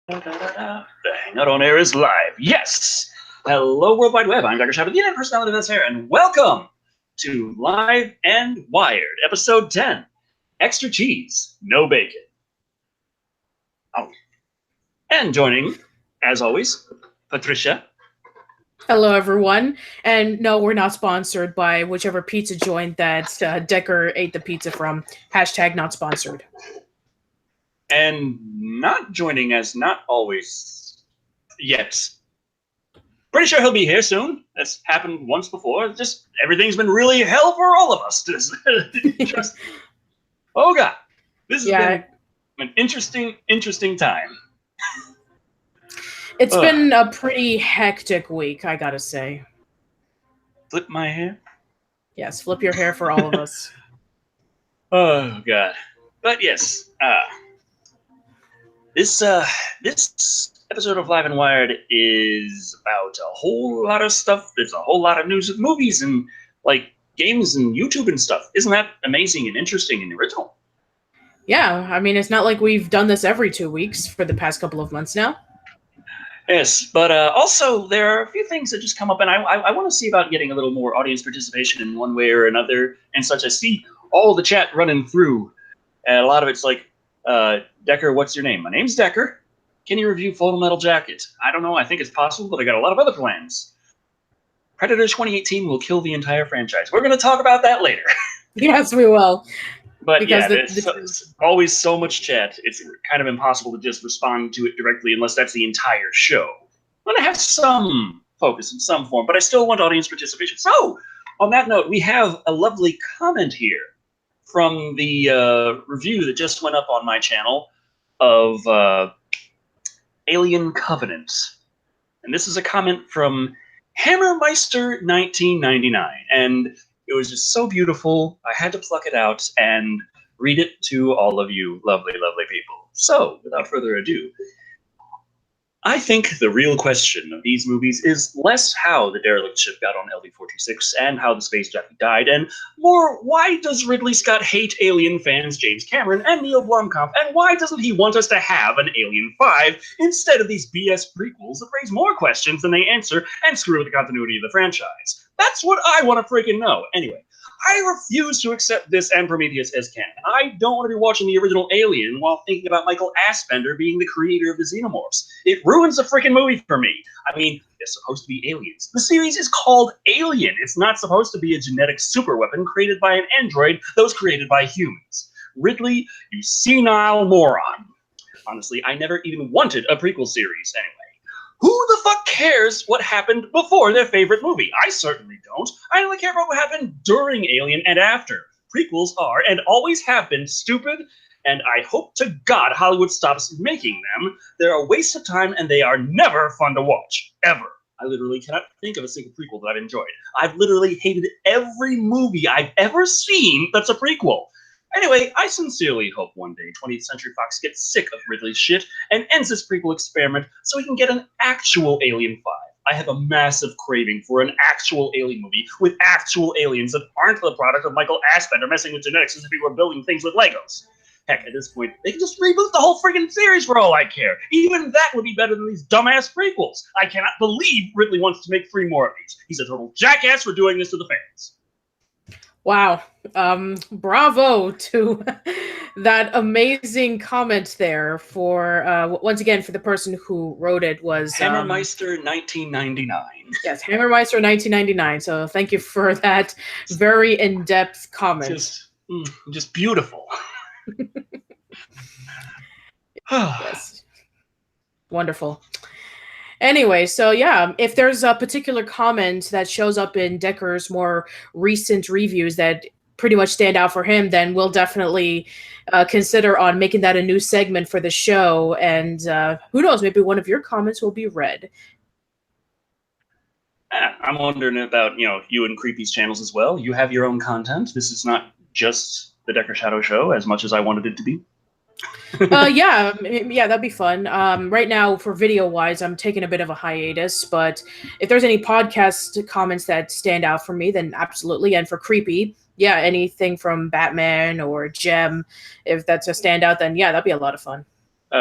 The Hangout on Air is live. Yes! Hello, World Wide Web. I'm Dr. Shado, the internet personality that's here, and welcome to Live and Wired, Episode 10, Extra Cheese, No Bacon. Oh. And joining, as always, Patricia. Hello, everyone. And no, we're not sponsored by whichever pizza joint that Decker ate the pizza from. Hashtag not sponsored. And not joining as not always yet. Pretty sure he'll be here soon. That's happened once before. Just everything's been really hell for all of us. Just, oh God, this has been an interesting time. It's been a pretty hectic week, I gotta say. Flip my hair? Yes, flip your hair for all of us. Oh God. But yes, this episode of Live and Wired is about a whole lot of stuff. There's a whole lot of news of movies and like games and YouTube and stuff. Isn't that amazing and interesting and original? Yeah, I mean, it's not like we've done this every 2 weeks for the past couple of months now. Yes, but also there are a few things that just come up, and I want to see about getting a little more audience participation in one way or another and such. I see all the chat running through, and a lot of it's like, Decker, what's your name? My name's Decker. Can you review Full Metal Jacket? I don't know. I think it's possible, but I got a lot of other plans. Predator 2018 will kill the entire franchise. We're going to talk about that later. Yes, we will. But because there's always so much chat, it's kind of impossible to just respond to it directly unless that's the entire show. I'm going to have some focus in some form, but I still want audience participation. So, on that note, we have a lovely comment here from the review that just went up on my channel of Alien Covenant. And this is a comment from Hammermeister1999. And it was just so beautiful. I had to pluck it out and read it to all of you lovely, lovely people. So, without further ado, I think the real question of these movies is less how the derelict ship got on LD-46 and how the space jockey died, and more, why does Ridley Scott hate Alien fans James Cameron and Neil Blomkamp, and why doesn't he want us to have an Alien 5 instead of these BS prequels that raise more questions than they answer and screw with the continuity of the franchise? That's what I want to freaking know. Anyway, I refuse to accept this and Prometheus as canon. I don't want to be watching the original Alien while thinking about Michael Fassbender being the creator of the Xenomorphs. It ruins the freaking movie for me. I mean, they're supposed to be aliens. The series is called Alien. It's not supposed to be a genetic superweapon created by an android that was created by humans. Ridley, you senile moron. Honestly, I never even wanted a prequel series anyway. Who the fuck cares what happened before their favorite movie? I certainly don't. I only care about what happened during Alien and after. Prequels are, and always have been, stupid, and I hope to God Hollywood stops making them. They're a waste of time, and they are never fun to watch. Ever. I literally cannot think of a single prequel that I've enjoyed. I've literally hated every movie I've ever seen that's a prequel. Anyway, I sincerely hope one day 20th Century Fox gets sick of Ridley's shit and ends this prequel experiment so we can get an actual Alien 5. I have a massive craving for an actual Alien movie with actual aliens that aren't the product of Michael Fassbender messing with genetics as if he were building things with Legos. Heck, at this point, they can just reboot the whole friggin' series for all I care. Even that would be better than these dumbass prequels. I cannot believe Ridley wants to make 3 more of these. He's a total jackass for doing this to the fans. Wow. Bravo to that amazing comment there for, once again, for the person who wrote it was... Hammermeister1999. Yes, Hammermeister1999. So thank you for that very in-depth comment. Just beautiful. Yes. Wonderful. Anyway, so yeah, if there's a particular comment that shows up in Decker's more recent reviews that pretty much stand out for him, then we'll definitely consider on making that a new segment for the show. And who knows, maybe one of your comments will be read. I'm wondering about, you and Creepy's channels as well. You have your own content. This is not just the Decker Shado Show as much as I wanted it to be. Yeah, that'd be fun. Right now, for video-wise, I'm taking a bit of a hiatus, but if there's any podcast comments that stand out for me, then absolutely. And for Creepy, yeah, anything from Batman or Gem, if that's a standout, then yeah, that'd be a lot of fun.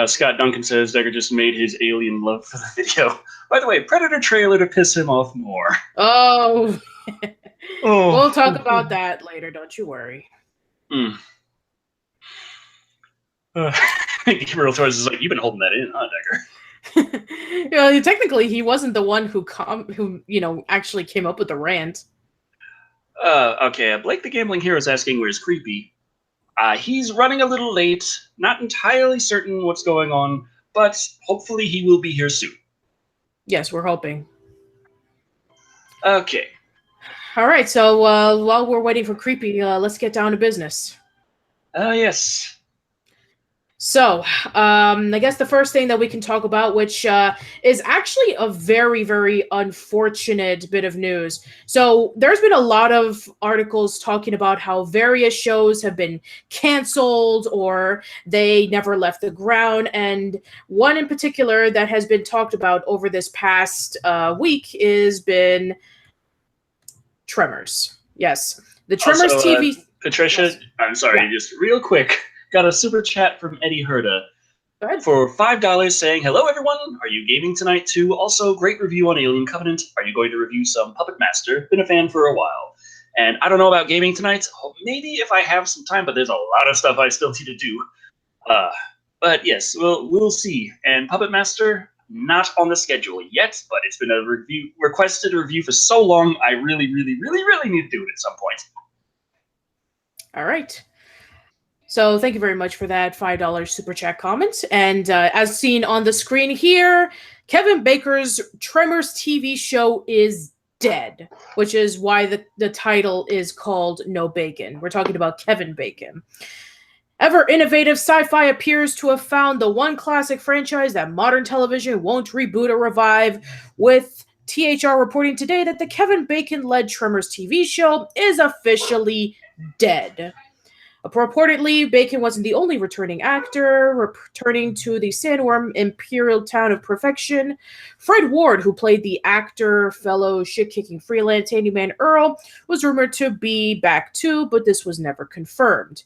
Scott Duncan says Decker just made his alien love for the video. By the way, Predator trailer to piss him off more. Oh, Oh, we'll talk about that later. Don't you worry. Gabriel Torres is like, you've been holding that in, huh, Decker? Technically, he wasn't the one who actually came up with the rant. Okay, Blake the Gambling Hero is asking where's Creepy. He's running a little late, not entirely certain what's going on, but hopefully he will be here soon. Yes, we're hoping. Okay. All right, so while we're waiting for Creepy, let's get down to business. Yes. So, I guess the first thing that we can talk about, which is actually a very, very unfortunate bit of news. So, there's been a lot of articles talking about how various shows have been canceled or they never left the ground. And one in particular that has been talked about over this past week has been Tremors. Yes. The Tremors also, TV. Patricia, yes. I'm sorry, just real quick. Got a super chat from Eddie Herda for $5 saying, hello, everyone. Are you gaming tonight, too? Also, great review on Alien Covenant. Are you going to review some Puppet Master? Been a fan for a while. And I don't know about gaming tonight. Maybe if I have some time, but there's a lot of stuff I still need to do. But yes, we'll see. And Puppet Master, not on the schedule yet, but it's been a requested review for so long, I really, really, really, really need to do it at some point. All right. So thank you very much for that $5 super chat comment. And as seen on the screen here, Kevin Baker's Tremors TV show is dead, which is why the title is called No Bacon. We're talking about Kevin Bacon. Ever innovative sci-fi appears to have found the one classic franchise that modern television won't reboot or revive, with THR reporting today that the Kevin Bacon-led Tremors TV show is officially dead. Purportedly, Bacon wasn't the only returning actor. Returning to the sandworm imperial town of perfection, Fred Ward, who played the actor, fellow shit-kicking freelance handyman Earl, was rumored to be back too, but this was never confirmed.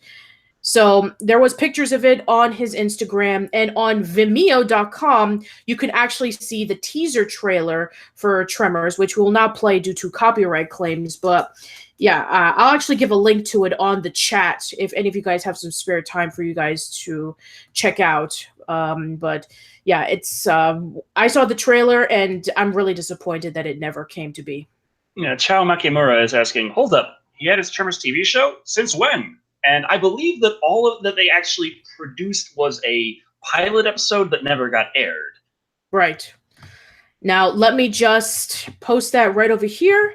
So there was pictures of it on his Instagram, and on Vimeo.com, you can actually see the teaser trailer for Tremors, which will not play due to copyright claims, but yeah, I'll actually give a link to it on the chat if any of you guys have some spare time for you guys to check out. But yeah, it's I saw the trailer and I'm really disappointed that it never came to be. Yeah, Chao Makimura is asking, hold up, he had his Tremors TV show? Since when? And I believe that all of that they actually produced was a pilot episode that never got aired. Right. Now, let me just post that right over here.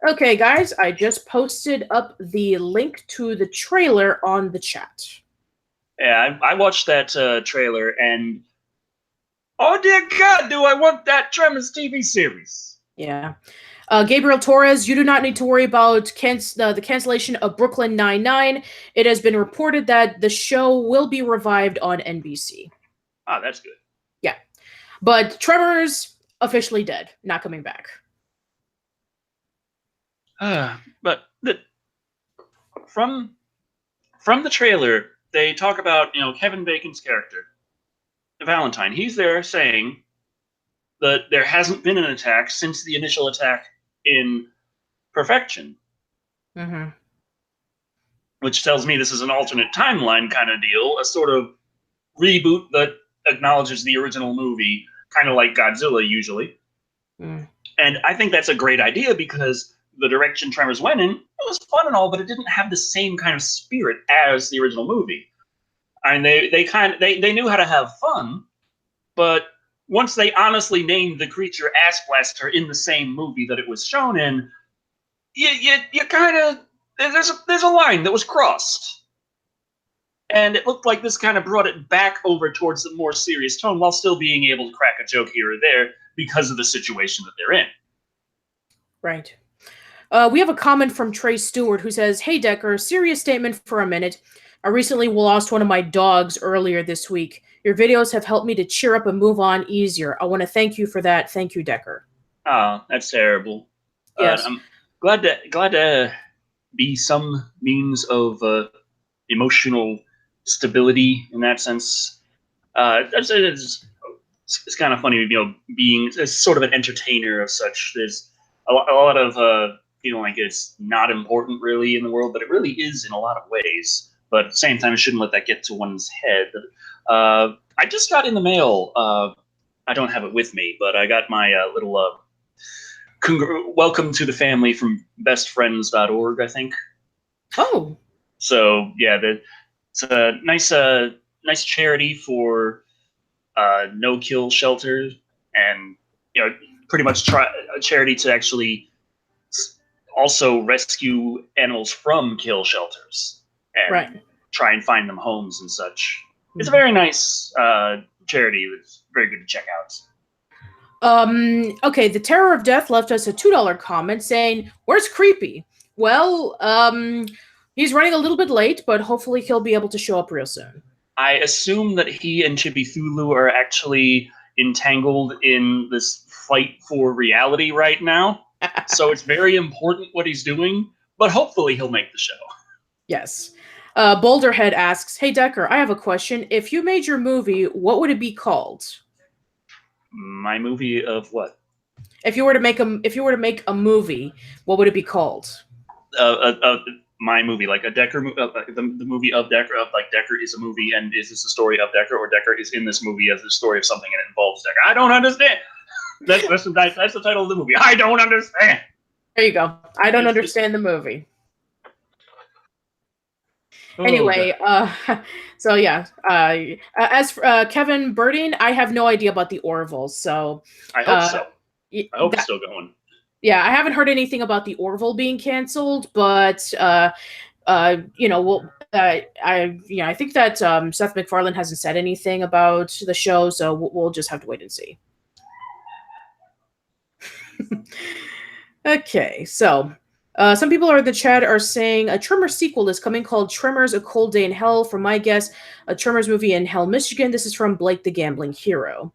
Okay, guys, I just posted up the link to the trailer on the chat. Yeah, I watched that trailer, and oh dear God, do I want that Tremors TV series? Yeah. Gabriel Torres, you do not need to worry about the cancellation of Brooklyn Nine-Nine. It has been reported that the show will be revived on NBC. Ah, that's good. Yeah. But Tremors, officially dead, not coming back. But from the trailer, they talk about, Kevin Bacon's character, Valentine. He's there saying that there hasn't been an attack since the initial attack in Perfection. Mm-hmm. Which tells me this is an alternate timeline kind of deal, a sort of reboot that acknowledges the original movie, kind of like Godzilla usually. Mm. And I think that's a great idea because the direction Tremors went in, it was fun and all, but it didn't have the same kind of spirit as the original movie. I mean, they knew how to have fun, but once they honestly named the creature Ass Blaster in the same movie that it was shown in, you kind of there's a line that was crossed, and it looked like this kind of brought it back over towards the more serious tone while still being able to crack a joke here or there because of the situation that they're in. Right. We have a comment from Trey Stewart who says, "Hey Decker, serious statement for a minute. I recently lost one of my dogs earlier this week. Your videos have helped me to cheer up and move on easier. I want to thank you for that. Thank you, Decker." Oh, that's terrible. Yes. I'm glad to be some means of emotional stability in that sense. It's kind of funny, being sort of an entertainer of such. There's a lot of feeling like it's not important really in the world, but it really is in a lot of ways. But at the same time, I shouldn't let that get to one's head. I just got in the mail. I don't have it with me, but I got my little welcome to the family from bestfriends.org, I think. Oh. So yeah, it's a nice charity for no kill shelters, and pretty much a charity to actually also rescue animals from kill shelters and try and find them homes and such. It's a very nice charity. It's very good to check out. Okay, the Terror of Death left us a $2 comment saying, "Where's Creepy?" Well, he's running a little bit late, but hopefully he'll be able to show up real soon. I assume that he and Chibi Thulu are actually entangled in this fight for reality right now. So it's very important what he's doing, but hopefully he'll make the show. Yes. Boulderhead asks, "Hey Decker, I have a question. If you made your movie, what would it be called?" My movie of what? If you were to make a movie, what would it be called? My movie, like a Decker movie, the movie of Decker, of like Decker is a movie, and is this a story of Decker, or Decker is in this movie as the story of something and it involves Decker? I don't understand. That's the title of the movie. I don't understand. There you go. I don't understand the movie. Anyway, so yeah. As for Kevin Birding, I have no idea about the Orville, so I hope so. I hope it's still going. Yeah, I haven't heard anything about the Orville being canceled, but I think that Seth MacFarlane hasn't said anything about the show, so we'll just have to wait and see. Okay, so some people in the chat are saying a Tremors sequel is coming called Tremors: A Cold Day in Hell. From my guess, a Tremors movie in Hell, Michigan. This is from Blake the Gambling Hero.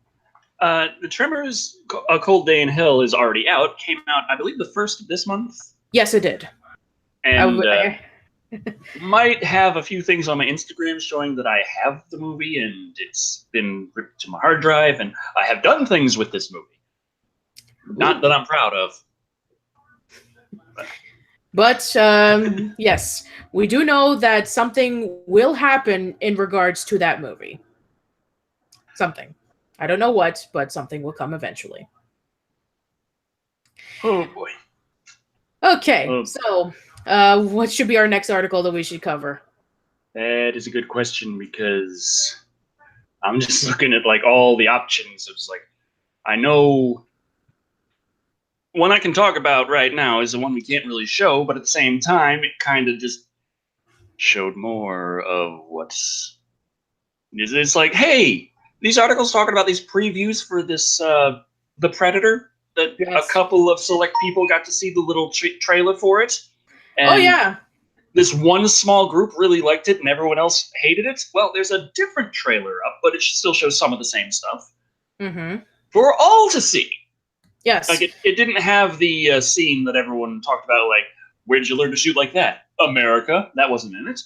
The Tremors: A Cold Day in Hell is already out. Came out, I believe, the 1st of this month. Yes, it did. And might have a few things on my Instagram showing that I have the movie, and it's been ripped to my hard drive, and I have done things with this movie. Not that I'm proud of. But yes, we do know that something will happen in regards to that movie. Something. I don't know what, but something will come eventually. Oh, boy. Okay, so what should be our next article that we should cover? That is a good question, because I'm just looking at like all the options. It was like, I know one I can talk about right now is the one we can't really show, but at the same time, it kind of just showed more of what's... It's like, hey, these articles talking about these previews for this, The Predator, that a couple of select people got to see the little trailer for it. And oh, yeah. This one small group really liked it and everyone else hated it. Well, there's a different trailer up, but it still shows some of the same stuff. Mm-hmm. For all to see. Yes. Like it didn't have the scene that everyone talked about, like, where'd you learn to shoot like that? America. That wasn't in it.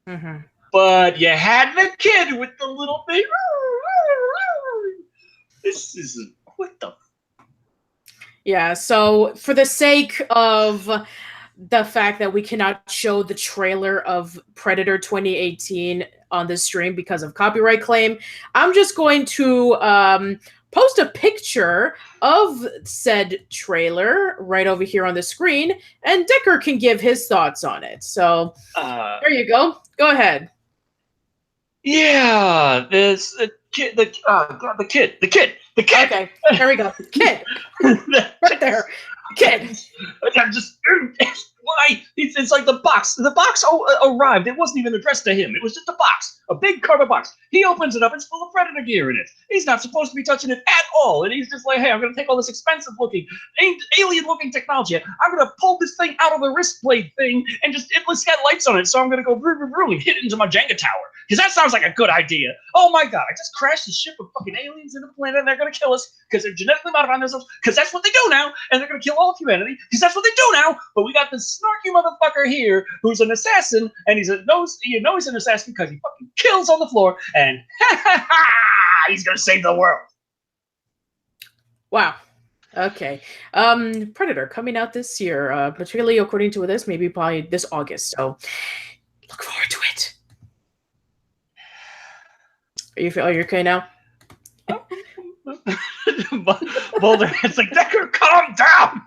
Mm-hmm. But you had the kid with the little thing. This is... What the... Yeah, so for the sake of the fact that we cannot show the trailer of Predator 2018 on this stream because of copyright claim, I'm just going to post a picture of said trailer right over here on the screen, and Decker can give his thoughts on it. So there you go. Go ahead. Yeah, there's the kid. The kid. Okay, there we go. Kid. Right there. Kid. I'm just... Why? It's like the box. The box arrived. It wasn't even addressed to him. It was just a box. A big cardboard box. He opens it up. It's full of Predator gear in it. He's not supposed to be touching it at all. And he's just like, hey, I'm going to take all this expensive-looking, alien-looking technology. I'm going to pull this thing out of the wrist blade thing and just... It's got lights on it, so I'm going to go vroom, vroom, vroom, and hit it into my Jenga tower. because that sounds like a good idea. Oh my god, I just crashed a ship with fucking aliens in the planet and they're going to kill us because they're genetically modifying themselves because that's what they do now, and they're going to kill all of humanity because that's what they do now. But we got this snarky motherfucker here who's an assassin, and he's an assassin because he fucking kills on the floor, and he's going to save the world. Wow. Okay. Predator coming out this year, particularly according to this, maybe probably this August. So look forward to it. Are you okay now? Boulder, it's like, Decker, calm down.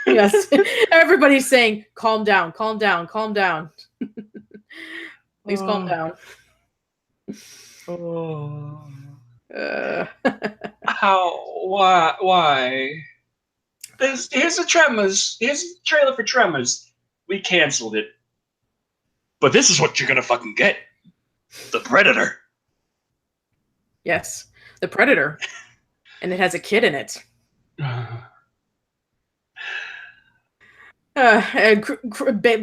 Yes. Everybody's saying, calm down, calm down, calm down. Please calm down. Oh. How? Why? Here's the Tremors. Here's the trailer for Tremors. We canceled it. But this is what you're gonna fucking get. The Predator. Yes, the Predator. And it has a kid in it.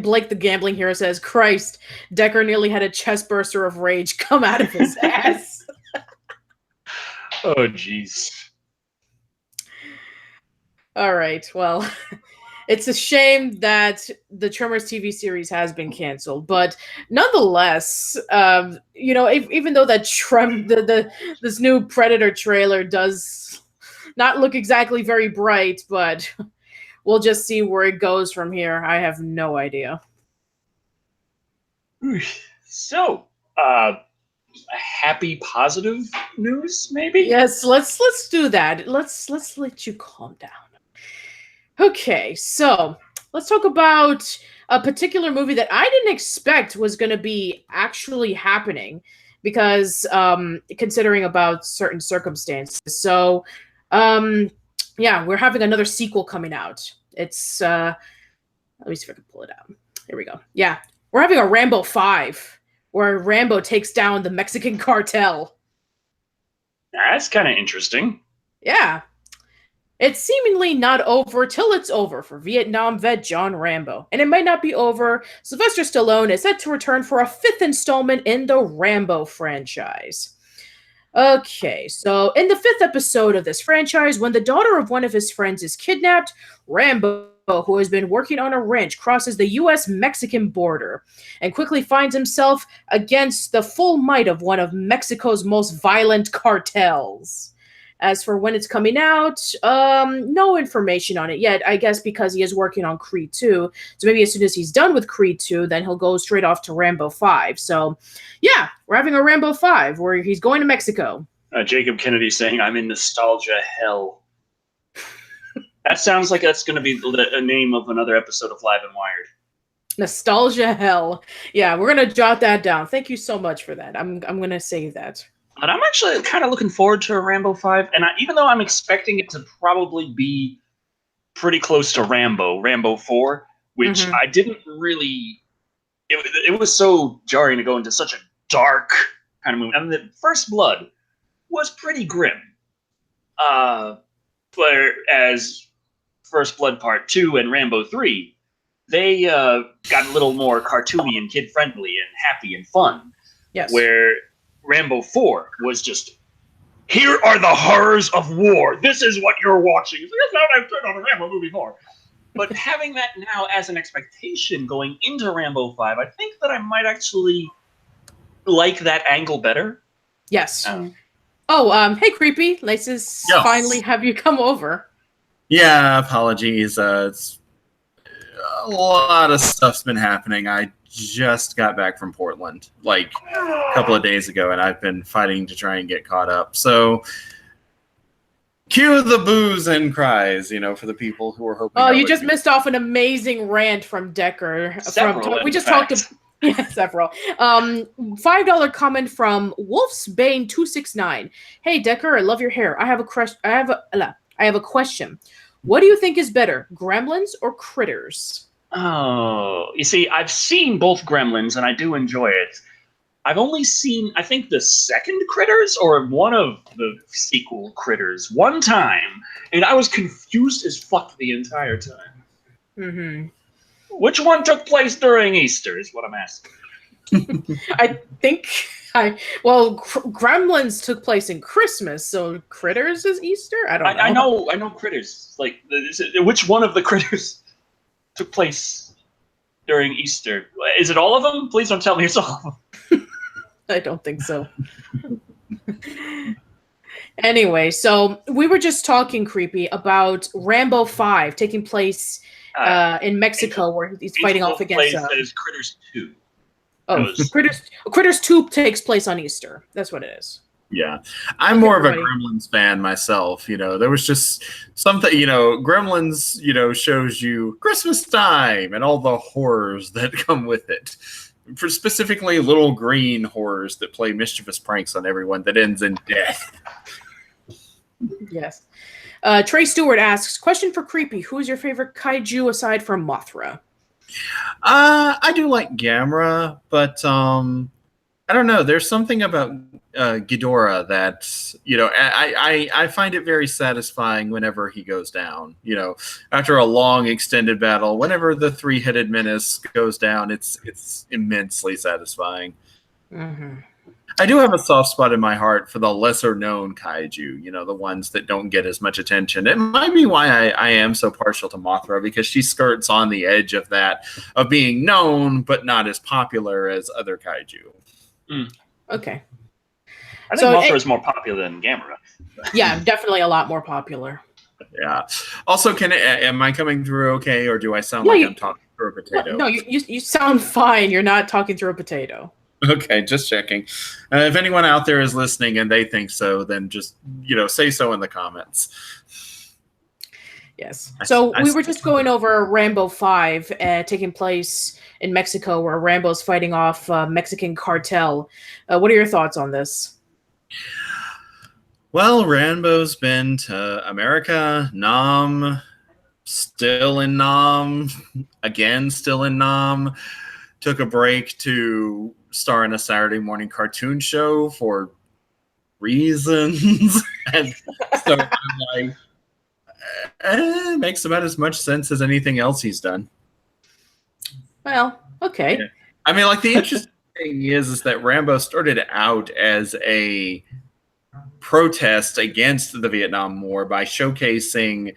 Blake the Gambling Hero says, Christ, Decker nearly had a chest burster of rage come out of his ass. Oh, jeez. All right, well, it's a shame that the Tremors TV series has been canceled, but nonetheless, even though that this new Predator trailer does not look exactly very bright, but we'll just see where it goes from here. I have no idea. So, happy positive news, maybe? Yes, let's do that. Let's let you calm down. Okay, so let's talk about a particular movie that I didn't expect was going to be actually happening because considering about certain circumstances. So, yeah, we're having another sequel coming out. It's let me see if I can pull it out. Here we go. Yeah, we're having a Rambo 5 where Rambo takes down the Mexican cartel. That's kind of interesting. Yeah. It's seemingly not over till it's over for Vietnam vet John Rambo. And it might not be over. Sylvester Stallone is set to return for a 5th installment in the Rambo franchise. Okay, so in the 5th episode of this franchise, when the daughter of one of his friends is kidnapped, Rambo, who has been working on a ranch, crosses the U.S.-Mexican border and quickly finds himself against the full might of one of Mexico's most violent cartels. As for when it's coming out, no information on it yet, I guess because he is working on Creed 2. So maybe as soon as he's done with Creed 2, then he'll go straight off to Rambo 5. So, yeah, we're having a Rambo 5 where he's going to Mexico. Jacob Kennedy saying, I'm in nostalgia hell. That sounds like that's going to be the name of another episode of Live and Wired. Nostalgia hell. Yeah, we're going to jot that down. Thank you so much for that. I'm going to save that. But I'm actually kind of looking forward to a Rambo 5, and even though I'm expecting it to probably be pretty close to Rambo 4, which I didn't really... It was so jarring to go into such a dark kind of movie. I mean, the First Blood was pretty grim. Whereas First Blood Part 2 and Rambo 3, they got a little more cartoony and kid-friendly and happy and fun. Yes. Where Rambo 4 was just, here are the horrors of war. This is what you're watching. It's like, that's not what I've turned on a Rambo movie for. But having that now as an expectation going into Rambo 5, I think that I might actually like that angle better. Yes. Hey, Creepy. Nice to finally have you come over. Yeah, apologies. It's a lot of stuff's been happening. I just got back from Portland like a couple of days ago, and I've been fighting to try and get caught up. So cue the boos and cries, for the people who are hoping. Oh, you just missed off an amazing rant from Decker. We just talked to several. $5 comment from Wolfsbane 269. Hey Decker, I love your hair. I have a question. What do you think is better, Gremlins or Critters? Oh, you see, I've seen both Gremlins, and I do enjoy it. I've only seen, I think, the second Critters, or one of the sequel Critters, one time, and I was confused as fuck the entire time. Which one took place during Easter is what I'm asking. I think Gremlins took place in Christmas, so Critters is Easter. I don't know. I know Critters. Like, which one of the Critters took place during Easter? Is it all of them? Please don't tell me it's all of them. I don't think so. Anyway, so we were just talking, Creepy, about Rambo 5 taking place in Mexico, where he's fighting off against. That is Critters 2. Oh, Critters 2 takes place on Easter. That's what it is. Yeah, I'm more of a Gremlins fan myself. There was just something, Gremlins, shows you Christmas time and all the horrors that come with it. For specifically little green horrors that play mischievous pranks on everyone that ends in death. Yes. Trey Stewart asks, question for Creepy, who is your favorite kaiju aside from Mothra? I do like Gamera, but I don't know. There's something about Ghidorah that, I find it very satisfying whenever he goes down. After a long extended battle, whenever the three-headed menace goes down, it's immensely satisfying. Mm-hmm. I do have a soft spot in my heart for the lesser-known kaiju, the ones that don't get as much attention. It might be why I am so partial to Mothra, because she skirts on the edge of that, of being known, but not as popular as other kaiju. Mm. Okay. I think Mothra is more popular than Gamera. Yeah, definitely a lot more popular. Yeah. Also, am I coming through okay, or do I sound like I'm talking through a potato? No, you sound fine. You're not talking through a potato. Okay, just checking. If anyone out there is listening and they think so, then just, say so in the comments. Yes. So we were just going over Rambo 5 taking place in Mexico, where Rambo's fighting off Mexican cartel. What are your thoughts on this? Well, Rambo's been to America, Nam, still in Nam, again still in Nam, took a break to star in a Saturday morning cartoon show for reasons. And so I'm like, it makes about as much sense as anything else he's done. Well, okay. Yeah. I mean, like, the interesting thing is that Rambo started out as a protest against the Vietnam War by showcasing,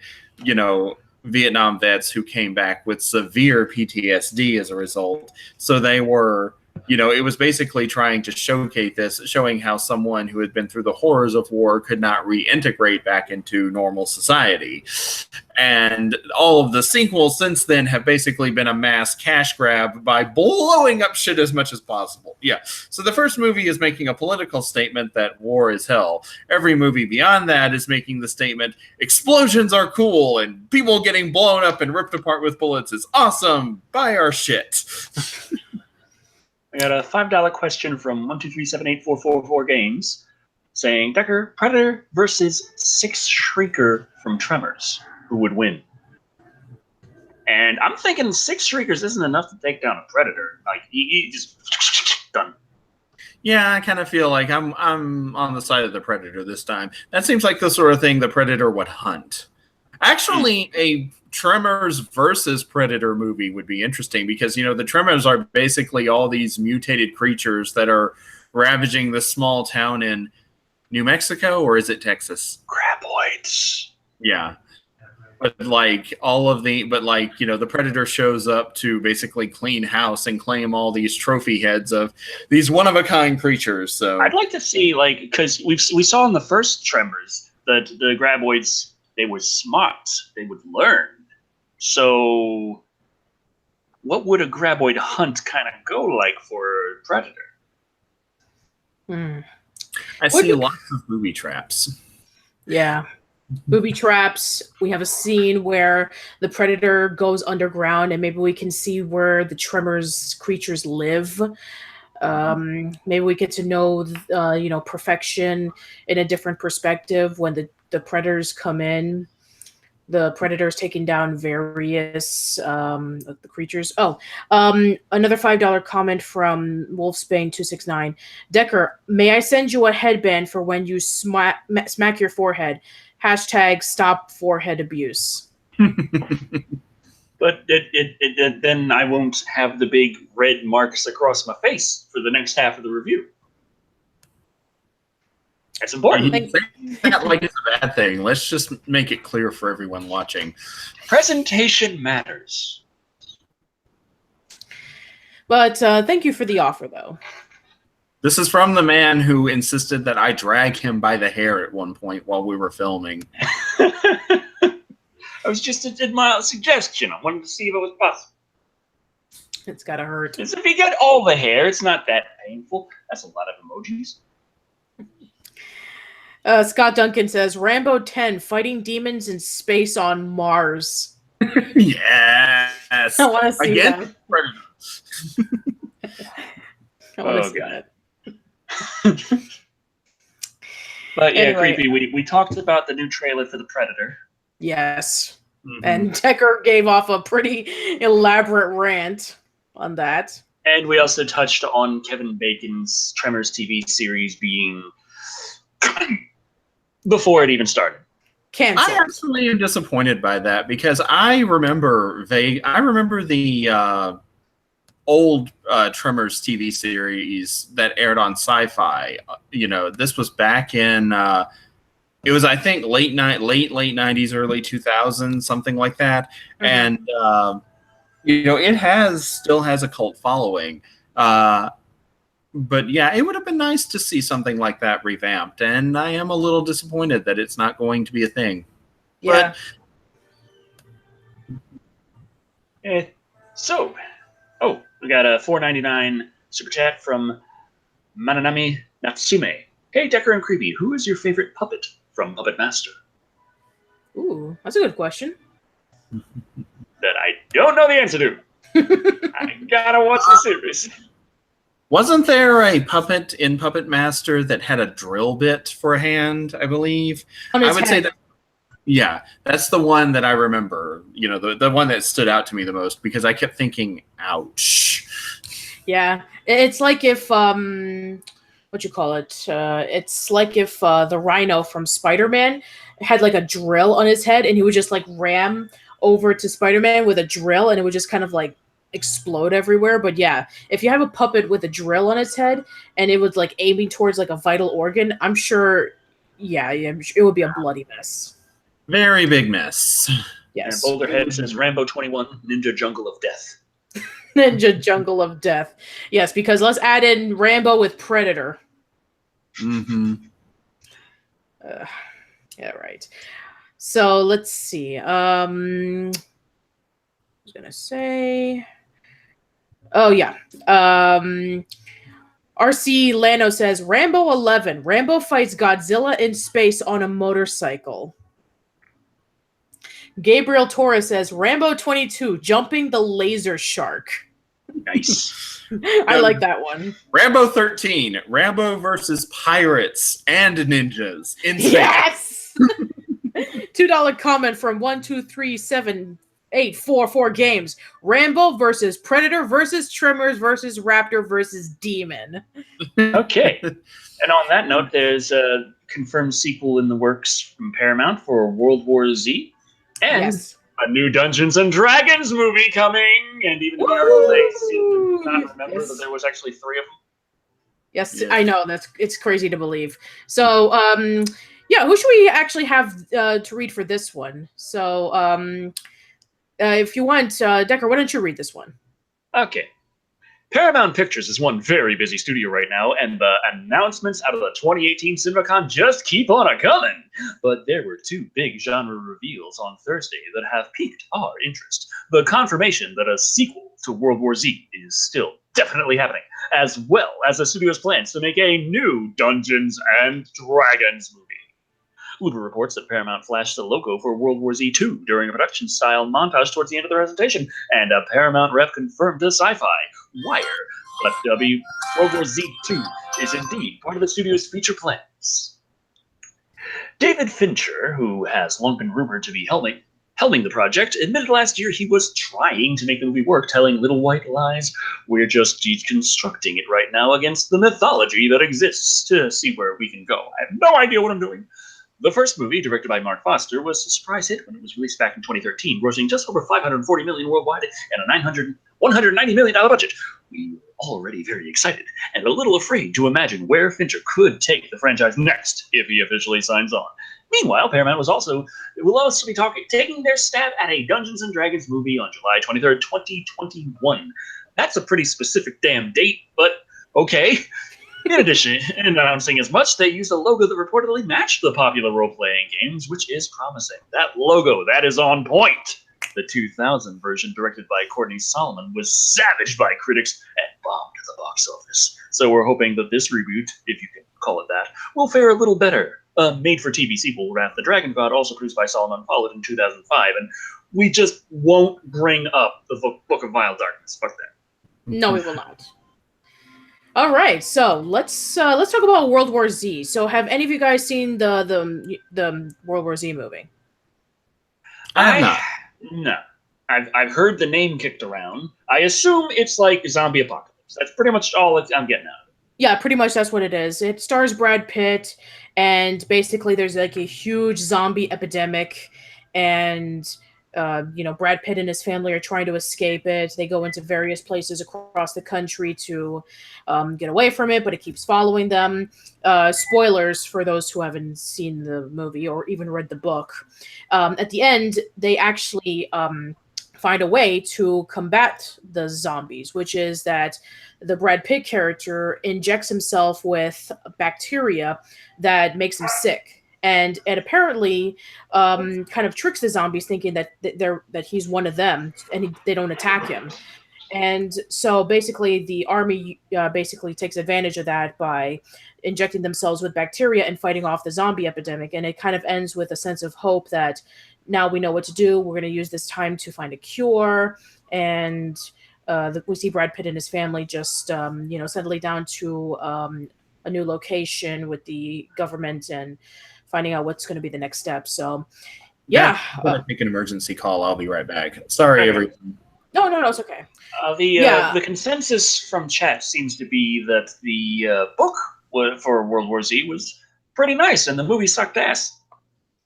Vietnam vets who came back with severe PTSD as a result. So they were, it was basically trying to showcase this, showing how someone who had been through the horrors of war could not reintegrate back into normal society. And all of the sequels since then have basically been a mass cash grab by blowing up shit as much as possible. Yeah. So the first movie is making a political statement that war is hell. Every movie beyond that is making the statement, explosions are cool and people getting blown up and ripped apart with bullets is awesome. Buy our shit. We got a $5 question from 123784444 Games saying, Decker, Predator versus Six Shrieker from Tremors. Who would win? And I'm thinking Six Shriekers isn't enough to take down a Predator. Like, he just done. Yeah, I kind of feel like I'm on the side of the Predator this time. That seems like the sort of thing the Predator would hunt. Actually, a Tremors versus Predator movie would be interesting because, the Tremors are basically all these mutated creatures that are ravaging this small town in New Mexico, or is it Texas? Graboids. Yeah. But the Predator shows up to basically clean house and claim all these trophy heads of these one-of-a-kind creatures. So I'd like to see, because we saw in the first Tremors that the Graboids, they were smart. They would learn. So what would a Graboid hunt kind of go like for Predator? I see lots of booby traps. Yeah. Booby traps. We have a scene where the Predator goes underground and maybe we can see where the Tremors creatures live. Maybe we get to know, perfection in a different perspective when the Predators come in. The Predator's taking down various the creatures. Another $5 comment from Wolfsbane269. Decker, may I send you a headband for when you smack your forehead? # stop forehead abuse. But then I won't have the big red marks across my face for the next half of the review. That's important. That like it's a bad thing. Let's just make it clear for everyone watching. Presentation matters. But thank you for the offer, though. This is from the man who insisted that I drag him by the hair at one point while we were filming. I was just a mild suggestion. I wanted to see if it was possible. It's gotta hurt. Because if you get all the hair, it's not that painful. That's a lot of emojis. Scott Duncan says, Rambo 10, fighting demons in space on Mars. Yes. I want to see Again? that. I want to see that. But yeah, Anyway. Creepy, we talked about the new trailer for The Predator. Yes. Mhm. And Decker gave off a pretty elaborate rant on that. And we also touched on Kevin Bacon's Tremors TV series being before it even started. Cancel. I actually am disappointed by that because I remember the old Tremors TV series that aired on Sci-Fi. This was back in it was, I think, late 90s, early 2000s, something like that. Mhm. And it still has a cult following. But yeah, it would have been nice to see something like that revamped, and I am a little disappointed that it's not going to be a thing. Yeah. So, we got a $4.99 super chat from Mananami Natsume. Hey, Decker and Creepy, who is your favorite puppet from Puppet Master? Ooh, that's a good question. That I don't know the answer to. I gotta watch the series. Wasn't there a puppet in Puppet Master that had a drill bit for a hand, I believe? On his I would say head. that. Yeah, that's the one that I remember. The one that stood out to me the most because I kept thinking, "Ouch." Yeah, it's like if what you call it? It's like if the Rhino from Spider-Man had like a drill on his head, and he would just like ram over to Spider-Man with a drill, and it would just kind of like explode everywhere. But yeah, if you have a puppet with a drill on its head and it was like aiming towards like a vital organ, I'm sure, it would be a bloody mess. Very big mess. Yes. And Boulderhead says Rambo 21, Ninja Jungle of Death. Ninja Jungle of Death. Yes, because let's add in Rambo with Predator. Mm-hmm. Yeah, right. So let's see. I was gonna say. Oh yeah. RC Lano says Rambo 11. Rambo fights Godzilla in space on a motorcycle. Gabriel Torres says Rambo 22, jumping the laser shark. Nice. I like that one. Rambo 13. Rambo versus pirates and ninjas in space. Yes. $2 comment from 1237844 games. Rambo versus Predator versus Tremors versus Raptor versus Demon. Okay. And on that note, there's a confirmed sequel in the works from Paramount for World War Z. And Yes. a new Dungeons and Dragons movie coming. And even though they seem to not remember that there was actually 3 of them. Yes, Yeah. I know. It's crazy to believe. So, who should we actually have to read for this one? So, if you want, Decker, why don't you read this one? Okay. Paramount Pictures is one very busy studio right now, and the announcements out of the 2018 CinemaCon just keep on a-coming. But there were 2 big genre reveals on Thursday that have piqued our interest. The confirmation that a sequel to World War Z is still definitely happening, as well as the studio's plans to make a new Dungeons and Dragons movie. Uber reports that Paramount flashed the logo for World War Z 2 during a production-style montage towards the end of the presentation, and a Paramount rep confirmed to Sci-Fi Wire that World War Z 2 is indeed part of the studio's future plans. David Fincher, who has long been rumored to be helming the project, admitted last year he was trying to make the movie work, telling little white lies. We're just deconstructing it right now against the mythology that exists to see where we can go. I have no idea what I'm doing. The first movie, directed by Mark Foster, was a surprise hit when it was released back in 2013, grossing just over $540 million worldwide and a $190 million budget. We were already very excited and a little afraid to imagine where Fincher could take the franchise next if he officially signs on. Meanwhile, Paramount will also be taking their stab at a Dungeons & Dragons movie on July 23rd, 2021. That's a pretty specific damn date, but okay. In addition, in announcing as much, they used a logo that reportedly matched the popular role-playing games, which is promising. That logo, that is on point. The 2000 version, directed by Courtney Solomon, was savaged by critics and bombed at the box office. So we're hoping that this reboot, if you can call it that, will fare a little better. A made-for-TV sequel, Wrath of the Dragon God, also produced by Solomon, followed in 2005, and we just won't bring up the Book of Vile Darkness. Fuck that. No, we will not. All right, so let's talk about World War Z. So, have any of you guys seen the World War Z movie? I have not. No. I've heard the name kicked around. I assume it's like zombie apocalypse. That's pretty much all I'm getting out of it. Yeah, pretty much that's what it is. It stars Brad Pitt, and basically there's like a huge zombie epidemic, and Brad Pitt and his family are trying to escape it. They go into various places across the country to get away from it, but it keeps following them. Spoilers for those who haven't seen the movie or even read the book. At the end, they actually find a way to combat the zombies, which is that the Brad Pitt character injects himself with bacteria that makes him sick. And it apparently kind of tricks the zombies, thinking that he's one of them, and they don't attack him. And so basically, the army basically takes advantage of that by injecting themselves with bacteria and fighting off the zombie epidemic. And it kind of ends with a sense of hope that now we know what to do. We're going to use this time to find a cure. And we see Brad Pitt and his family just settling down to a new location with the government and finding out what's going to be the next step. So, yeah. I'm going to take an emergency call. I'll be right back. Sorry, everyone. No, it's okay. The consensus from chat seems to be that the book for World War Z was pretty nice, and the movie sucked ass.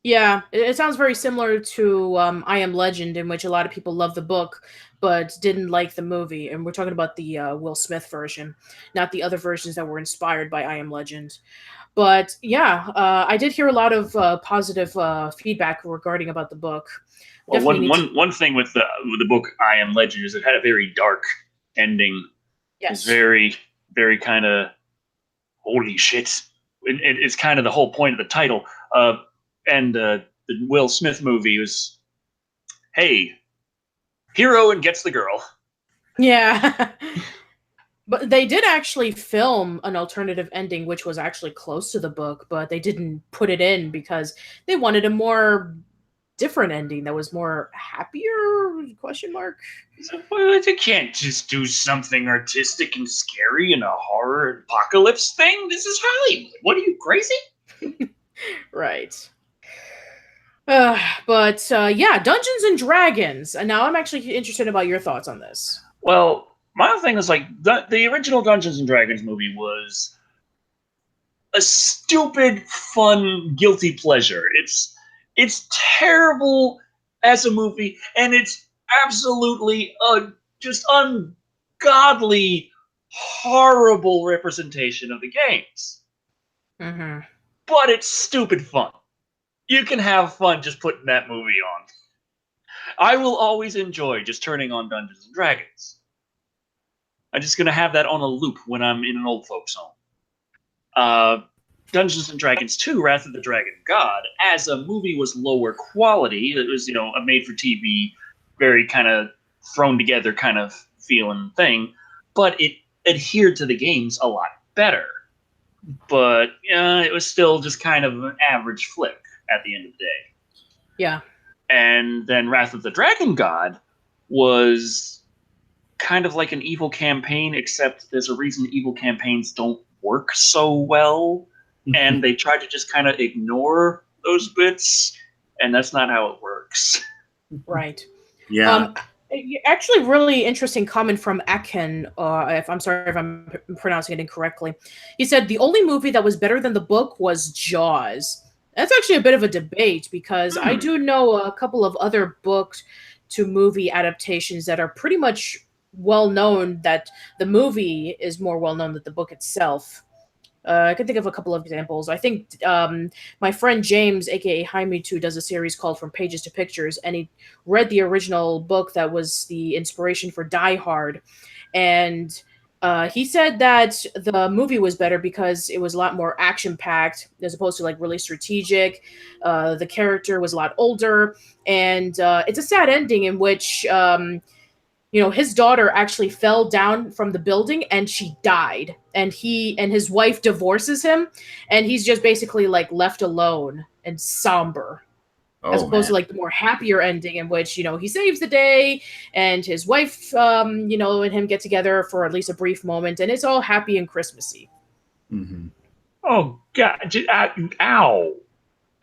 Yeah, it sounds very similar to I Am Legend, in which a lot of people love the book, but didn't like the movie. And we're talking about the Will Smith version, not the other versions that were inspired by I Am Legend. But yeah, I did hear a lot of positive feedback regarding about the book. Well, one thing with the book I Am Legend is it had a very dark ending. Yes. It's very, very kind of holy shit. It's kind of the whole point of the title. And the Will Smith movie was, hey, hero and gets the girl. Yeah. But they did actually film an alternative ending, which was actually close to the book, but they didn't put it in because they wanted a more different ending that was more happier, question mark. Well, they can't just do something artistic and scary in a horror apocalypse thing. This is Hollywood. What are you, crazy? Right. But Dungeons and Dragons. And now I'm actually interested about your thoughts on this. Well, my thing is like the original Dungeons and Dragons movie was a stupid, fun, guilty pleasure. It's terrible as a movie, and it's absolutely just ungodly, horrible representation of the games. Mm-hmm. But it's stupid fun. You can have fun just putting that movie on. I will always enjoy just turning on Dungeons and Dragons. I'm just going to have that on a loop when I'm in an old folks home. Dungeons & Dragons 2, Wrath of the Dragon God, as a movie was lower quality. It was, a made-for-TV, very kind of thrown-together kind of feeling thing. But it adhered to the games a lot better. But it was still just kind of an average flick at the end of the day. Yeah. And then Wrath of the Dragon God was kind of like an evil campaign, except there's a reason evil campaigns don't work so well, and they try to just kind of ignore those bits, and that's not how it works. Right. Yeah. Actually, really interesting comment from Aken. I'm sorry if I'm pronouncing it incorrectly. He said the only movie that was better than the book was Jaws. That's actually a bit of a debate because I do know a couple of other book to movie adaptations that are pretty much well known, that the movie is more well known than the book itself. I can think of a couple of examples. I think my friend James, aka Jaime Two, does a series called From Pages to Pictures, and he read the original book that was the inspiration for Die Hard, and he said that the movie was better because it was a lot more action packed as opposed to like really strategic. The character was a lot older, and it's a sad ending in which his daughter actually fell down from the building and she died, and his wife divorces him, and he's just basically like left alone and somber. As opposed to like the more happier ending in which, he saves the day and his wife, and him get together for at least a brief moment, and it's all happy and Christmassy. Mm-hmm. Oh, God. Ow.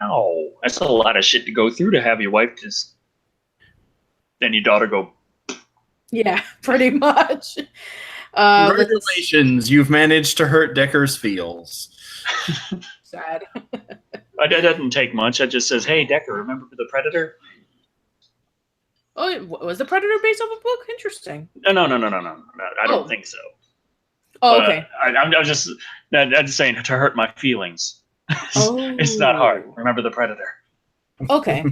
Ow. That's a lot of shit to go through to have your wife just... Then your daughter go... Yeah, pretty much. Congratulations, you've managed to hurt Decker's feels. Sad. That doesn't take much. That just says, hey, Decker, remember the Predator? Oh, was the Predator based off a book? Interesting. No. I don't think so. Oh, okay. I'm just saying to hurt my feelings. It's not hard. Remember the Predator. Okay.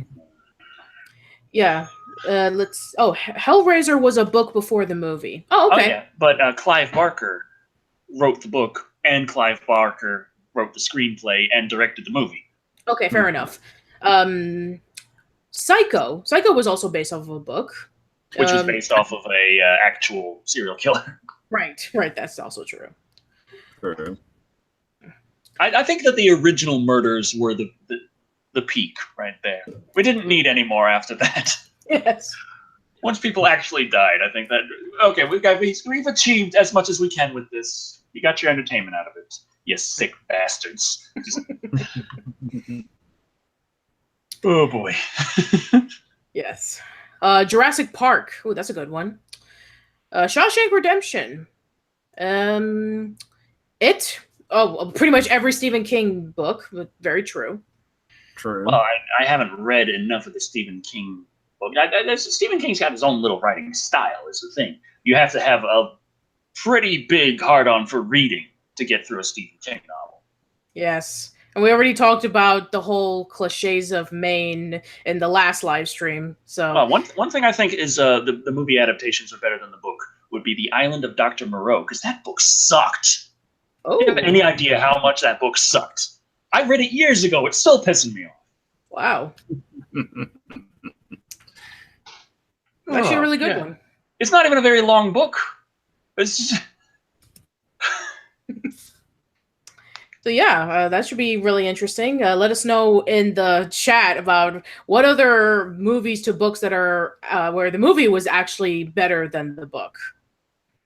Yeah. Hellraiser was a book before the movie. Oh, okay. Oh, yeah. But Clive Barker wrote the book, and Clive Barker wrote the screenplay and directed the movie. Okay, fair enough. Psycho was also based off of a book. Which was based off of a actual serial killer. Right. That's also true. True. I think that the original murders were the peak right there. We didn't need any more after that. Yes. Once people actually died, I think that okay, we've achieved as much as we can with this. You got your entertainment out of it. You sick bastards. Oh boy. Yes. Jurassic Park. Ooh, that's a good one. Shawshank Redemption. It. Oh, pretty much every Stephen King book. Very true. True. Well, I haven't read enough of the Stephen King book. Stephen King's got his own little writing style, is the thing. You have to have a pretty big hard-on for reading to get through a Stephen King novel. Yes. And we already talked about the whole cliches of Maine in the last live stream. So one thing I think is the movie adaptations are better than the book would be The Island of Dr. Moreau, because that book sucked. Oh. Do you have any idea how much that book sucked? I read it years ago. It's still pissing me off. Wow. Actually a really good one. It's not even a very long book. It's just... So yeah, that should be really interesting. Let us know in the chat about what other movies to books that are where the movie was actually better than the book.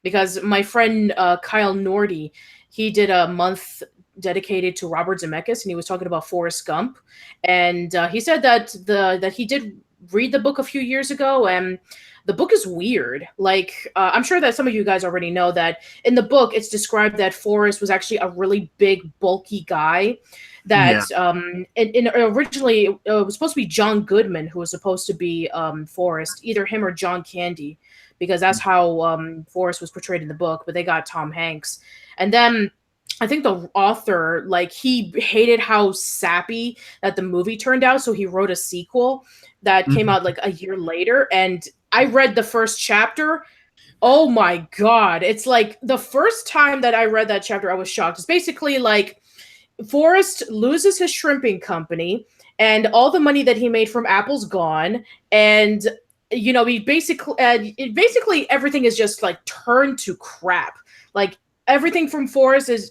Because my friend Kyle Nordy, he did a month dedicated to Robert Zemeckis, and he was talking about Forrest Gump, and he said that that he did read the book a few years ago, and the book is weird. Like, I'm sure that some of you guys already know that in the book, it's described that Forrest was actually a really big, bulky guy. That originally it was supposed to be John Goodman who was supposed to be Forrest, either him or John Candy, because that's how Forrest was portrayed in the book. But they got Tom Hanks, and then I think the author, like, he hated how sappy that the movie turned out, so he wrote a sequel that came out like a year later, and I read the first chapter. Oh my God. It's like the first time that I read that chapter, I was shocked. It's basically like Forrest loses his shrimping company and all the money that he made from Apple's gone. And, he basically everything is just like turned to crap. Like everything from Forrest is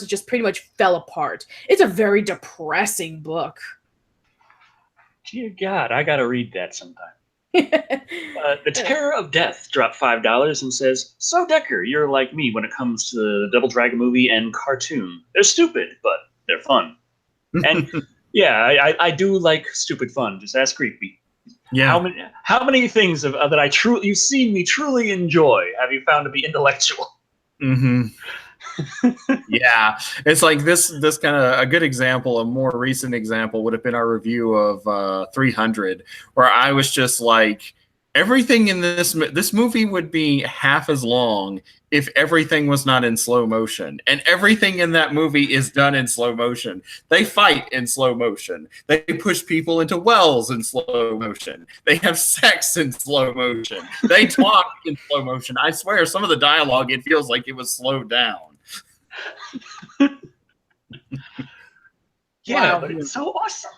just pretty much fell apart. It's a very depressing book. Dear God, I got to read that sometime. The Terror of Death dropped $5 and says, "So Decker, you're like me when it comes to the Double Dragon movie and cartoon. They're stupid, but they're fun." And yeah, I do like stupid fun. Just ask Creepy. Yeah. How many things that you've seen me truly enjoy have you found to be intellectual? Mm-hmm. Yeah, it's like this kind of a good example, a more recent example would have been our review of 300, where I was just like, everything in this movie would be half as long if everything was not in slow motion. And everything in that movie is done in slow motion. They fight in slow motion. They push people into wells in slow motion. They have sex in slow motion. They talk in slow motion. I swear, some of the dialogue, it feels like it was slowed down. Yeah, Wow. but it's so awesome.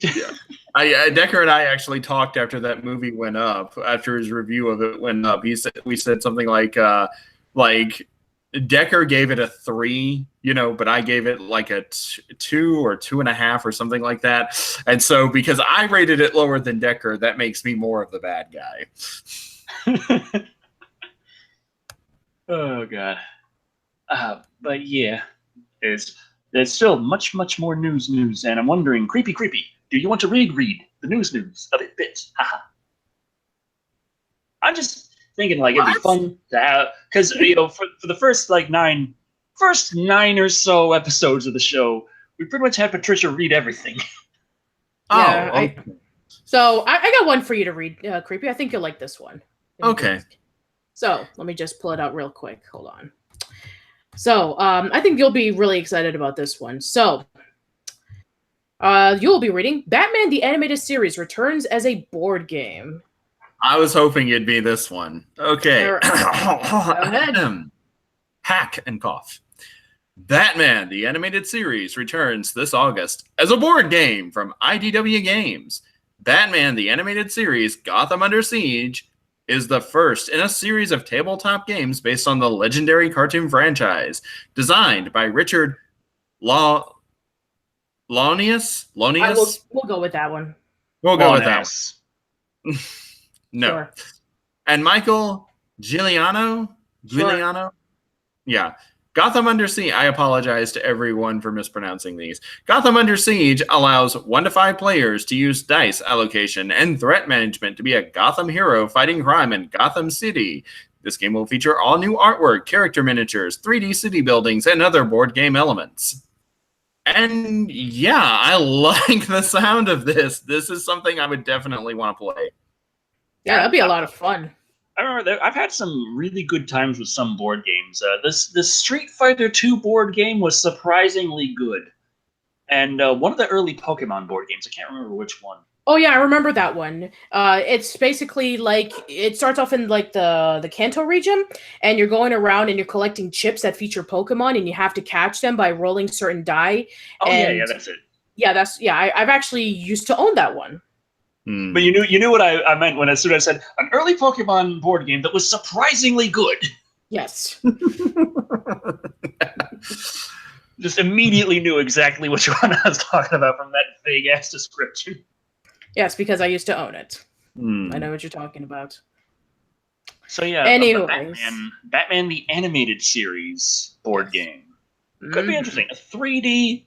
Yeah. Decker and I actually talked after that movie went up. After his review of it went up, we said something like Decker gave it a 3, but I gave it like a 2 or 2.5 or something like that. And so because I rated it lower than Decker, that makes me more of the bad guy. Oh god. But yeah, there's still much more news, and I'm wondering, creepy, do you want to read the news a bit? Haha. I'm just thinking like it'd be fun to have, because for the first first 9 or so episodes of the show, we pretty much had Patricia read everything. Yeah, okay. So I got one for you to read, Creepy. I think you'll like this one. Okay. So let me just pull it out real quick. Hold on. So I think you'll be really excited about this one. So you'll be reading Batman the Animated Series returns as a board game. I was hoping it'd be this one. Okay. Go ahead. Hack and cough. Batman the Animated Series returns this August as a board game from IDW Games. Batman the Animated Series Gotham Under Siege is the first in a series of tabletop games based on the legendary cartoon franchise, designed by Richard Launius. We'll go with that one. We'll go with that one. No. Sure. And Michael Giuliano? Sure. Yeah. Gotham Under Siege. I apologize to everyone for mispronouncing these. Gotham Under Siege allows 1 to 5 players to use dice allocation and threat management to be a Gotham hero fighting crime in Gotham City. This game will feature all new artwork, character miniatures, 3D city buildings, and other board game elements. And yeah, I like the sound of this. This is something I would definitely want to play. Yeah, that'd be a lot of fun. I remember that I've had some really good times with some board games. This Street Fighter 2 board game was surprisingly good, and one of the early Pokemon board games. I can't remember which one. Oh yeah, I remember that one. It's basically like it starts off in like the Kanto region, and you're going around and you're collecting chips that feature Pokemon, and you have to catch them by rolling certain die. Oh and yeah, that's it. Yeah, I've actually used to own that one. But you knew what I meant when as soon as I said an early Pokemon board game that was surprisingly good. Yes. Just immediately knew exactly which one I was talking about from that vague ass description. Yes, because I used to own it. I know what you're talking about. So yeah, anyways, Batman the Animated Series board game could be interesting. A 3D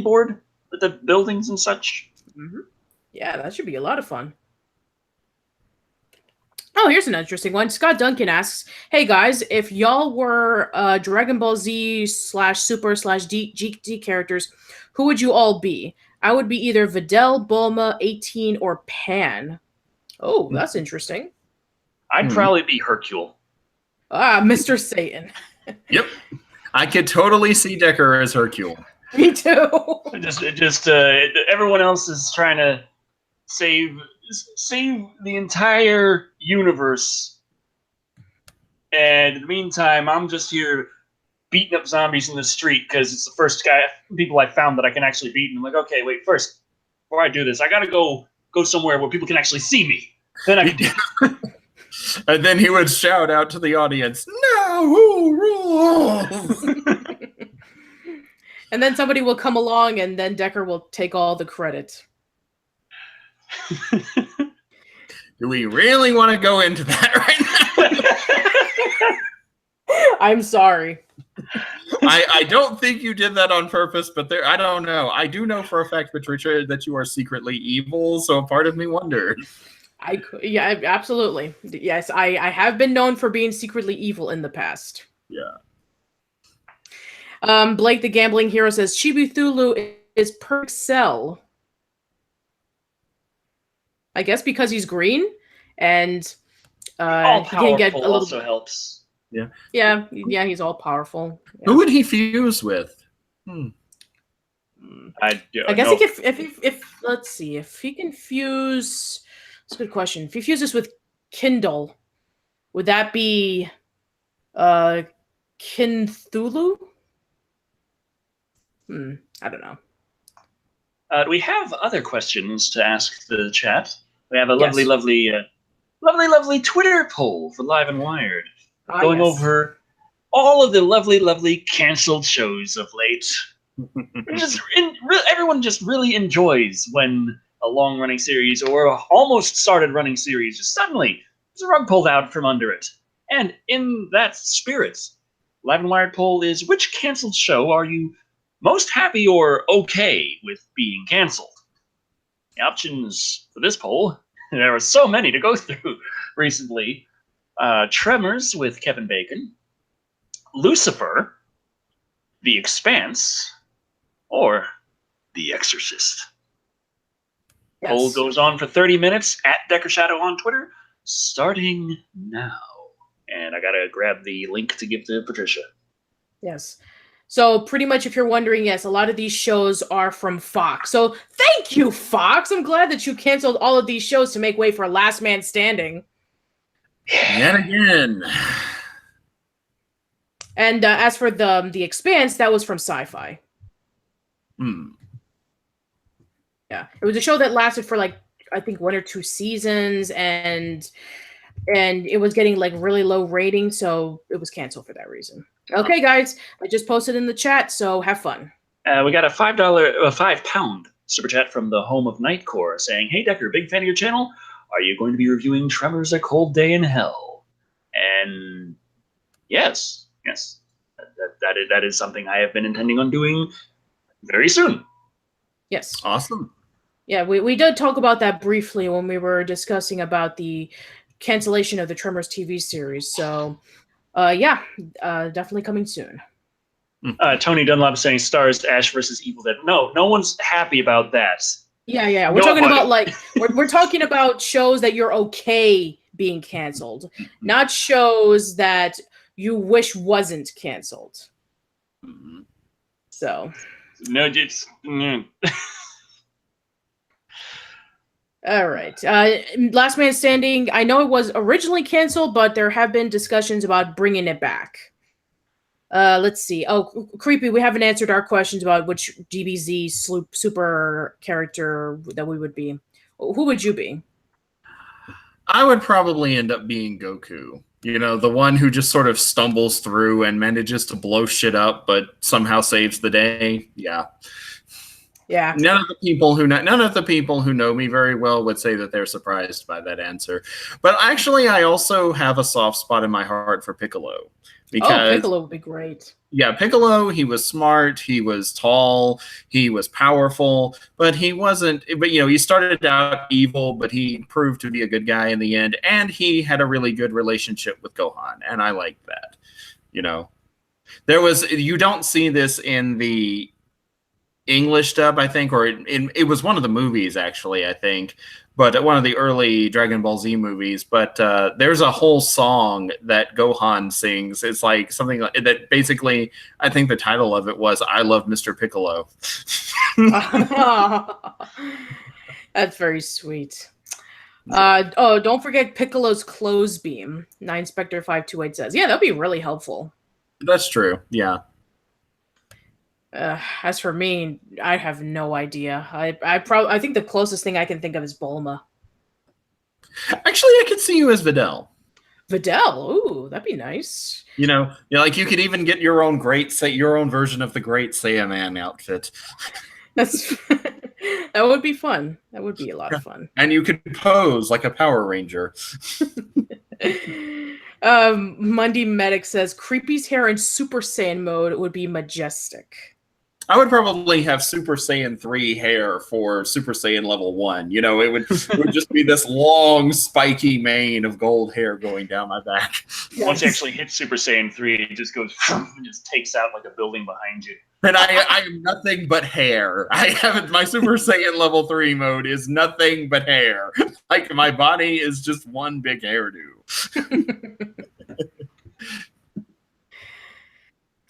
board with the buildings and such. Yeah, that should be a lot of fun. Oh, here's an interesting one. Scott Duncan asks, hey guys, if y'all were Dragon Ball Z /Super/GT characters, who would you all be? I would be either Videl, Bulma, 18, or Pan. Oh, that's interesting. I'd probably be Hercule. Ah, Mr. Satan. Yep. I could totally see Decker as Hercule. Me too. Just everyone else is trying to save the entire universe, and in the meantime, I'm just here beating up zombies in the street because it's the first people I found that I can actually beat. And I'm like, okay, wait, first before I do this, I gotta go somewhere where people can actually see me. Then I can do it. And then he would shout out to the audience, "No, who rules?" And then somebody will come along, and then Decker will take all the credit. Do we really want to go into that right now? I'm sorry. I don't think you did that on purpose, but I don't know. I do know for a fact, Patricia, that you are secretly evil, so a part of me wonders. Yeah, absolutely. Yes, I have been known for being secretly evil in the past. Yeah. Blake the Gambling Hero says Chibi Thulu is per cell. I guess because he's green and All he can get a powerful little. also helps. Yeah, he's all powerful. Yeah. Who would he fuse with? I guess he could, if let's see, if he can fuse. That's a good question. If he fuses with Kindle, would that be Kinthulu? I don't know. We have other questions to ask the chat. We have a lovely, Yes. lovely Twitter poll for Live and Wired, going yes. over all of the lovely canceled shows of late. Everyone just really enjoys when a long-running series or a almost started running series just suddenly there's a rug pulled out from under it. And in that spirit, Live and Wired poll is: which canceled show are you most happy or okay with being canceled? The options for this poll, there are so many to go through recently. Tremors with Kevin Bacon, Lucifer, The Expanse, or The Exorcist. Yes. Poll goes on for 30 minutes at Decker Shado on Twitter, starting now. And I gotta grab the link to give to Patricia. Yes. So pretty much, if you're wondering, yes, a lot of these shows are from Fox. So thank you, Fox. I'm glad that you canceled all of these shows to make way for Last Man Standing. Yet again. And as for the Expanse, that was from Sci-Fi. Yeah, it was a show that lasted for like I think 1 or 2 seasons, and it was getting like really low ratings, so it was canceled for that reason. Okay, guys, I just posted in the chat, so have fun. We got a £5 super chat from the home of Nightcore saying, "Hey Decker, big fan of your channel. Are you going to be reviewing Tremors: A Cold Day in Hell?" And yes, that is something I have been intending on doing very soon. Yes. Awesome. Yeah, we did talk about that briefly when we were discussing about the cancellation of the Tremors TV series. So, definitely coming soon. Tony Dunlop saying stars Ash versus Evil Dead. No one's happy about that. Yeah. We're talking about we're talking about shows that you're okay being canceled, not shows that you wish wasn't canceled. So. No, it's. All right. Last Man Standing, I know it was originally canceled, but there have been discussions about bringing it back. Let's see. Oh, Creepy, we haven't answered our questions about which DBZ super character that we would be. Who would you be? I would probably end up being Goku. You know, the one who just sort of stumbles through and manages to blow shit up, but somehow saves the day. Yeah. Yeah. None of the people who know me very well would say that they're surprised by that answer. But actually, I also have a soft spot in my heart for Piccolo. Because, Piccolo would be great. Yeah, Piccolo, he was smart, he was tall, he was powerful, but he wasn't, but you know, he started out evil, but he proved to be a good guy in the end, and he had a really good relationship with Gohan, and I liked that. You know, you don't see this in the English dub, I think, or it was one of the movies, actually, I think, but one of the early Dragon Ball Z movies. But there's a whole song that Gohan sings. It's like something that basically, I think the title of it was "I Love Mr. Piccolo." That's very sweet. Don't forget Piccolo's clothes beam. 9 Spectre 528 says, "Yeah, that'd be really helpful." That's true. Yeah. As for me, I have no idea. I think the closest thing I can think of is Bulma. Actually, I could see you as Videl. Videl, ooh, that'd be nice. You know, like you could even get your own version of the Great Saiyaman outfit. That would be fun. That would be a lot of fun. And you could pose like a Power Ranger. Mundy Medic says Creepy's hair in Super Saiyan mode would be majestic. I would probably have Super Saiyan 3 hair for Super Saiyan level 1. You know, it would just be this long, spiky mane of gold hair going down my back. Once you actually hit Super Saiyan 3, it just goes and just takes out like a building behind you. And I am nothing but hair. I haven't. My Super Saiyan level 3 mode is nothing but hair. Like, my body is just one big hairdo.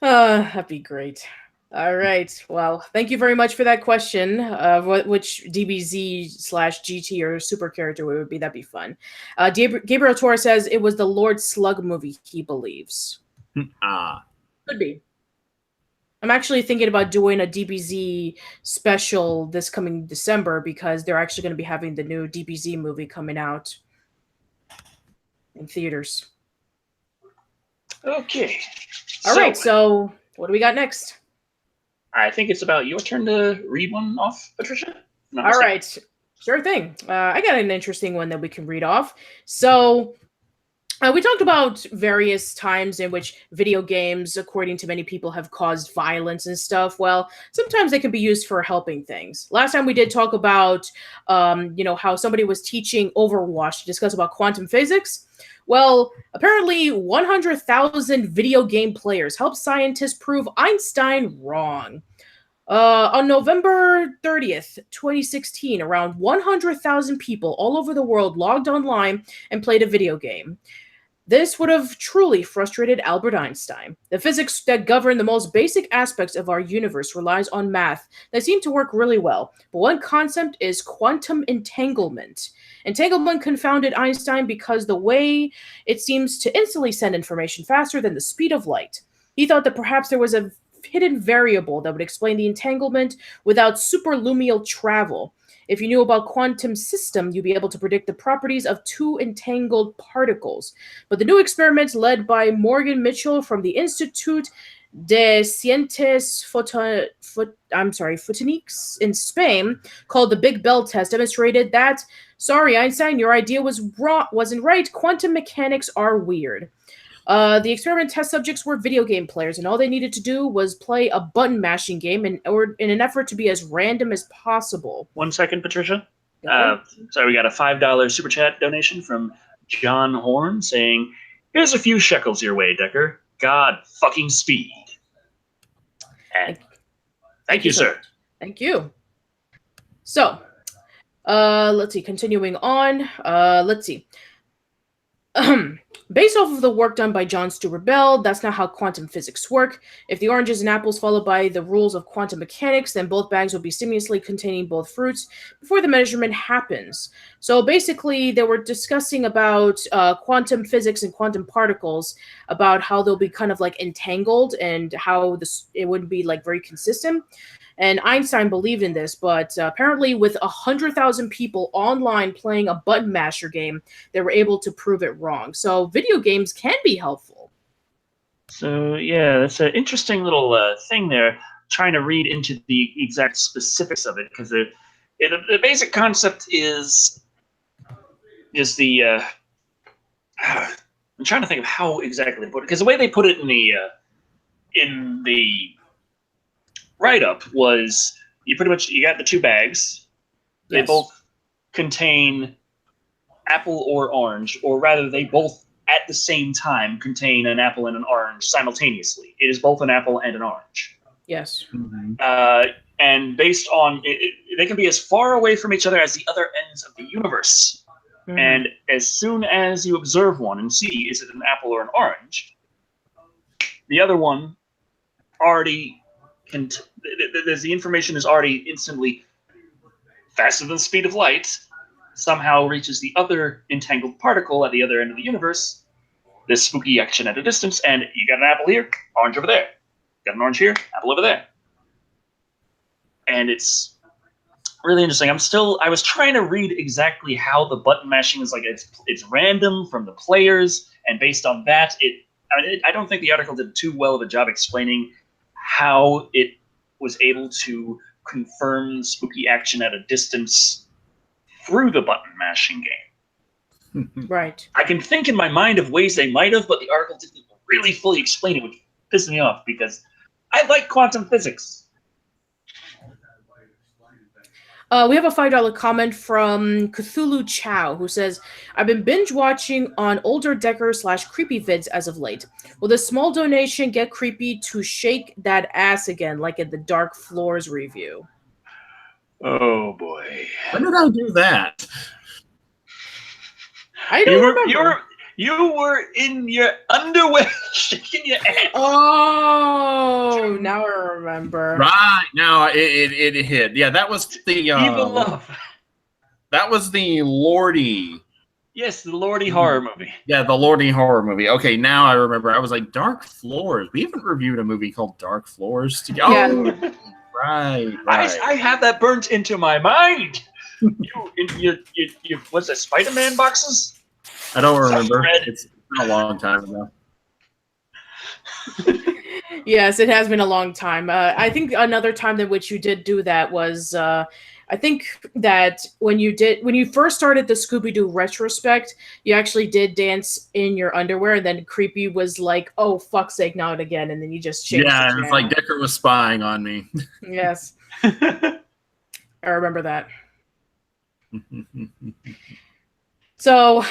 That'd be great. All right. Well, thank you very much for that question. Which DBZ/GT or super character would be? That'd be fun. Gabriel Torres says it was the Lord Slug movie. He believes. Could be. I'm actually thinking about doing a DBZ special this coming December because they're actually going to be having the new DBZ movie coming out in theaters. Okay. All right. So what do we got next? I think it's about your turn to read one off, Patricia. All right. Sure thing. I got an interesting one that we can read off. So we talked about various times in which video games, according to many people, have caused violence and stuff. Well, sometimes they can be used for helping things. Last time we did talk about, how somebody was teaching Overwatch to discuss about quantum physics. Well, apparently 100,000 video game players helped scientists prove Einstein wrong. On November 30th, 2016, around 100,000 people all over the world logged online and played a video game. This would have truly frustrated Albert Einstein. The physics that govern the most basic aspects of our universe relies on math that seem to work really well, but one concept is quantum entanglement. Entanglement confounded Einstein because the way it seems to instantly send information faster than the speed of light. He thought that perhaps there was a hidden variable that would explain the entanglement without superluminal travel. If you knew about quantum system, you'd be able to predict the properties of two entangled particles. But the new experiments led by Morgan Mitchell from the Institut de Ciencias Fotoniques in Spain, called the Big Bell test, demonstrated that, sorry, Einstein, your idea wasn't right. Quantum mechanics are weird. The experiment test subjects were video game players, and all they needed to do was play a button mashing game in an effort to be as random as possible. 1 second, Patricia. So we got a $5 super chat donation from John Horn saying, "Here's a few shekels your way, Decker. God fucking speed." And thank you, sir. Thank you. So, let's see. Continuing on. Let's see. Based off of the work done by John Stuart Bell, that's not how quantum physics work. If the oranges and apples follow by the rules of quantum mechanics, then both bags will be simultaneously containing both fruits before the measurement happens. So basically, they were discussing about quantum physics and quantum particles, about how they'll be kind of like entangled and how it wouldn't be like very consistent. And Einstein believed in this, but apparently with 100,000 people online playing a button masher game, they were able to prove it wrong. So video games can be helpful. So yeah, that's an interesting little thing there, trying to read into the exact specifics of it, because the basic concept is the I'm trying to think of how exactly to put it, because the way they put it in the write-up was you got the two bags. They both contain apple or orange, or rather they both at the same time contain an apple and an orange simultaneously. It is both an apple and an orange. Yes. Mm-hmm. And based on they can be as far away from each other as the other ends of the universe. Mm-hmm. And as soon as you observe one and see is it an apple or an orange, the other one already the information is already instantly faster than the speed of light, somehow reaches the other entangled particle at the other end of the universe, this spooky action at a distance, and you got an apple here, orange over there. Got an orange here, apple over there. And it's really interesting. I was trying to read exactly how the button mashing is, like it's random from the players, and based on that, I don't think the article did too well of a job explaining how it was able to confirm spooky action at a distance through the button mashing game. Right. I can think in my mind of ways they might have, but the article didn't really fully explain it, which pissed me off because I like quantum physics. We have a $5 comment from Cthulhu Chow who says, I've been binge watching on older Decker / creepy vids as of late. Will this small donation get creepy to shake that ass again, like in the Dark Floors review? Oh boy. When did I do that? I don't remember. You were in your underwear shaking your ass. Oh, now I remember. Right, now it hit. Yeah, that was the Evil love. That was the Lordy. Yes, the Lordy horror movie. Yeah, the Lordy horror movie. Okay, now I remember. I was like, Dark Floors. We haven't reviewed a movie called Dark Floors together. Yeah. Oh, right. I have that burnt into my mind. You what's that, Spider-Man boxes? I don't remember. It's been a long time ago. Yes, it has been a long time. I think another time in which you did do that was, I think that when you first started the Scooby-Doo retrospect, you actually did dance in your underwear, and then Creepy was like, "Oh fuck's sake, not again!" And then you just changed. Yeah, it's like Decker was spying on me. Yes, I remember that. So.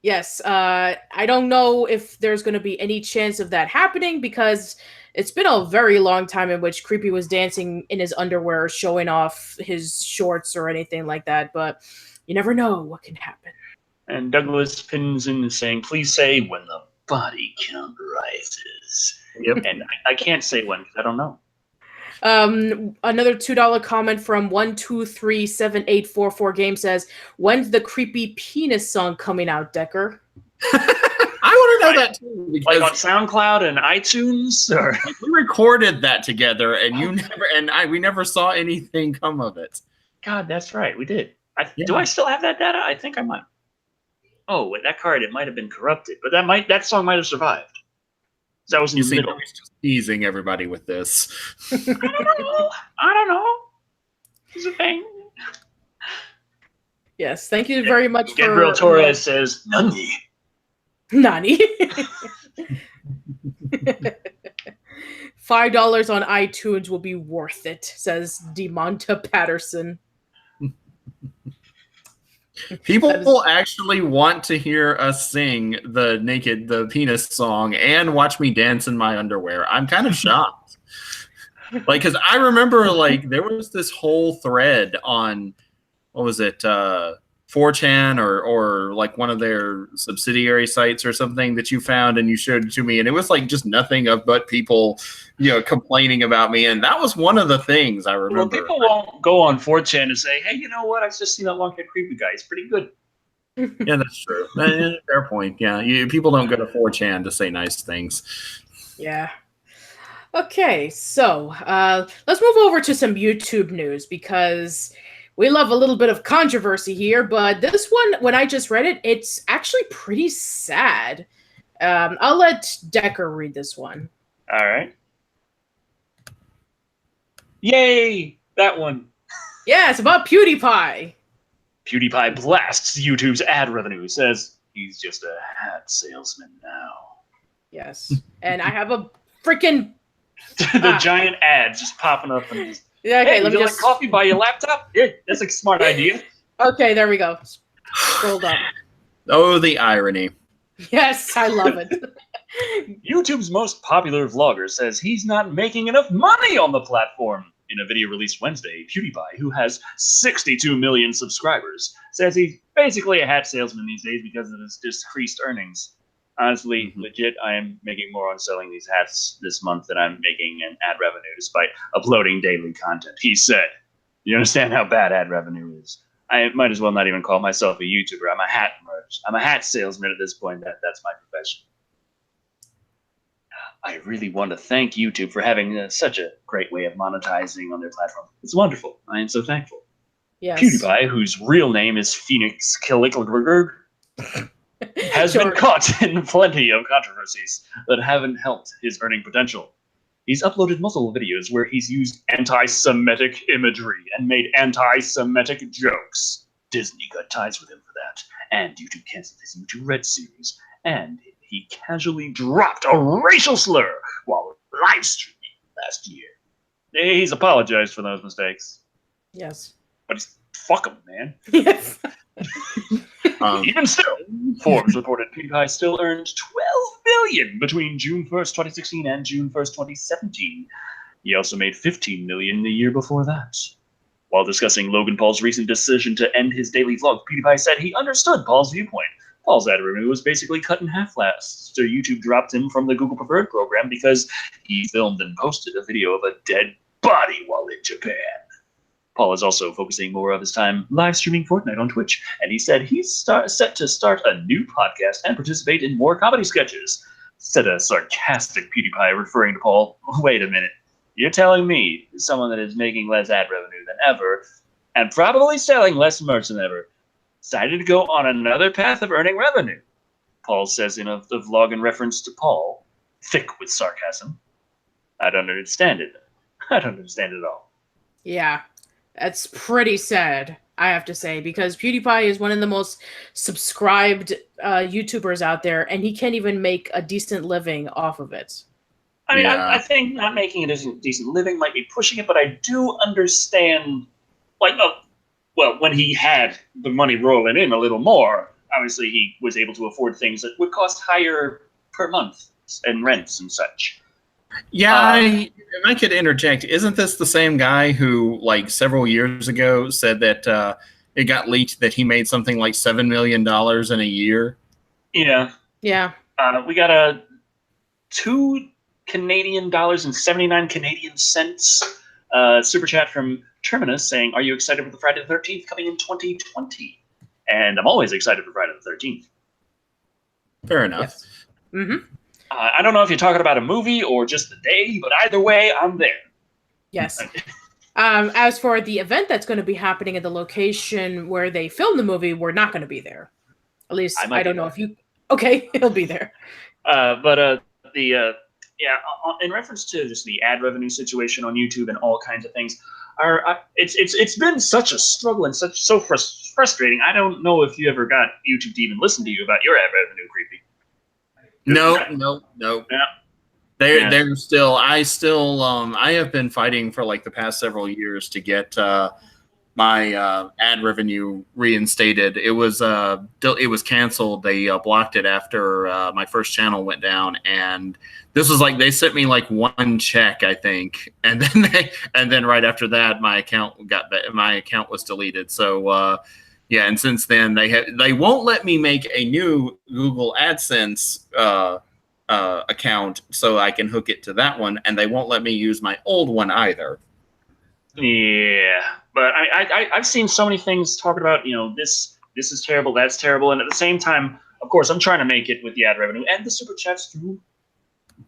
Yes, I don't know if there's going to be any chance of that happening because it's been a very long time in which Creepy was dancing in his underwear, showing off his shorts or anything like that, but you never know what can happen. And Douglas pins in saying, please say when the body count rises. Yep. And I can't say when because I don't know. Another $2 comment from 1237844 game says, when's the creepy penis song coming out, Decker? I want to know that too. Like on SoundCloud and iTunes, or we recorded that together, and we never saw anything come of it. God, that's right, we did. Do I still have that data? I think I might. Oh, with that card, it might have been corrupted, but that song might have survived. That was in the middle. Just teasing everybody with this. I don't know. It's a thing. Yes, thank you very much. Gabriel Torres says, Nani. $5 on iTunes will be worth it, says DeMonta Patterson. People actually want to hear us sing the penis song and watch me dance in my underwear. I'm kind of shocked. Like, because I remember, like, there was this whole thread on, what was it, 4chan or like one of their subsidiary sites or something that you found and you showed it to me, and it was like just nothing but people, complaining about me, and that was one of the things I remember. Well, people won't go on 4chan and say, "Hey, you know what? I've just seen that long-haired creepy guy. He's pretty good." Yeah, that's true. Fair point. Yeah, people don't go to 4chan to say nice things. Yeah. Okay, so let's move over to some YouTube news because we love a little bit of controversy here, but this one, when I just read it, it's actually pretty sad. I'll let Decker read this one. All right. Yay! That one. Yeah, it's about PewDiePie. PewDiePie blasts YouTube's ad revenue, says he's just a hat salesman now. Yes. And I have a freaking... the giant ads just popping up. And just, yeah, okay, hey, let me just... like coffee by your laptop? Yeah, that's a smart idea. Okay, there we go. Scrolled up. Oh, the irony. Yes, I love it. YouTube's most popular vlogger says he's not making enough money on the platform. In a video released Wednesday, PewDiePie, who has 62 million subscribers, says he's basically a hat salesman these days because of his decreased earnings. Honestly, legit, I am making more on selling these hats this month than I'm making in ad revenue despite uploading daily content, he said. You understand how bad ad revenue is? I might as well not even call myself a YouTuber. I'm a hat merch. I'm a hat salesman at this point. That's my profession. I really want to thank YouTube for having such a great way of monetizing on their platform. It's wonderful. I am so thankful. Yes. PewDiePie, whose real name is Phoenix Killickberg, has been caught in plenty of controversies that haven't helped his earning potential. He's uploaded multiple videos where he's used anti-Semitic imagery and made anti-Semitic jokes. Disney cut ties with him for that, and YouTube canceled his YouTube Red series, and he casually dropped a racial slur while live streaming last year. He's apologized for those mistakes. Yes. But fuck him, man. Yes. Even still, Forbes reported PewDiePie still earned $12 million between June 1st, 2016 and June 1st, 2017. He also made $15 million the year before that. While discussing Logan Paul's recent decision to end his daily vlog, PewDiePie said he understood Paul's viewpoint. Paul's ad revenue was basically cut in half last, so YouTube dropped him from the Google Preferred program because he filmed and posted a video of a dead body while in Japan. Paul is also focusing more of his time live streaming Fortnite on Twitch, and he said he's set to start a new podcast and participate in more comedy sketches, said a sarcastic PewDiePie referring to Paul. Wait a minute. You're telling me, someone that is making less ad revenue than ever, and probably selling less merch than ever, decided to go on another path of earning revenue? Paul says in the vlog in reference to Paul, thick with sarcasm. I don't understand it. I don't understand it at all. Yeah, that's pretty sad, I have to say, because PewDiePie is one of the most subscribed YouTubers out there, and he can't even make a decent living off of it. I mean, I think not making it a decent living might be pushing it, but I do understand, like, well, when he had the money rolling in a little more, obviously he was able to afford things that would cost higher per month and rents and such. Yeah, if I could interject, isn't this the same guy who, like, several years ago said that it got leaked that he made something like $7 million in a year? Yeah. Yeah. We got a $2 Canadian dollars and 79 Canadian cents super chat from Terminus saying, "Are you excited for the Friday the 13th coming in 2020?" And I'm always excited for Friday the 13th. Fair enough. Yes. Mm-hmm. I don't know if you're talking about a movie or just the day, but either way, I'm there. Yes. As for the event that's going to be happening at the location where they filmed the movie, we're not going to be there. At least I don't know if you. Okay, he'll be there. In reference to just the ad revenue situation on YouTube and all kinds of things, it's been such a struggle and so frustrating. I don't know if you ever got YouTube to even listen to you about your ad revenue, Creepy. No. Yeah. They're still. I have been fighting for like the past several years to get my ad revenue reinstated. It was canceled. They blocked it after my first channel went down, and this was like they sent me like one check, I think, and then right after that, my account was deleted. So yeah, and since then they won't let me make a new Google AdSense account so I can hook it to that one, and they won't let me use my old one either. Yeah, but I've seen so many things talking about, this is terrible, that's terrible, and at the same time, of course, I'm trying to make it with the ad revenue and the super chats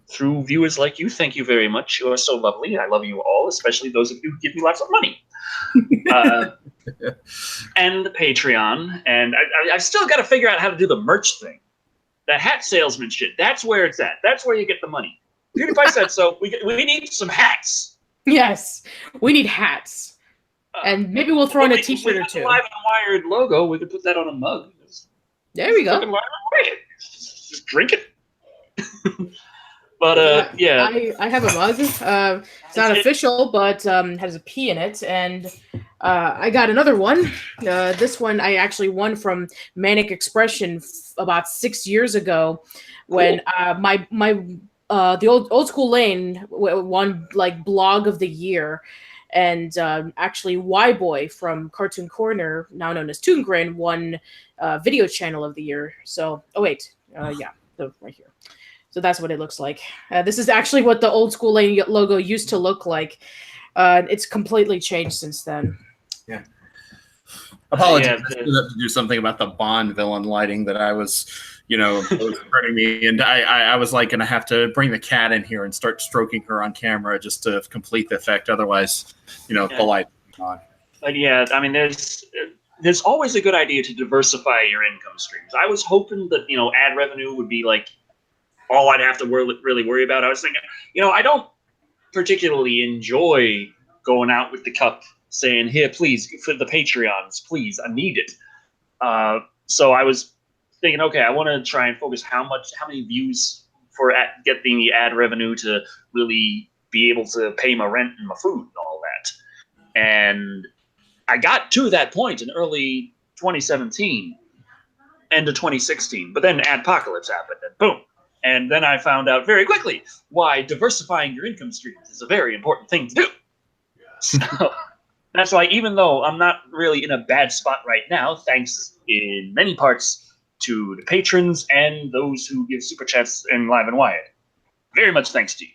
through viewers like you. Thank you very much. You are so lovely. I love you all, especially those of you who give me lots of money. And the Patreon, and I've still got to figure out how to do the merch thing. That hat salesman shit, that's where it's at. That's where you get the money. PewDiePie said so. We need some hats. Yes, we need hats, and maybe we'll throw in a T-shirt or two. The Live and Wired logo. We could put that on a mug. There we go. Just drink it. But yeah, I have a mug. It's not official, but has a P in it, and I got another one. This one I actually won from Manic Expression about 6 years ago, when the old school lane won like blog of the year, and actually Y Boy from Cartoon Corner, now known as Toon Grin, won video channel of the year. So right here. So that's what it looks like. This is actually what the old school lane logo used to look like. It's completely changed since then. Yeah. Apologies. I still have to do something about the Bond villain lighting that I was hurting me, and I was like going to have to bring the cat in here and start stroking her on camera just to complete the effect. Otherwise, the light is on. But yeah, I mean, there's always a good idea to diversify your income streams. I was hoping that ad revenue would be like all I'd have to really worry about. I was thinking, I don't particularly enjoy going out with the cup saying, "Here, please, for the Patreons, please, I need it." So I was thinking, okay, I want to try and focus how many views for getting the ad revenue to really be able to pay my rent and my food and all that. And I got to that point in early 2017, end of 2016, but then Adpocalypse happened, and boom. And then I found out very quickly why diversifying your income streams is a very important thing to do. So that's why, even though I'm not really in a bad spot right now, thanks in many parts to the patrons and those who give super chats in Live and Wired. Very much thanks to you.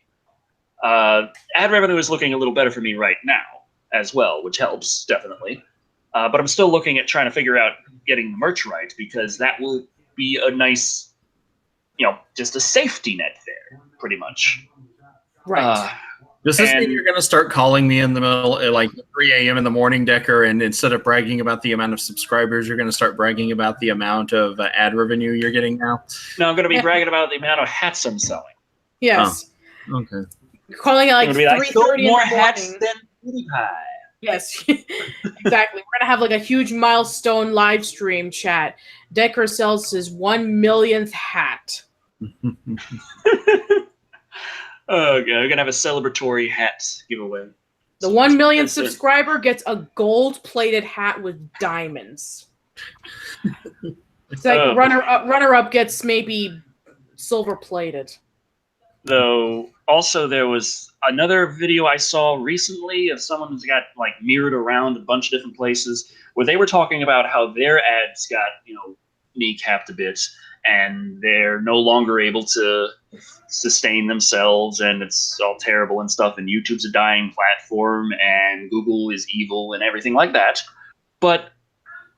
Ad revenue is looking a little better for me right now as well, which helps, definitely. But I'm still looking at trying to figure out getting the merch right, because that will be a nice, just a safety net there, pretty much. Right. Does this mean you're going to start calling me in the middle, like 3 a.m. in the morning, Decker, and instead of bragging about the amount of subscribers, you're going to start bragging about the amount of ad revenue you're getting now? No, I'm going to be bragging about the amount of hats I'm selling. Yes. Oh, okay. Calling it like 3:30 in more the hats morning. than PewDiePie. Yes, exactly. We're gonna have like a huge milestone live stream chat. Decker sells his 1 millionth hat. Oh, God. We're going to have a celebratory hat giveaway. The 1 millionth subscriber gets a gold-plated hat with diamonds. It's like runner-up gets maybe silver-plated. Though, also there was another video I saw recently of someone who's got like mirrored around a bunch of different places where they were talking about how their ads got, kneecapped a bit, and they're no longer able to sustain themselves, and it's all terrible and stuff, and YouTube's a dying platform, and Google is evil and everything like that. But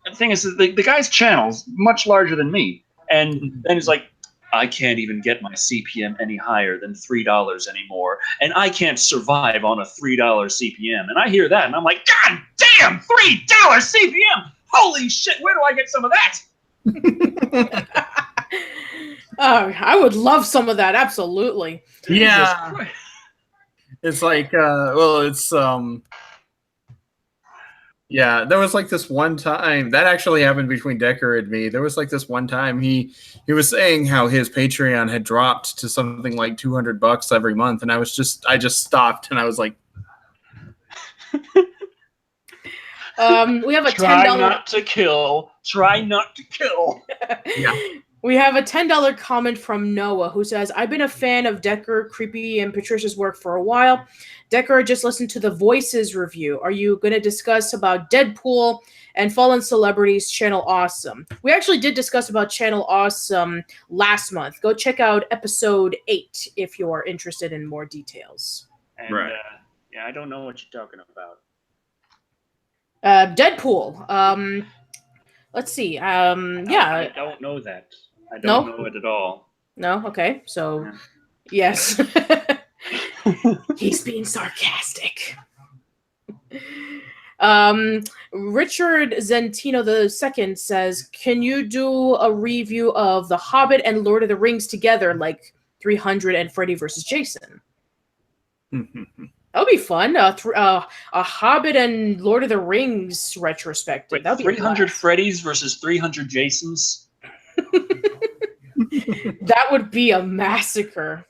the thing is, the guy's channel's much larger than me, and then he's like, I can't even get my CPM any higher than $3 anymore, and I can't survive on a $3 CPM. And I hear that, and I'm like, God damn, $3 CPM! Holy shit, where do I get some of that? I would love some of that, absolutely. Yeah. It's like, yeah, there was like this one time that actually happened between Decker and me. There was like this one time he was saying how his Patreon had dropped to something like $200 every month, and I just stopped and I was like, we have a $10. Try not to kill. Try not to kill. Yeah. We have a $10 comment from Noah who says, I've been a fan of Decker, Creepy, and Patricia's work for a while. Decker just listened to the Voices review. Are you going to discuss about Deadpool and Fallen Celebrities Channel Awesome? We actually did discuss about Channel Awesome last month. Go check out episode 8 if you're interested in more details. And, right. I don't know what you're talking about. Deadpool. Let's see. Yeah. I don't know that. I don't know it at all. No? Okay. So, yes. He's being sarcastic. Richard Zentino II says, can you do a review of The Hobbit and Lord of the Rings together, like 300 and Freddy vs. Jason? That would be fun. A Hobbit and Lord of the Rings retrospective. That would be 300 Freddys versus 300 Jasons. That would be a massacre.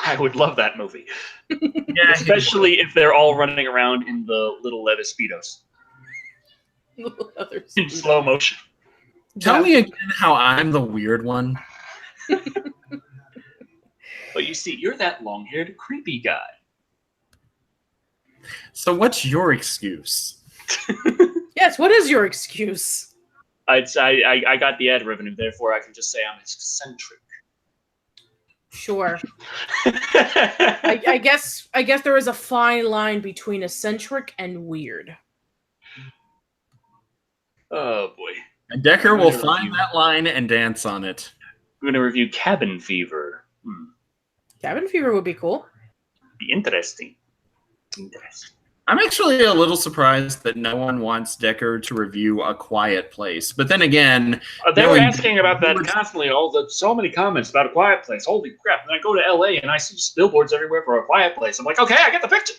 I would love that movie. Yeah, especially if they're all running around in the little leather speedos. In slow motion. Tell me again how I'm the weird one. But you see, you're that long-haired, creepy guy. So what's your excuse? Yes, what is your excuse? I got the ad revenue, therefore I can just say I'm eccentric. Sure. I guess there is a fine line between eccentric and weird. Oh boy. And Decker will find that line and dance on it. I'm going to review Cabin Fever. Cabin Fever would be cool. Be interesting. I'm actually a little surprised that no one wants Decker to review A Quiet Place. But then again, they were asking about that constantly. So many comments about A Quiet Place. Holy crap! And I go to LA and I see just billboards everywhere for A Quiet Place. I'm like, okay, I get the picture.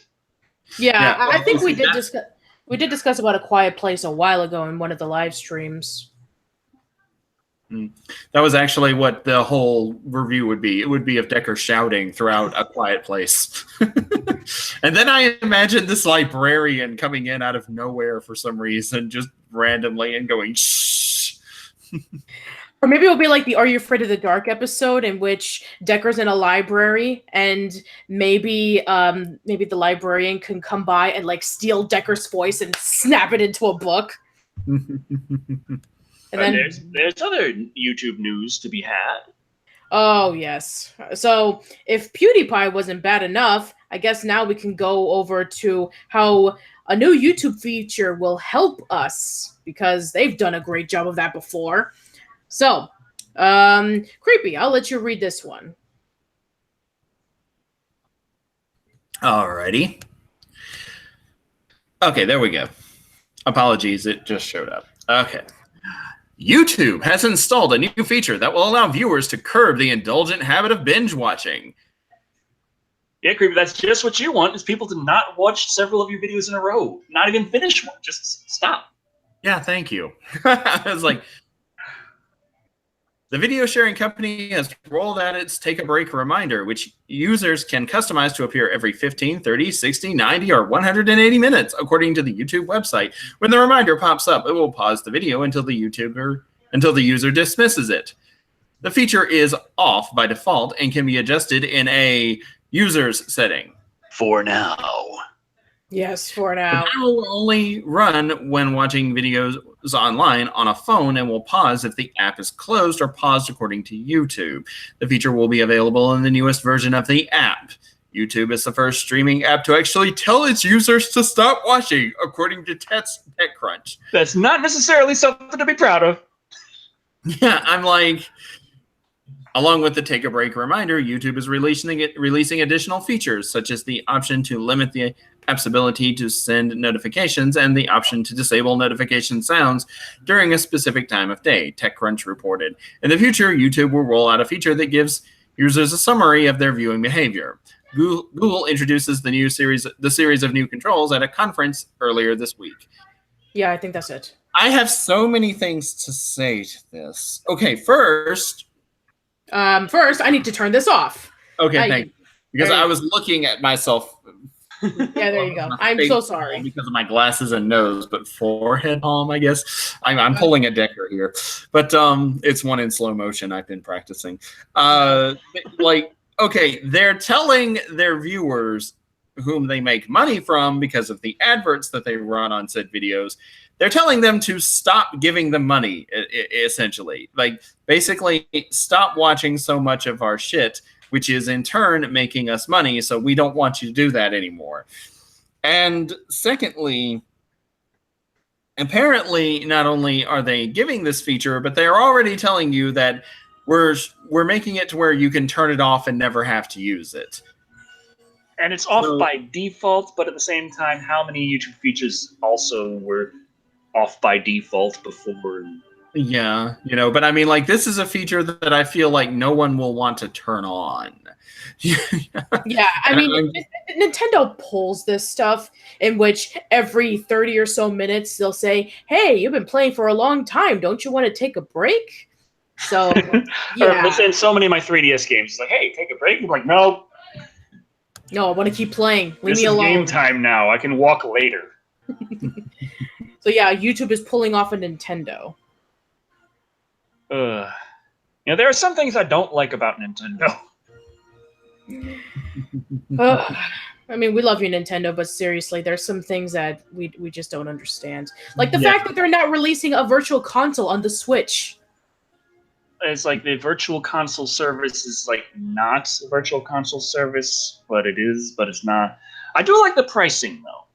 Yeah, I think we did discuss. We did discuss about A Quiet Place a while ago in one of the live streams. That was actually what the whole review would be. It would be of Decker shouting throughout A Quiet Place. And then I imagined this librarian coming in out of nowhere for some reason, just randomly, and going, shh. Or maybe it'll be like the Are You Afraid of the Dark episode in which Decker's in a library and maybe the librarian can come by and like steal Decker's voice and snap it into a book. And then there's other YouTube news to be had. Oh, yes. So if PewDiePie wasn't bad enough, I guess now we can go over to how a new YouTube feature will help us, because they've done a great job of that before. So, Creepy, I'll let you read this one. Alrighty. Okay, there we go. Apologies, it just showed up. Okay. YouTube has installed a new feature that will allow viewers to curb the indulgent habit of binge watching. Yeah, Creepy, that's just what you want, is people to not watch several of your videos in a row. Not even finish one. Just stop. Yeah, thank you. I was like, the video sharing company has rolled out its Take a Break reminder, which users can customize to appear every 15, 30, 60, 90, or 180 minutes, according to the YouTube website. When the reminder pops up, it will pause the video until the user dismisses it. The feature is off by default and can be adjusted in a user's setting. For now. Yes, for now. It will only run when watching videos online on a phone and will pause if the app is closed or paused according to YouTube. The feature will be available in the newest version of the app. YouTube is the first streaming app to actually tell its users to stop watching, according to TechCrunch. That's not necessarily something to be proud of. Yeah, I'm like, along with the Take a Break reminder, YouTube is releasing additional features, such as the option to limit the app's ability to send notifications and the option to disable notification sounds during a specific time of day, TechCrunch reported. In the future, YouTube will roll out a feature that gives users a summary of their viewing behavior. Google introduces the series of new controls at a conference earlier this week. Yeah, I think that's it. I have so many things to say to this. Okay, first, I need to turn this off. Okay, thank you. Because I was looking at myself. Yeah, there you go. I'm so sorry. Because of my glasses and nose, but forehead palm, I guess. I'm pulling a Decker here. But it's one in slow motion. I've been practicing. Okay, they're telling their viewers, whom they make money from because of the adverts that they run on said videos, they're telling them to stop giving them money, essentially. Like, basically, stop watching so much of our shit, which is in turn making us money, so we don't want you to do that anymore. And secondly, apparently, not only are they giving this feature, but they're already telling you that we're making it to where you can turn it off and never have to use it. And it's off by default, but at the same time, how many YouTube features also were off by default before? Yeah, but I mean, like, this is a feature that I feel like no one will want to turn on. Yeah, I mean, Nintendo pulls this stuff in which every 30 or so minutes they'll say, hey, you've been playing for a long time. Don't you want to take a break? So, yeah. It's in so many of my 3DS games. It's like, hey, take a break. I'm like, no. No, I want to keep playing. Leave me alone. This is game time now. I can walk later. So, yeah, YouTube is pulling off a Nintendo. There are some things I don't like about Nintendo. I mean, we love you, Nintendo, but seriously, there's some things that we just don't understand. Like the fact that they're not releasing a virtual console on the Switch. It's like the virtual console service is like not a virtual console service, but it is, but it's not. I do like the pricing though.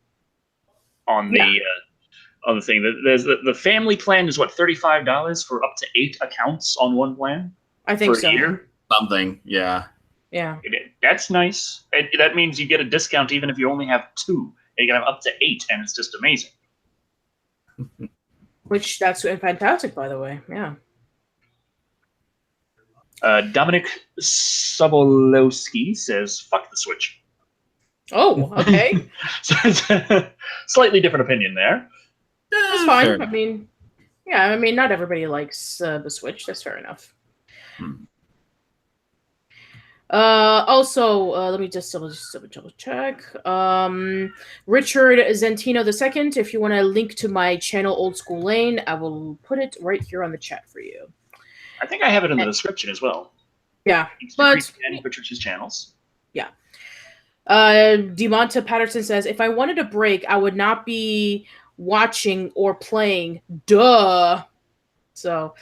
On the thing, there's the family plan is what, $35 for up to 8 accounts on one plan. I think for so. A year? Something, yeah. Yeah. That's nice. That means you get a discount even if you only have 2. And you can have up to 8, and it's just amazing. Which, that's fantastic, by the way. Yeah. Dominic Sobolowski says, fuck the Switch. Oh, okay. Slightly different opinion there. That's fine. Sure. I mean, Yeah, I mean, not everybody likes the Switch. That's fair enough. Hmm. Also, let me just double check. Richard Zentino II, if you want to link to my channel, Old School Lane, I will put it right here on the chat for you. I think I have it in the description as well. Yeah, but Richard's channels. Yeah. Demonta Patterson says, if I wanted a break, I would not be watching or playing. Duh. So,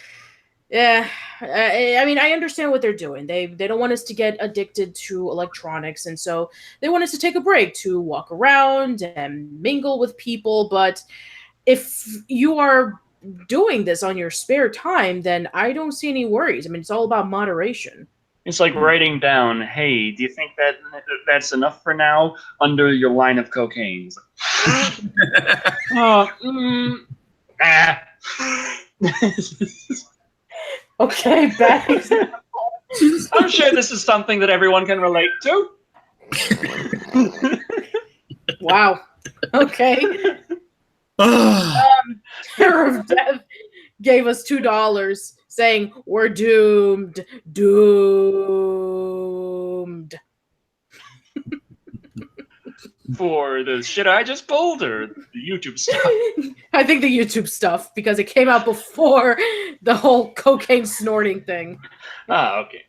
yeah, I mean, I understand what they're doing. They don't want us to get addicted to electronics, and so they want us to take a break to walk around and mingle with people. But if you are doing this on your spare time, then I don't see any worries. I mean, it's all about moderation. It's like writing down, hey, do you think that that's enough for now under your line of cocaine? Okay, bad example. I'm sure this is something that everyone can relate to. Wow. Okay. Terror of Death gave us $2 saying we're doomed. Doomed. For the shit I just pulled or the YouTube stuff? I think the YouTube stuff, because it came out before the whole cocaine snorting thing. Ah, okay.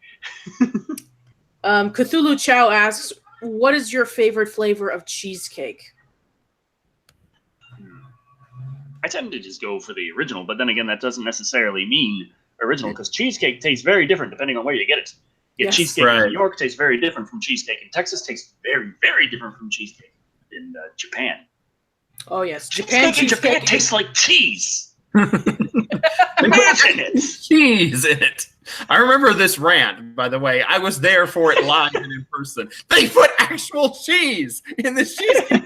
Cthulhu Chow asks, what is your favorite flavor of cheesecake? I tend to just go for the original, but then again, that doesn't necessarily mean original, because cheesecake tastes very different depending on where you get it. Cheesecake in New York tastes very different from cheesecake in Texas, tastes very, very different from cheesecake in Japan. Oh, yes. Cheesecake in Japan tastes like cheese. Imagine it. Cheese in it. I remember this rant, by the way. I was there for it live and in person. They put actual cheese in the cheesecake.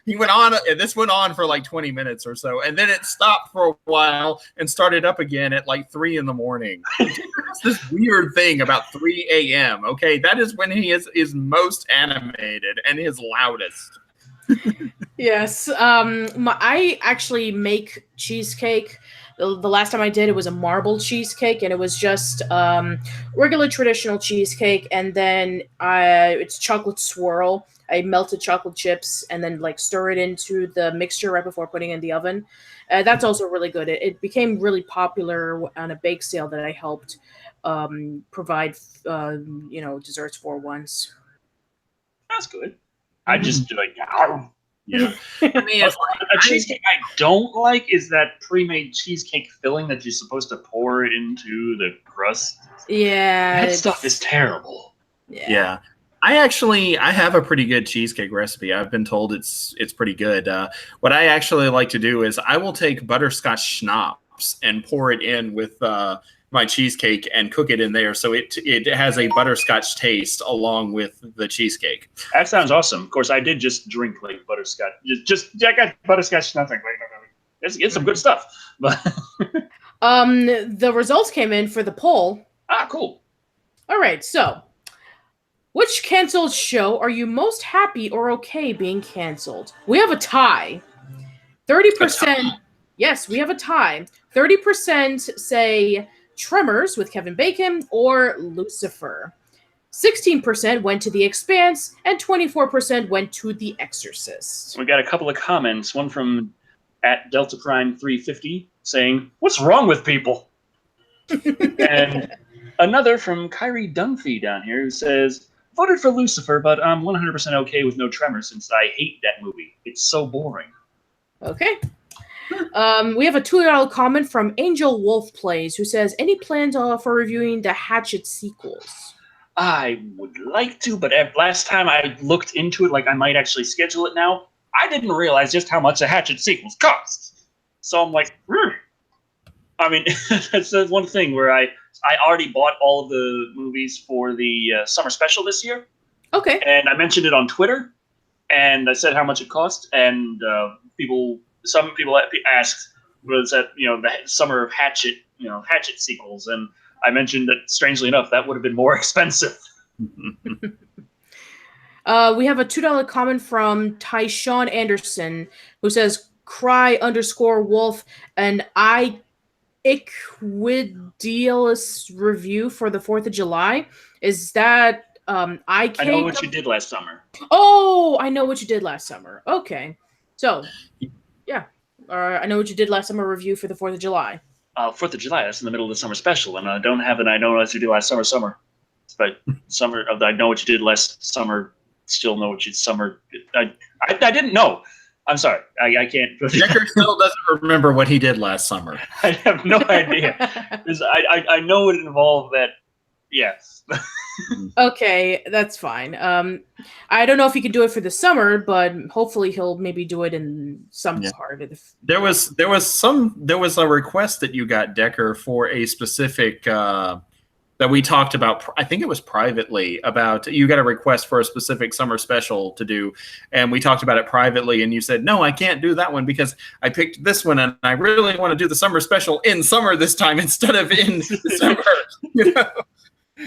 He went on, and this went on for like 20 minutes or so, and then it stopped for a while and started up again at like 3 in the morning. It's this weird thing about 3 a.m. Okay, that is when he is most animated and his loudest. Yes, I actually make cheesecake. The last time I did, it was a marble cheesecake, and it was just regular traditional cheesecake, and then it's chocolate swirl. I melted chocolate chips and then like stir it into the mixture right before putting it in the oven. That's also really good. It became really popular on a bake sale that I helped provide, desserts for once. That's good. I just like, yeah. I mean, a cheesecake I don't like is that pre-made cheesecake filling that you're supposed to pour into the crust. Yeah, that stuff is terrible. Yeah. I have a pretty good cheesecake recipe. I've been told it's pretty good. What I actually like to do is I will take butterscotch schnapps and pour it in with my cheesecake and cook it in there, so it has a butterscotch taste along with the cheesecake. That sounds awesome. Of course, I did just drink like butterscotch. I got butterscotch nothing. It's some good stuff. But the results came in for the poll. Cool. All right, so. Which canceled show are you most happy or okay being canceled? We have a tie. 30%. Yes, we have a tie. 30% say Tremors with Kevin Bacon or Lucifer. 16% went to The Expanse, and 24% went to The Exorcist. We got a couple of comments. One from @DeltaPrime350 saying, "What's wrong with people?" And another from Kyrie Dunphy down here who says, "Voted for Lucifer, but I'm 100% okay with no Tremors since I hate that movie. It's so boring." Okay. We have a $2 comment from Angel Wolf Plays who says, any plans for reviewing the Hatchet sequels? I would like to, but last time I looked into it, like I might actually schedule it now, I didn't realize just how much the Hatchet sequels cost. So I'm like, I mean, that's one thing where I already bought all of the movies for the summer special this year. Okay. And I mentioned it on Twitter, and I said how much it cost, and some people asked, was that the summer of Hatchet, Hatchet sequels, and I mentioned that strangely enough that would have been more expensive. We have a $2 comment from Tyshawn Anderson who says, "Cry_wolf," and I Equidealus review for the 4th of July. Is that I know what you did last summer. Oh, I know what you did last summer. Okay. So, yeah. I know what you did last summer review for the 4th of July. 4th of July, that's in the middle of the summer special, and I don't have an I know what you did last summer. But summer of the I know what you did last summer, still know what you summer. I didn't know. I'm sorry. I can't. Decker still doesn't remember what he did last summer. I have no idea. I know it involved that. Yes. Okay, that's fine. I don't know if he can do it for the summer, but hopefully he'll maybe do it in some part of the. There was a request that you got, Decker, for a specific that we talked about. I think it was privately about you got a request for a specific summer special to do, and we talked about it privately, and you said no, I can't do that one because I picked this one, and I really want to do the summer special in summer this time instead of in December. You know?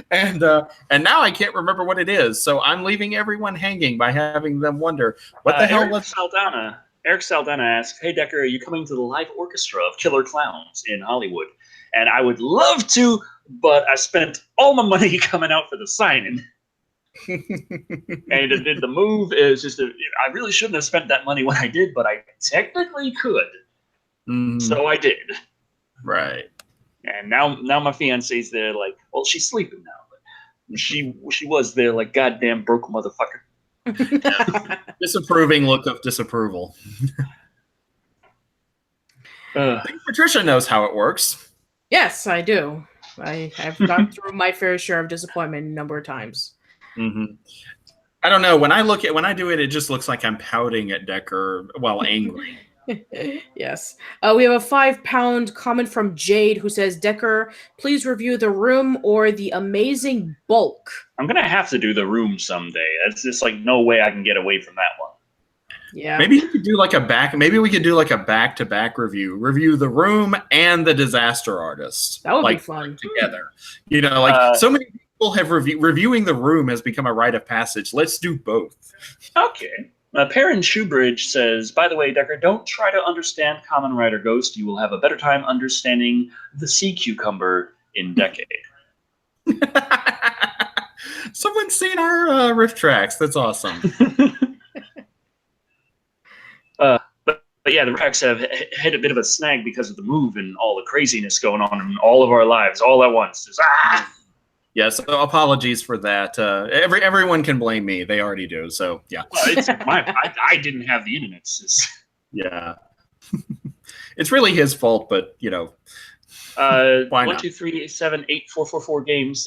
And now I can't remember what it is, so I'm leaving everyone hanging by having them wonder what the hell was. Eric Saldana asked, "Hey Decker, are you coming to the live orchestra of Killer Clowns in Hollywood?" And I would love to, but I spent all my money coming out for the signing. And the move is just I really shouldn't have spent that money when I did, but I technically could, so I did. Right. And now my fiance's there, like, well, she's sleeping now, but she was there, like, goddamn broke motherfucker. Disapproving look of disapproval. I think Patricia knows how it works. Yes, I do. I've gone through my fair share of disappointment a number of times. I don't know. When I do it, it just looks like I'm pouting at Decker while angry. Yes. We have a £5 comment from Jade who says, Decker, please review The Room or The Amazing Bulk. I'm going to have to do The Room someday. That's just like no way I can get away from that one. Yeah. Maybe we could do like a back-to-back review. Review The Room and The Disaster Artist. That would be fun. Together. You know, like so many people have reviewing The Room has become a rite of passage. Let's do both. Okay. Perrin Shoebridge says, by the way, Decker, don't try to understand Kamen Rider Ghost. You will have a better time understanding the sea cucumber in Decade. Someone's seen our riff tracks. That's awesome. But yeah, the tracks have hit a bit of a snag because of the move and all the craziness going on in all of our lives all at once. Just, Yeah, so apologies for that. Everyone can blame me. They already do. So yeah. Well, it's I didn't have the internet. Yeah. It's really his fault, but you know. Why not? 1-2-3-7-8-4-4-4 games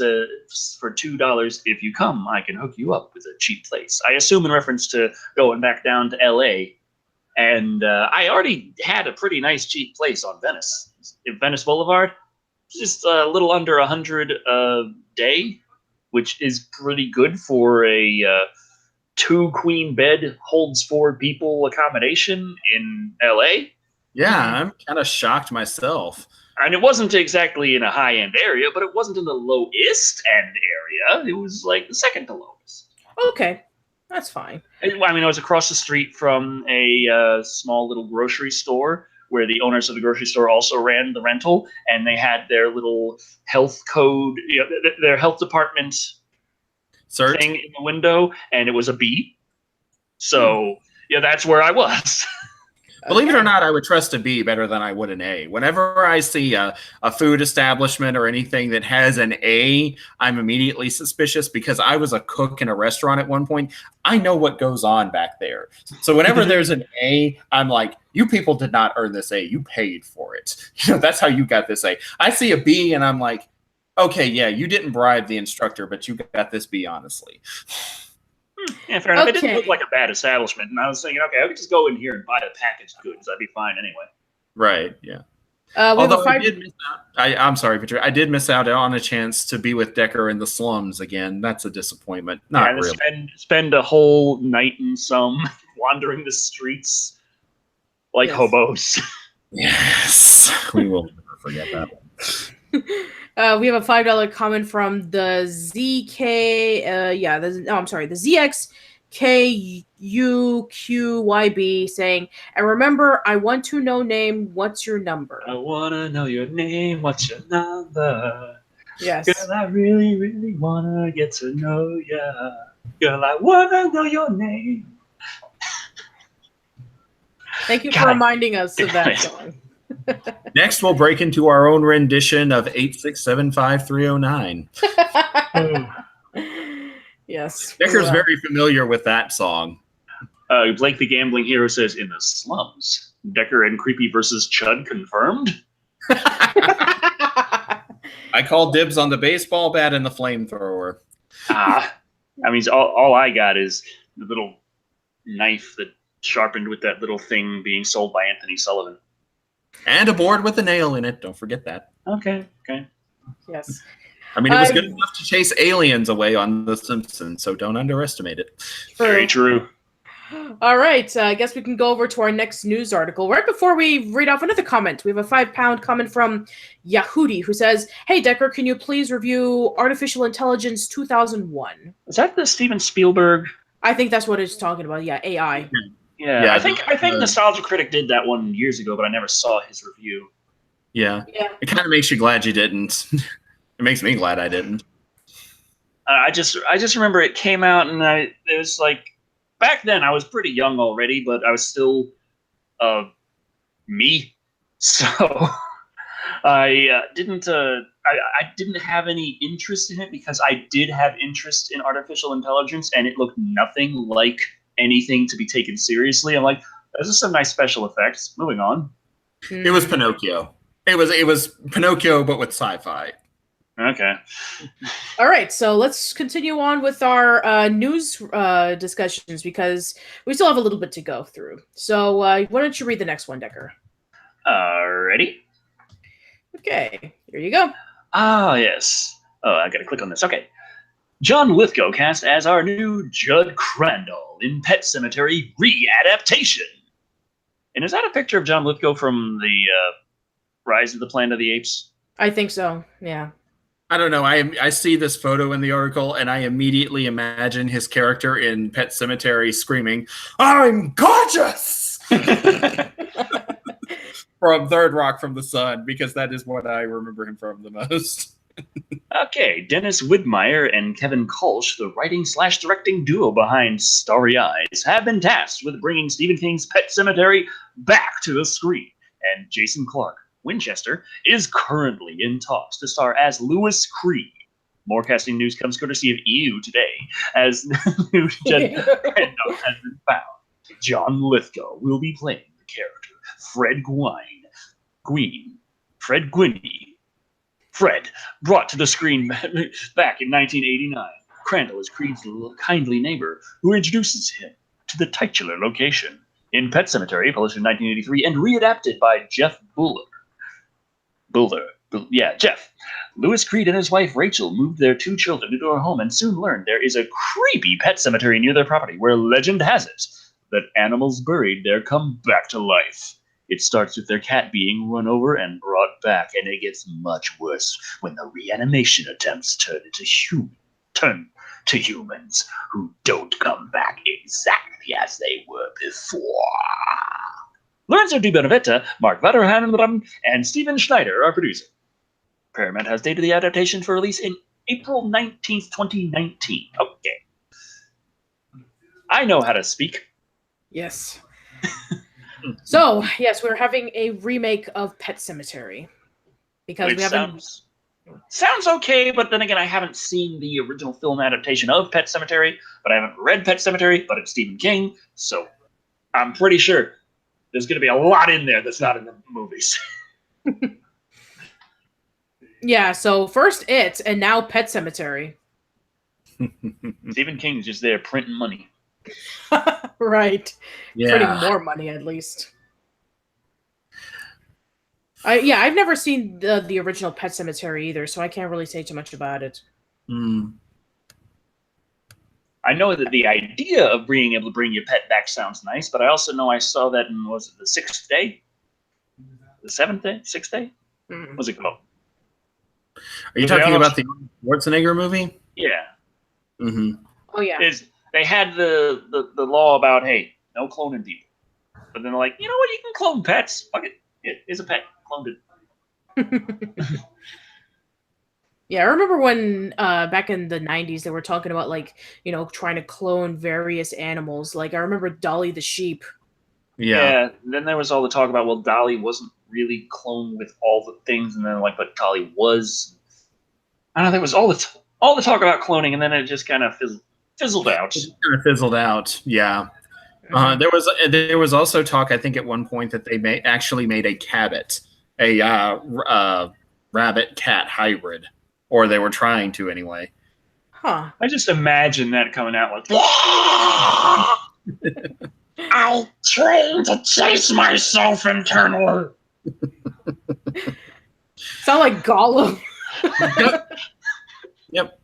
for $2. If you come, I can hook you up with a cheap place. I assume in reference to going back down to LA. And I already had a pretty nice cheap place on Venice Boulevard. Just a little under 100 a day, which is pretty good for a 2-queen bed holds 4 people accommodation in LA. Yeah, I'm kind of shocked myself. And it wasn't exactly in a high-end area, but it wasn't in the lowest-end area. It was like the second to lowest. Okay, that's fine. I mean, I was across the street from a small little grocery store where the owners of the grocery store also ran the rental, and they had their little health code, their health department thing in the window, and it was a B. So, yeah, that's where I was. Believe it or not, I would trust a B better than I would an A. Whenever I see a food establishment or anything that has an A, I'm immediately suspicious because I was a cook in a restaurant at one point. I know what goes on back there. So whenever there's an A, I'm like, you people did not earn this A. You paid for it. That's how you got this A. I see a B and I'm like, okay, yeah, you didn't bribe the instructor, but you got this B, honestly. Yeah, fair enough. It didn't look like a bad establishment, and I was thinking, okay, I could just go in here and buy the packaged goods. That'd be fine anyway. Right, yeah. Although I did miss out. I'm sorry, Patricia. I did miss out on a chance to be with Decker in the slums again. That's a disappointment. Not really. Spend a whole night in some wandering the streets like hobos. Yes, we will never forget that one. We have a $5 comment from the ZK. The KUQYB saying, and remember, I want to know name, what's your number? I wanna know your name, what's your number? Yes. Girl, I really, really wanna get to know ya. Girl, I wanna know your name. Thank you for God reminding us of damn that it. song. Next, we'll break into our own rendition of 8675309. Yes. Decker's very familiar with that song. Blake the Gambling Hero says, in the slums, Decker and Creepy versus Chud confirmed? I call dibs on the baseball bat and the flamethrower. I mean, all I got is the little knife that sharpened with that little thing being sold by Anthony Sullivan. And a board with a nail in it. Don't forget that. Okay. Yes. I mean, it was good enough to chase aliens away on The Simpsons, so don't underestimate it. Very true. All right. I guess we can go over to our next news article. Right before we read off another comment, we have a £5 comment from Yahudi who says, "Hey, Decker, can you please review Artificial Intelligence 2001? Is that the Steven Spielberg? I think that's what it's talking about. Yeah, AI. Yeah, I think Nostalgia Critic did that one years ago, but I never saw his review. Yeah. It kind of makes you glad you didn't. It makes me glad I didn't. I just remember it came out, and it was like, back then I was pretty young already, but I was still me. So I didn't have any interest in it because I did have interest in artificial intelligence, and it looked nothing like anything to be taken seriously. I'm like, those are some nice special effects. Moving on. It was Pinocchio. It was Pinocchio, but with sci-fi. Okay. All right, so let's continue on with our news discussions because we still have a little bit to go through. So why don't you read the next one, Decker? Ready? Okay, here you go. Ah, yes. Oh, I gotta click on this. Okay. John Lithgow cast as our new Judd Crandall in Pet Sematary re-adaptation. And is that a picture of John Lithgow from the Rise of the Planet of the Apes? I think so, yeah. I don't know. I see this photo in the article, and I immediately imagine his character in Pet Sematary screaming, "I'm gorgeous!" from Third Rock from the Sun, because that is what I remember him from the most. Okay, Dennis Widmeyer and Kevin Kolsch, the writing/directing duo behind Starry Eyes, have been tasked with bringing Stephen King's Pet Sematary back to the screen, and Jason Clarke Winchester is currently in talks to star as Louis Creed. More casting news comes courtesy of EU Today, as new Judd Crandall has been found. John Lithgow will be playing the character Fred Fred, brought to the screen back in 1989. Crandall is Creed's kindly neighbor who introduces him to the titular location. In Pet Sematary, published in 1983 and readapted by Jeff Buller. Jeff. Louis Creed and his wife Rachel moved their 2 children into a home and soon learned there is a creepy pet cemetery near their property where legend has it that animals buried there come back to life. It starts with their cat being run over and brought back, and it gets much worse when the reanimation attempts turn to humans who don't come back exactly as they were before. Lorenzo Di Benedetta, Mark Vatterhan, and Steven Schneider are producing. Paramount has dated the adaptation for release in April 19th, 2019. Okay. I know how to speak. Yes. So, yes, we're having a remake of Pet Sematary. Because Which we haven't... Sounds okay, but then again, I haven't seen the original film adaptation of Pet Sematary, but I haven't read Pet Sematary, but it's Stephen King, so I'm pretty sure there's going to be a lot in there that's not in the movies. Yeah, so first It, and now Pet Sematary. Stephen King's just there printing money. Right. Yeah. Printing more money, at least. I've never seen the original Pet Sematary either, so I can't really say too much about it. I know that the idea of being able to bring your pet back sounds nice, but I also know I saw that in, was it the 6th day? The 7th day? 6th day? What's it called? Are you talking about the Schwarzenegger movie? Yeah. Mm-hmm. Oh, yeah. they had the law about, hey, no cloning people. But then they're like, you know what? You can clone pets. Fuck it. It's a pet. Cloned it. Yeah, I remember when back in the 90s they were talking about like, trying to clone various animals. Like I remember Dolly the sheep. Yeah. Then there was all the talk about, well, Dolly wasn't really cloned with all the things, and then like, but Dolly was. I don't know. There was all the talk about cloning, and then it just kind of fizzled out. It kind of fizzled out. Yeah. There was also talk, I think, at one point that they actually made a Cabot, a rabbit cat hybrid, or they were trying to anyway. Huh. I just imagine that coming out like, I trained to chase myself internally. Sound like Gollum. Yep.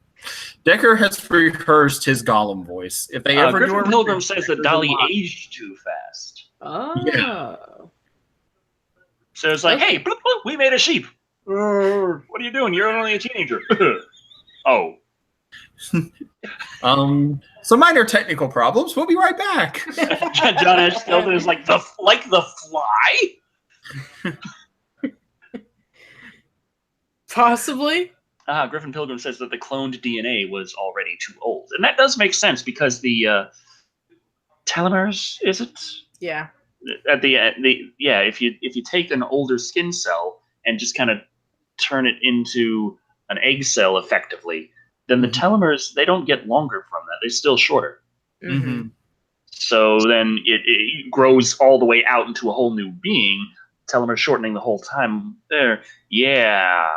Decker has rehearsed his Gollum voice. If they ever Griffin do Pilgrim says that Dolly aged too fast. Oh. Yeah. So it's like, hey, bloop, bloop, we made a sheep. What are you doing? You're only a teenager. Oh. Some minor technical problems. We'll be right back. John H. Skelton is like the fly. Possibly. Griffin Pilgrim says that the cloned DNA was already too old, and that does make sense because the telomeres, is it? Yeah. At the if you take an older skin cell and just kind of turn it into an egg cell effectively, then the telomeres, they don't get longer from that; they're still shorter. Mm-hmm. So then it grows all the way out into a whole new being. Telomeres shortening the whole time. There, yeah,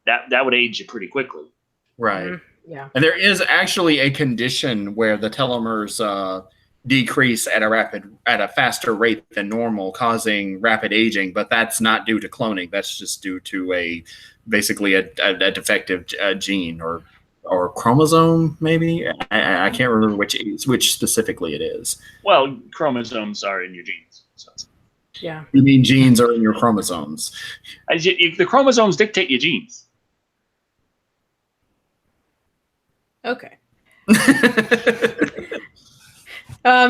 that would age you pretty quickly. Right. Yeah. And there is actually a condition where the telomeres decrease at a faster rate than normal, causing rapid aging. But that's not due to cloning. That's just due to basically a defective gene or chromosome, maybe. I can't remember which specifically it is. Well, chromosomes are in your genes. So. Yeah. You mean genes are in your chromosomes? The chromosomes dictate your genes. Okay.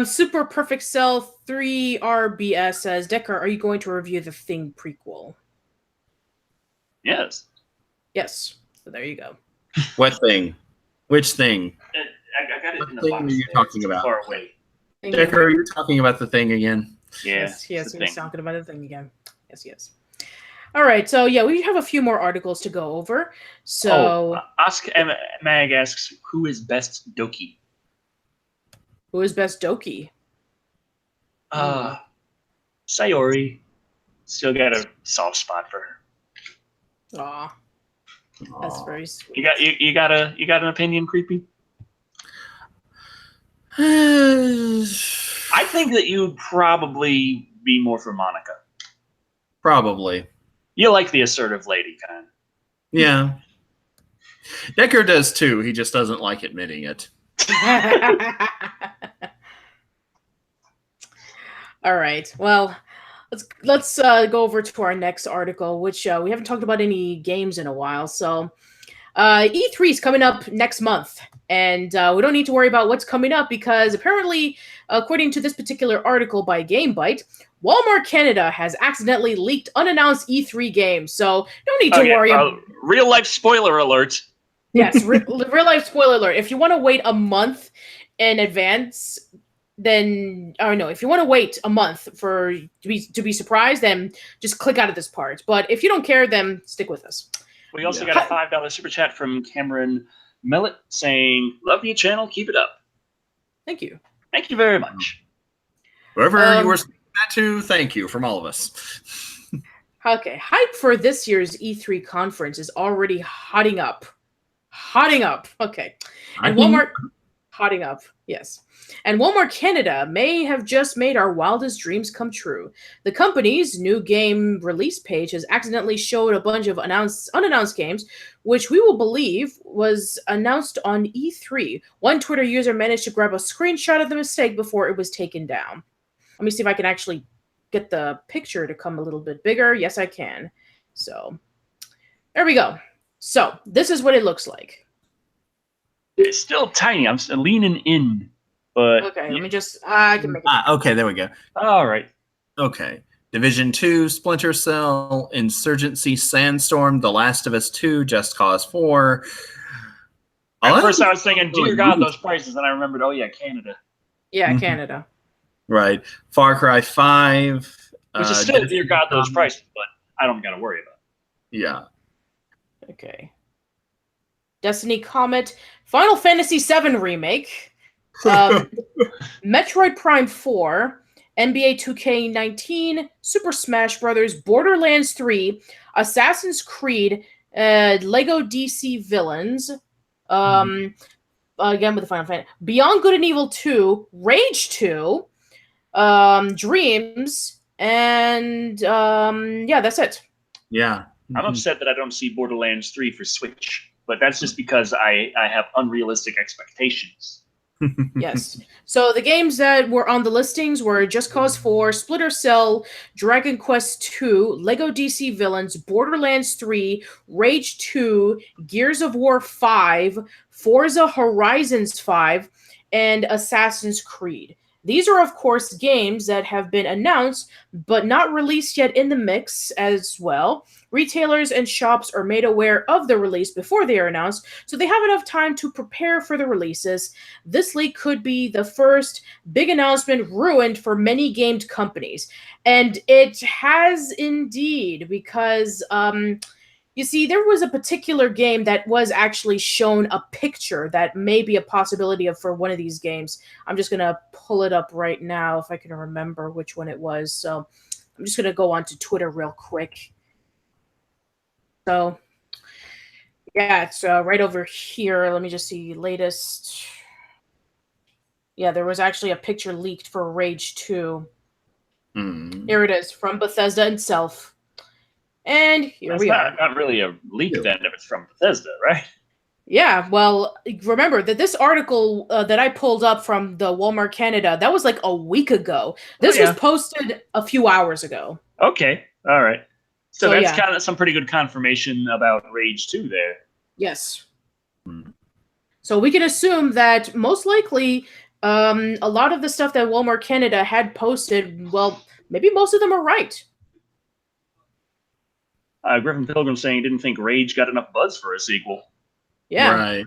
Super Perfect Cell 3RBS says, Decker, are you going to review the Thing prequel? Yes. Yes. So there you go. What thing? Which thing? I got it What in the thing box. are you It's talking too about? far away. Decker, are you talking about the thing again? Yeah. Yes, he's talking about the thing again. Yes. All right, so yeah, we have a few more articles to go over. So, Mag asks, who is best Doki? Who is best Doki? Sayori. Still got a soft spot for her. Aw, that's very sweet. You got an opinion, Creepy? I think that you'd probably be more for Monica. Probably. You like the assertive lady kind. Yeah. Decker does too. He just doesn't like admitting it. All right. Well, let's go over to our next article, which we haven't talked about any games in a while. So, E3 is coming up next month, and we don't need to worry about what's coming up because apparently, according to this particular article by GameBite, Walmart Canada has accidentally leaked unannounced E3 games. So, don't need to worry about real life spoiler alert. Yes, real life spoiler alert. If you want to wait a month in advance, then if you want to wait a month to be surprised, then just click out of this part. But if you don't care, then stick with us. We also got a $5 super chat from Cameron Millet saying, "Love your channel, keep it up." Thank you. Thank you very much. Whoever you were speaking that to, thank you from all of us. Okay, hype for this year's E3 conference is already hotting up. Okay. And Walmart hotting up. Yes. And Walmart Canada may have just made our wildest dreams come true. The company's new game release page has accidentally showed a bunch of unannounced games, which we will believe was announced on E3. One Twitter user managed to grab a screenshot of the mistake before it was taken down. Let me see if I can actually get the picture to come a little bit bigger. Yes, I can. So, there we go. So, this is what it looks like. It's still tiny. I'm leaning in, But Okay, let me just. I can make it. Okay, there we go. All right. Okay. Division 2, Splinter Cell, Insurgency, Sandstorm, The Last of Us 2, Just Cause 4. At first, I was thinking, dear God, those prices. And I remembered, oh, yeah, Canada. Yeah, Canada. Right. Far Cry 5. Which is still, dear God, those prices, but I don't got to worry about it. Yeah. Okay. Destiny Comet, Final Fantasy VII Remake, Metroid Prime 4, NBA 2K19, Super Smash Bros., Borderlands 3, Assassin's Creed, Lego DC Villains, again with the Final Fantasy, Beyond Good and Evil 2, Rage 2, Dreams, and yeah, that's it. Yeah. I'm upset that I don't see Borderlands 3 for Switch, but that's just because I have unrealistic expectations. Yes. So the games that were on the listings were Just Cause 4, Splinter Cell, Dragon Quest 2, Lego DC Villains, Borderlands 3, Rage 2, Gears of War 5, Forza Horizons 5, and Assassin's Creed. These are, of course, games that have been announced but not released yet in the mix as well. Retailers and shops are made aware of the release before they are announced, so they have enough time to prepare for the releases. This leak could be the first big announcement ruined for many gamed companies. And it has indeed, because you see, there was a particular game that was actually shown a picture that may be a possibility for one of these games. I'm just going to pull it up right now if I can remember which one it was. So I'm just going to go on to Twitter real quick. So, yeah, it's right over here. Let me just see, latest. Yeah, there was actually a picture leaked for Rage 2. Here it is, from Bethesda itself. And here we are. Not really a leak then if it's from Bethesda, right? Yeah, well, remember that this article that I pulled up from the Walmart Canada, that was like a week ago. This was posted a few hours ago. Okay, all right. So that's yeah. kind of some pretty good confirmation about Rage 2 there. Yes. So we can assume that most likely a lot of the stuff that Walmart Canada had posted, well, maybe most of them are right. Griffin Pilgrim saying he didn't think Rage got enough buzz for a sequel. Yeah. Right.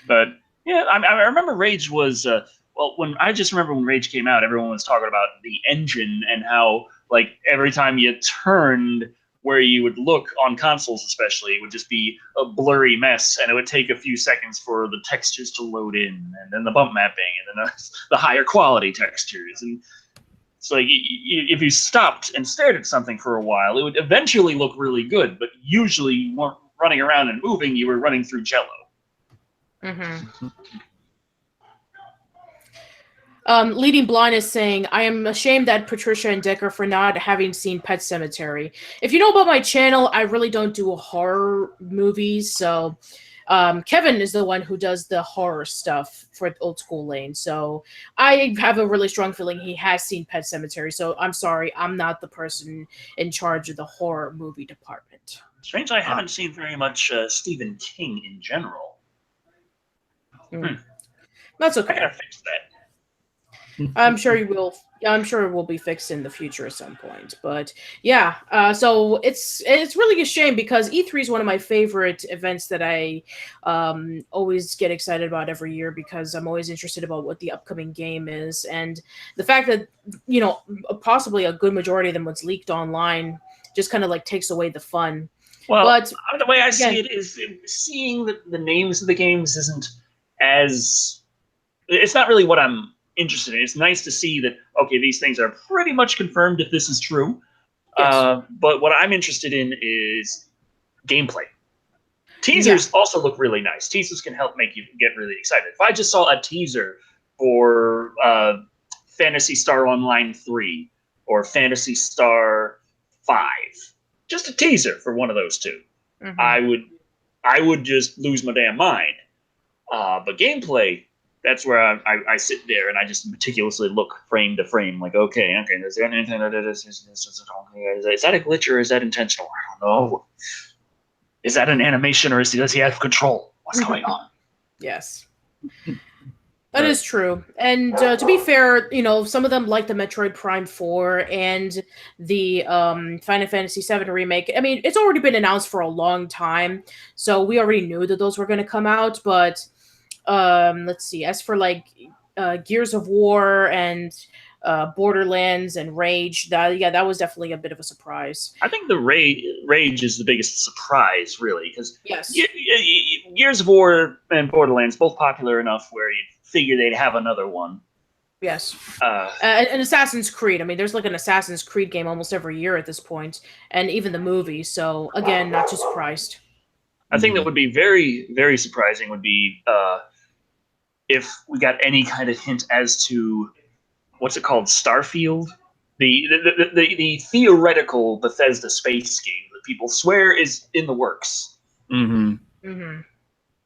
But yeah, I remember Rage was well. I just remember when Rage came out, everyone was talking about the engine and how like every time you turned where you would look on consoles, especially, it would just be a blurry mess, and it would take a few seconds for the textures to load in, and then the bump mapping, and then the higher quality textures, and it's like if you stopped and stared at something for a while, it would eventually look really good, but usually you weren't running around and moving, you were running through Jello. Mm-hmm. Leading Blind is saying, I am ashamed at Patricia and Decker for not having seen Pet Sematary. If you know about my channel, I really don't do horror movies, so Kevin is the one who does the horror stuff for Old School Lane, so I have a really strong feeling he has seen Pet Sematary, so I'm sorry, I'm not the person in charge of the horror movie department. Strange, I haven't seen very much Stephen King in general. That's okay. I gotta fix that. I'm sure you will. I'm sure it will be fixed in the future at some point. But yeah, so it's really a shame because E3 is one of my favorite events that I always get excited about every year because I'm always interested about what the upcoming game is, and the fact that possibly a good majority of them was leaked online just kind of like takes away the fun. Well, but the way I see it is seeing the names of the games isn't as. It's not really what I'm interested in. It's nice to see that, okay, these things are pretty much confirmed if this is true. Yes. But what I'm interested in is gameplay. Teasers also look really nice. Teasers can help make you get really excited. If I just saw a teaser for Phantasy Star Online 3 or Phantasy Star 5, just a teaser for one of those two, I would just lose my damn mind. But gameplay, that's where I sit there and I just meticulously look frame to frame, like, okay, is there anything that is that a glitch or is that intentional? I don't know. Is that an animation or does he have control? What's going on? Yes. That is true. And to be fair, some of them like the Metroid Prime 4 and the Final Fantasy 7 remake. I mean, it's already been announced for a long time, so we already knew that those were going to come out. But let's see. As for like Gears of War and Borderlands and Rage, that was definitely a bit of a surprise. I think the Rage is the biggest surprise, really, because yes, Gears of War and Borderlands both popular enough where you'd figure they'd have another one. Yes, and Assassin's Creed. I mean, there's like an Assassin's Creed game almost every year at this point, and even the movie. So again, not too surprised. I think that would be very, very surprising would be if we got any kind of hint as to what's it called, Starfield, the theoretical Bethesda space game that people swear is in the works. Mm-hmm. Mm-hmm.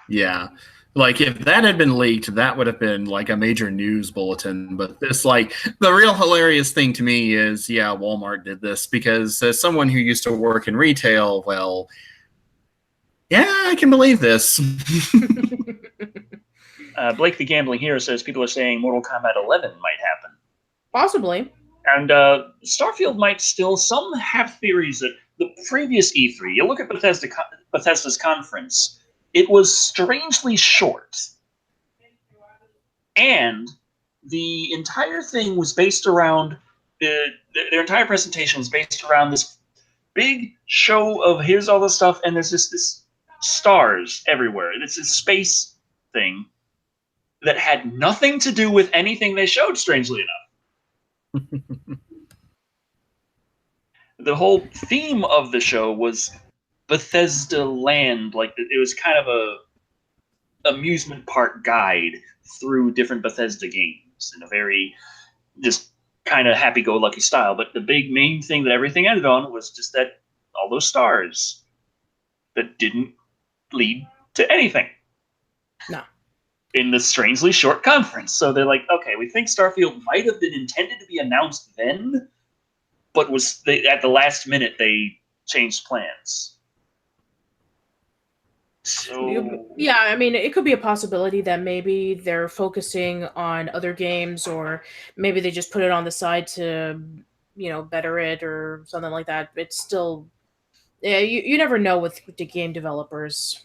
Yeah. Like, if that had been leaked, that would have been, like, a major news bulletin. But this, like, the real hilarious thing to me is, yeah, Walmart did this. Because as someone who used to work in retail, well, yeah, I can believe this. Blake the Gambling Hero says people are saying Mortal Kombat 11 might happen. Possibly. And Starfield might still. Some have theories that the previous E3, you look at Bethesda's conference, it was strangely short. And the entire thing was based around, their entire presentation was based around this big show of here's all the stuff, and there's this stars everywhere. It's this space thing that had nothing to do with anything they showed, strangely enough. The whole theme of the show was Bethesda Land. Like, it was kind of a amusement park guide through different Bethesda games in a very just kind of happy-go-lucky style. But the big main thing that everything ended on was just that all those stars that didn't lead to anything. No. In this strangely short conference. So they're like, okay, we think Starfield might have been intended to be announced then, but at the last minute they changed plans. So yeah, I mean, it could be a possibility that maybe they're focusing on other games, or maybe they just put it on the side to, better it or something like that. It's still, yeah, you never know with the game developers.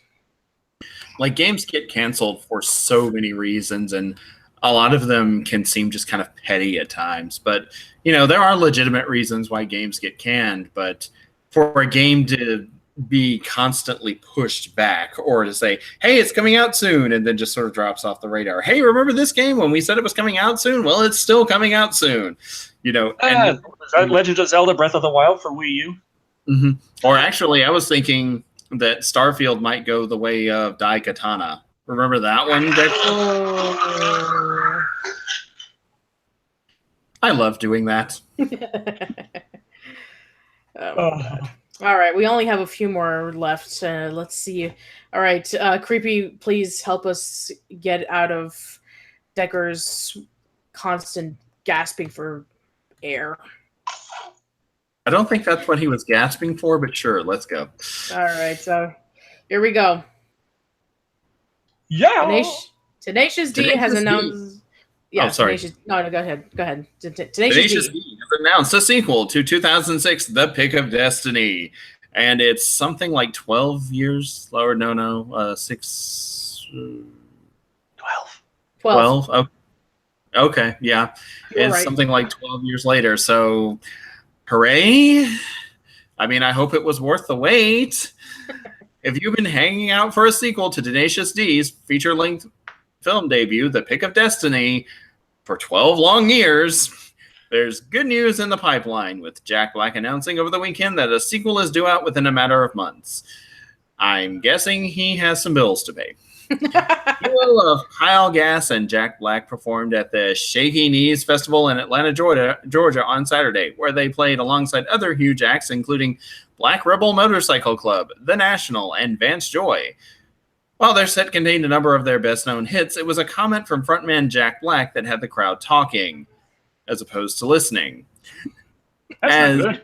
Like, games get canceled for so many reasons, and a lot of them can seem just kind of petty at times. But, there are legitimate reasons why games get canned. But for a game to be constantly pushed back, or to say, hey, it's coming out soon, and then just sort of drops off the radar. Hey, remember this game when we said it was coming out soon? Well, it's still coming out soon. Is that Legend of Zelda Breath of the Wild for Wii U? Mm-hmm. Or actually, I was thinking that Starfield might go the way of Daikatana. Remember that one? I love doing that. God. All right, we only have a few more left. Let's see. All right, Creepy, please help us get out of Decker's constant gasping for air. I don't think that's what he was gasping for, but sure, let's go. All right, so here we go. Yeah. Tenacious D has announced. Yeah, sorry. No, go ahead. Tenacious D has announced a sequel to 2006, The Pick of Destiny. And it's something like 12 years, or 6... 12. Okay, yeah. It's right. Something like 12 years later, so hooray. I mean, I hope it was worth the wait. If you've been hanging out for a sequel to Tenacious D's feature-length film debut, The Pick of Destiny, for 12 long years, there's good news in the pipeline, with Jack Black announcing over the weekend that a sequel is due out within a matter of months. I'm guessing he has some bills to pay. Duo of Kyle Gass and Jack Black performed at the Shaky Knees Festival in Atlanta, Georgia on Saturday, where they played alongside other huge acts, including Black Rebel Motorcycle Club, The National, and Vance Joy. While their set contained a number of their best-known hits, it was a comment from frontman Jack Black that had the crowd talking, as opposed to listening. That's not good.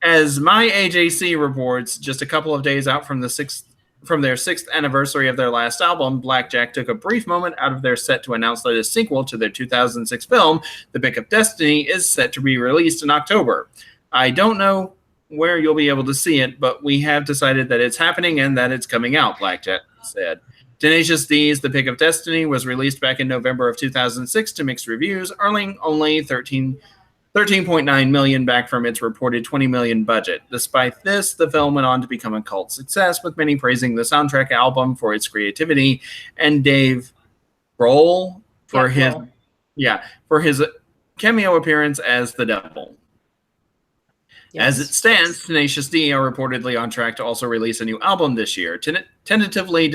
As my AJC reports, just a couple of days out from the 6th from their 6th anniversary of their last album, Blackjack took a brief moment out of their set to announce that a sequel to their 2006 film, The Pick of Destiny, is set to be released in October. I don't know where you'll be able to see it, but we have decided that it's happening and that it's coming out, Blackjack said. Tenacious D's The Pick of Destiny was released back in November of 2006 to mixed reviews, earning only $13.9 million back from its reported $20 million budget. Despite this, the film went on to become a cult success, with many praising the soundtrack album for its creativity and Dave Grohl for his cameo appearance as the Devil. Yes. As it stands, Tenacious D are reportedly on track to also release a new album this year, tentatively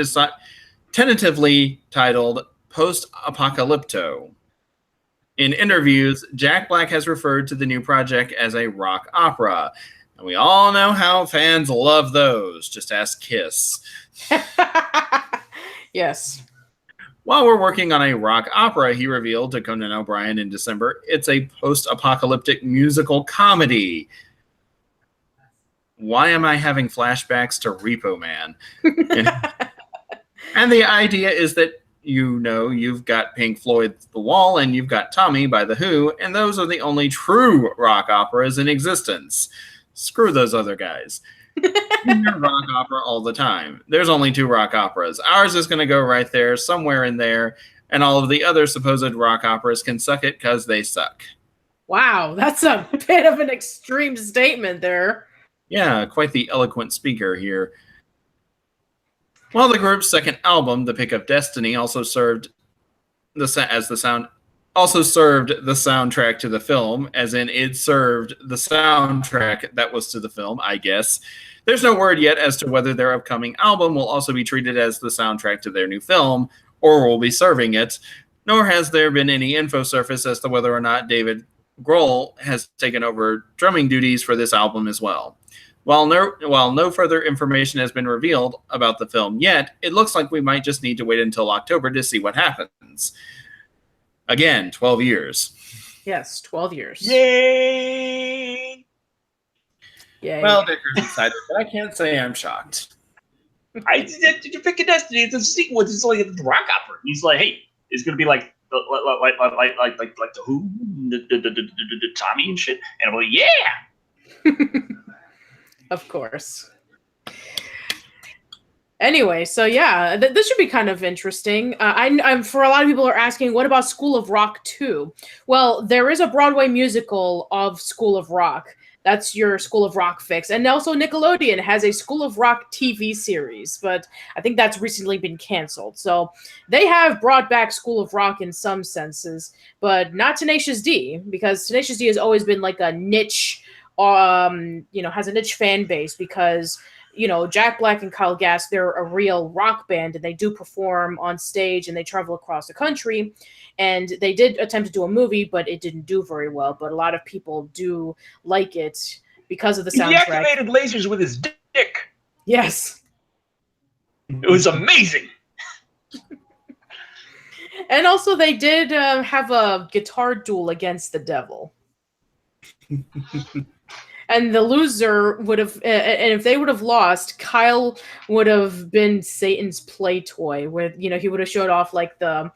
titled Post-Apocalypto. In interviews, Jack Black has referred to the new project as a rock opera. And we all know how fans love those. Just ask Kiss. Yes. While we're working on a rock opera, he revealed to Conan O'Brien in December, it's a post-apocalyptic musical comedy. Why am I having flashbacks to Repo Man? And the idea is that, you've got Pink Floyd's The Wall and you've got Tommy by The Who, and those are the only true rock operas in existence. Screw those other guys. You hear rock opera all the time. There's only 2 rock operas. Ours is going to go right there, somewhere in there, and all of the other supposed rock operas can suck it because they suck. Wow, that's a bit of an extreme statement there. Yeah, quite the eloquent speaker here. While the group's second album, The Pick of Destiny, also served the soundtrack to the film, as in it served the soundtrack that was to the film, I guess. There's no word yet as to whether their upcoming album will also be treated as the soundtrack to their new film, or will be serving it, nor has there been any info surface as to whether or not David Grohl has taken over drumming duties for this album as well. While no further information has been revealed about the film yet, it looks like we might just need to wait until October to see what happens. Again, 12 years. Yes, 12 years. Yay! Yay. Well, Dicker's excited, but I can't say I'm shocked. Did you pick a Destiny? It's a sequel. It's like a rock opera. He's like, hey, it's gonna be like the Who, the Tommy and shit. And I'm like, yeah. Of course. Anyway, so yeah, this should be kind of interesting. I'm for a lot of people are asking, what about School of Rock 2? Well, there is a Broadway musical of School of Rock. That's your School of Rock fix. And also Nickelodeon has a School of Rock TV series, but I think that's recently been canceled. So they have brought back School of Rock in some senses, but not Tenacious D, because Tenacious D has always been like a niche, has a niche fan base because, Jack Black and Kyle Gass, they're a real rock band and they do perform on stage and they travel across the country. And they did attempt to do a movie, but it didn't do very well. But a lot of people do like it because of the soundtrack. He activated lasers with his dick. Yes. It was amazing. And also they did have a guitar duel against the devil. And the loser would have, and if they would have lost, Kyle would have been Satan's play toy. With he would have showed off like the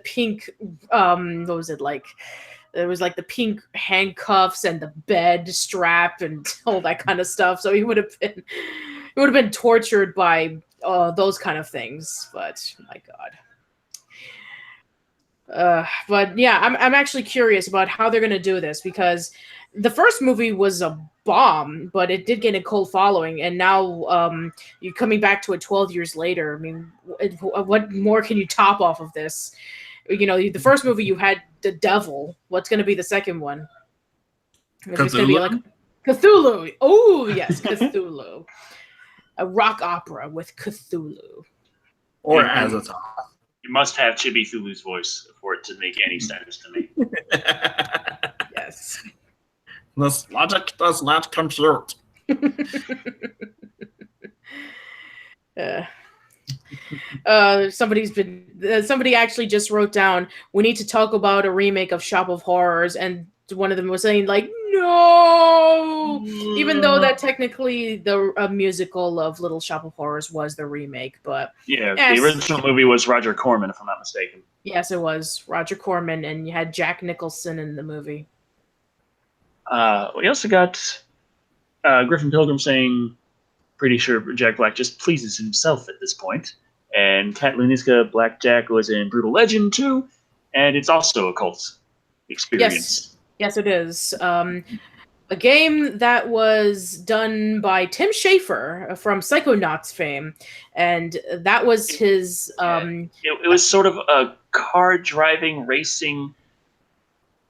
pink, what was it like? It was like the pink handcuffs and the bed strap and all that kind of stuff. So he would have been tortured by those kind of things. But my God. But yeah, I'm actually curious about how they're gonna do this because the first movie was a bomb, but it did get a cult following, and now you're coming back to it 12 years later. I mean, what more can you top off of this? The first movie you had the devil. What's going to be the second one? It's going to be like Cthulhu. Oh yes, Cthulhu. A rock opera with Cthulhu. Or Azathoth. You must have Chibi Thulu's voice for it to make any sense to me. Yes. This logic does not compute. Somebody actually just wrote down, we need to talk about a remake of Shop of Horrors, and one of them was saying like, no! Even though that technically the musical of Little Shop of Horrors was the remake, but Yeah, yes. the original movie was Roger Corman, if I'm not mistaken. Yes, it was Roger Corman, and you had Jack Nicholson in the movie. We also got Griffin Pilgrim saying, pretty sure Jack Black just pleases himself at this point. And Kat Luniska, Black Jack was in Brutal Legend too, and it's also a cult experience. Yes, it is. A game that was done by Tim Schafer from Psychonauts fame, and that was his. It was sort of a car driving racing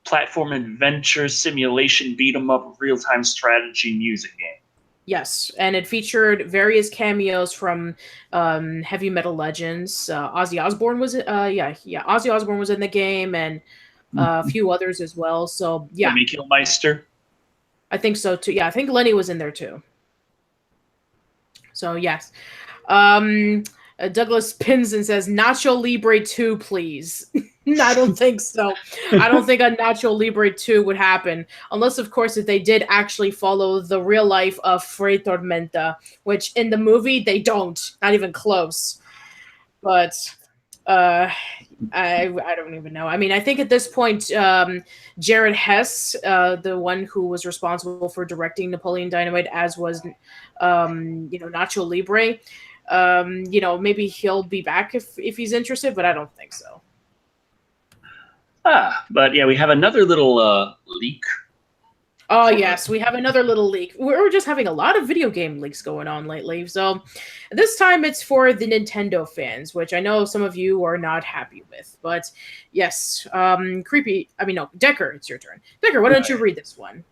platform adventure simulation beat 'em up real time strategy music game. Yes, and it featured various cameos from heavy metal legends. Ozzy Osbourne was Ozzy Osbourne was in the game, and a few others as well. So yeah, Lemmy Kilmister. I think so too. Yeah, I think Lenny was in there too. So yes, Douglas Pinson says Nacho Libre 2, please. I don't think so. I don't think a Nacho Libre 2 would happen. Unless, of course, if they did actually follow the real life of Frey Tormenta, which in the movie, they don't. Not even close. But I don't even know. I mean, I think at this point, Jared Hess, the one who was responsible for directing Napoleon Dynamite, as was, Nacho Libre, maybe he'll be back if he's interested, but I don't think so. But yeah, we have another little leak. Oh, yes, we have another little leak. We're just having a lot of video game leaks going on lately. So this time it's for the Nintendo fans, which I know some of you are not happy with. But yes, Decker, it's your turn. Decker, why don't you read this one?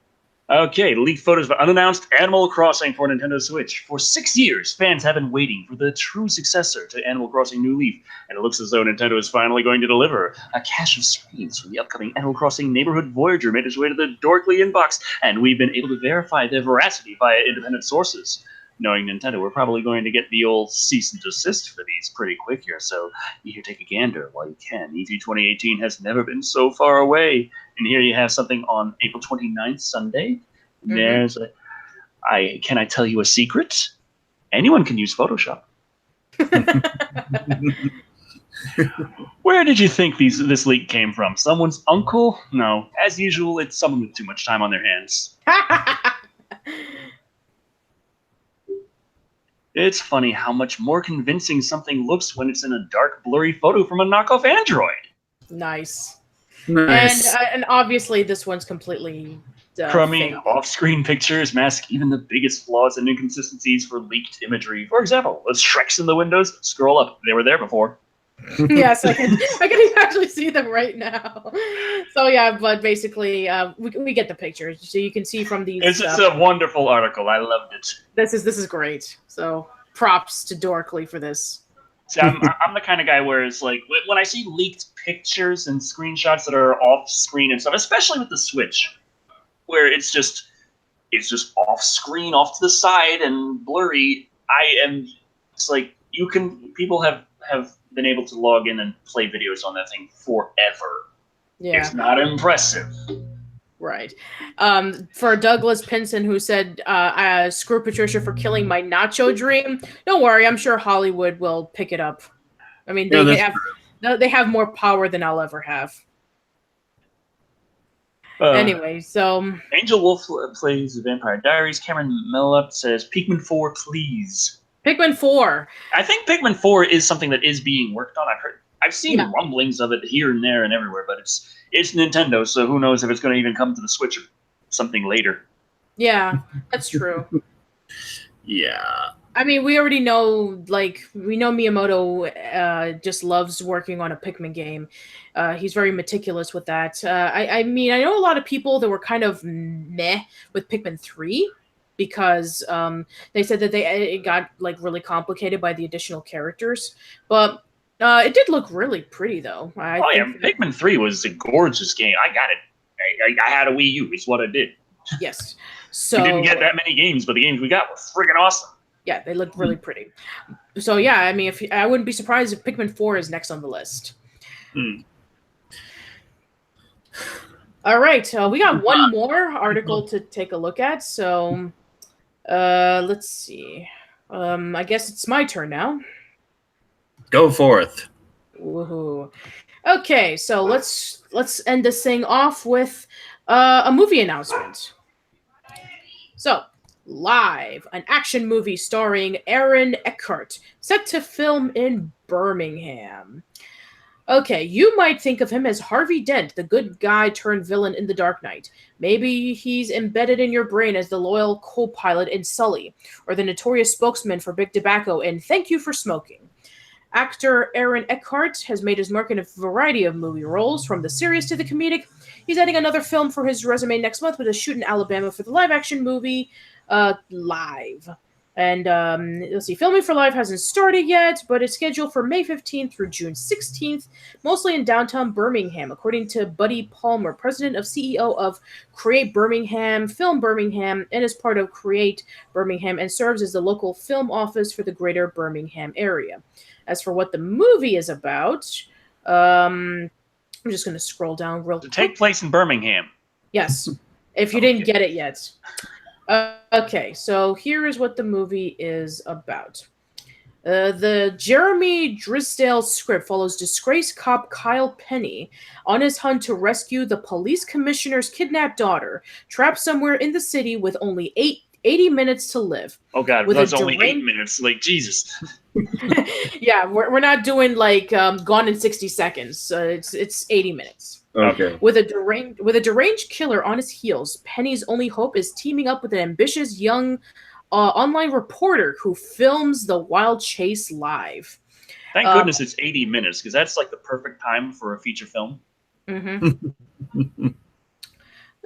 Okay, leaked photos of unannounced Animal Crossing for Nintendo Switch. For 6 years, fans have been waiting for the true successor to Animal Crossing New Leaf, and it looks as though Nintendo is finally going to deliver. A cache of screens from the upcoming Animal Crossing Neighborhood Voyager made its way to the dorkly inbox, and we've been able to verify their veracity via independent sources. Knowing Nintendo, we're probably going to get the old cease and desist for these pretty quick here, so you can take a gander while you can. E3 2018 has never been so far away. And here you have something on April 29th, Sunday. Mm-hmm. Can I tell you a secret? Anyone can use Photoshop. Where did you think this leak came from? Someone's uncle? No. As usual, it's someone with too much time on their hands. It's funny how much more convincing something looks when it's in a dark, blurry photo from a knockoff Android. Nice. Nice. And obviously this one's completely crummy fake. off-screen pictures mask even the biggest flaws and inconsistencies for leaked imagery. For example, those Shreks in the windows, scroll up. They were there before. Yes, I can actually see them right now. So yeah, but basically, we get the pictures, so you can see from these. It's a wonderful article. I loved it. This is great. So props to Dorkly for this. See, I'm the kind of guy where it's like when I see leaked pictures and screenshots that are off screen and stuff, especially with the Switch, where it's just off screen, off to the side and blurry. It's like people have been able to log in and play videos on that thing forever. Yeah. It's not impressive. Right. For Douglas Pinson, who said, screw Patricia for killing my nacho dream, don't worry, I'm sure Hollywood will pick it up. I mean, they have more power than I'll ever have. Anyway, so... Angel Wolf plays Vampire Diaries. Cameron Mellup says, Pikmin 4, please. Pikmin 4. I think Pikmin 4 is something that is being worked on. I've seen rumblings of it here and there and everywhere, but it's Nintendo, so who knows if it's going to even come to the Switch or something later. Yeah, that's true. Yeah. I mean, we already know, we know Miyamoto just loves working on a Pikmin game. He's very meticulous with that. I mean, I know a lot of people that were kind of meh with Pikmin 3 because they said that it got, really complicated by the additional characters. But it did look really pretty, though. Pikmin 3 was a gorgeous game. I got it. I had a Wii U. It's what I did. Yes. So we didn't get that many games, but the games we got were friggin' awesome. Yeah, they looked really pretty. So yeah, I mean, I wouldn't be surprised if Pikmin 4 is next on the list. All right, we got one more article to take a look at. So, let's see. I guess it's my turn now. Go forth. Woohoo! Okay, so let's end this thing off with a movie announcement. So, Live, an action movie starring Aaron Eckhart, set to film in Birmingham. Okay, you might think of him as Harvey Dent, the good guy turned villain in The Dark Knight. Maybe he's embedded in your brain as the loyal co-pilot in Sully, or the notorious spokesman for Big Tobacco in Thank You for Smoking. Actor Aaron Eckhart has made his mark in a variety of movie roles, from the serious to the comedic. He's adding another film for his resume next month with a shoot in Alabama for the live-action movie Live. And let's see, filming for Live hasn't started yet, but it's scheduled for May 15th through June 16th, mostly in downtown Birmingham, according to Buddy Palmer, president of CEO of Create Birmingham, Film Birmingham, and is part of Create Birmingham and serves as the local film office for the greater Birmingham area. As for what the movie is about, I'm just going to scroll down real quick. To take place in Birmingham. Yes, if you didn't get it yet. Okay, so here is what the movie is about. The Jeremy Drysdale script follows disgraced cop Kyle Penny on his hunt to rescue the police commissioner's kidnapped daughter, trapped somewhere in the city with only 80 minutes to live. Oh God, with that's only 8 minutes. Like, Jesus. Yeah, we're not doing like Gone in 60 Seconds. It's 80 minutes. Okay. With a deranged killer on his heels, Penny's only hope is teaming up with an ambitious young online reporter who films the wild chase live. Thank goodness it's 80 minutes, because that's like the perfect time for a feature film. Mm-hmm.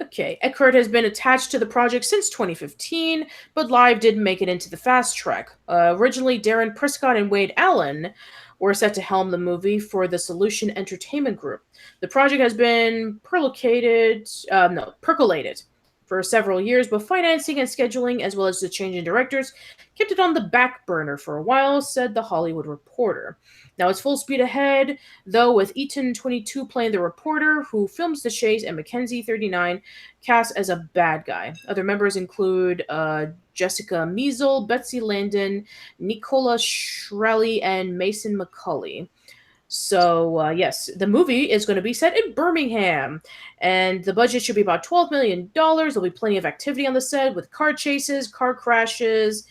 Okay, Eckhart has been attached to the project since 2015, but Live didn't make it into the fast track. Originally, Darren Prescott and Wade Allen were set to helm the movie for the Solution Entertainment Group. The project has been percolated for several years, but financing and scheduling, as well as the change in directors, kept it on the back burner for a while, said The Hollywood Reporter. Now it's full speed ahead, though, with Eaton, 22, playing the reporter who films the chase, and Mackenzie, 39, cast as a bad guy. Other members include Jessica Measle, Betsy Landon, Nicola Shkreli, and Mason McCulley. So, yes, the movie is going to be set in Birmingham, and the budget should be about $12 million. There'll be plenty of activity on the set with car chases, car crashes,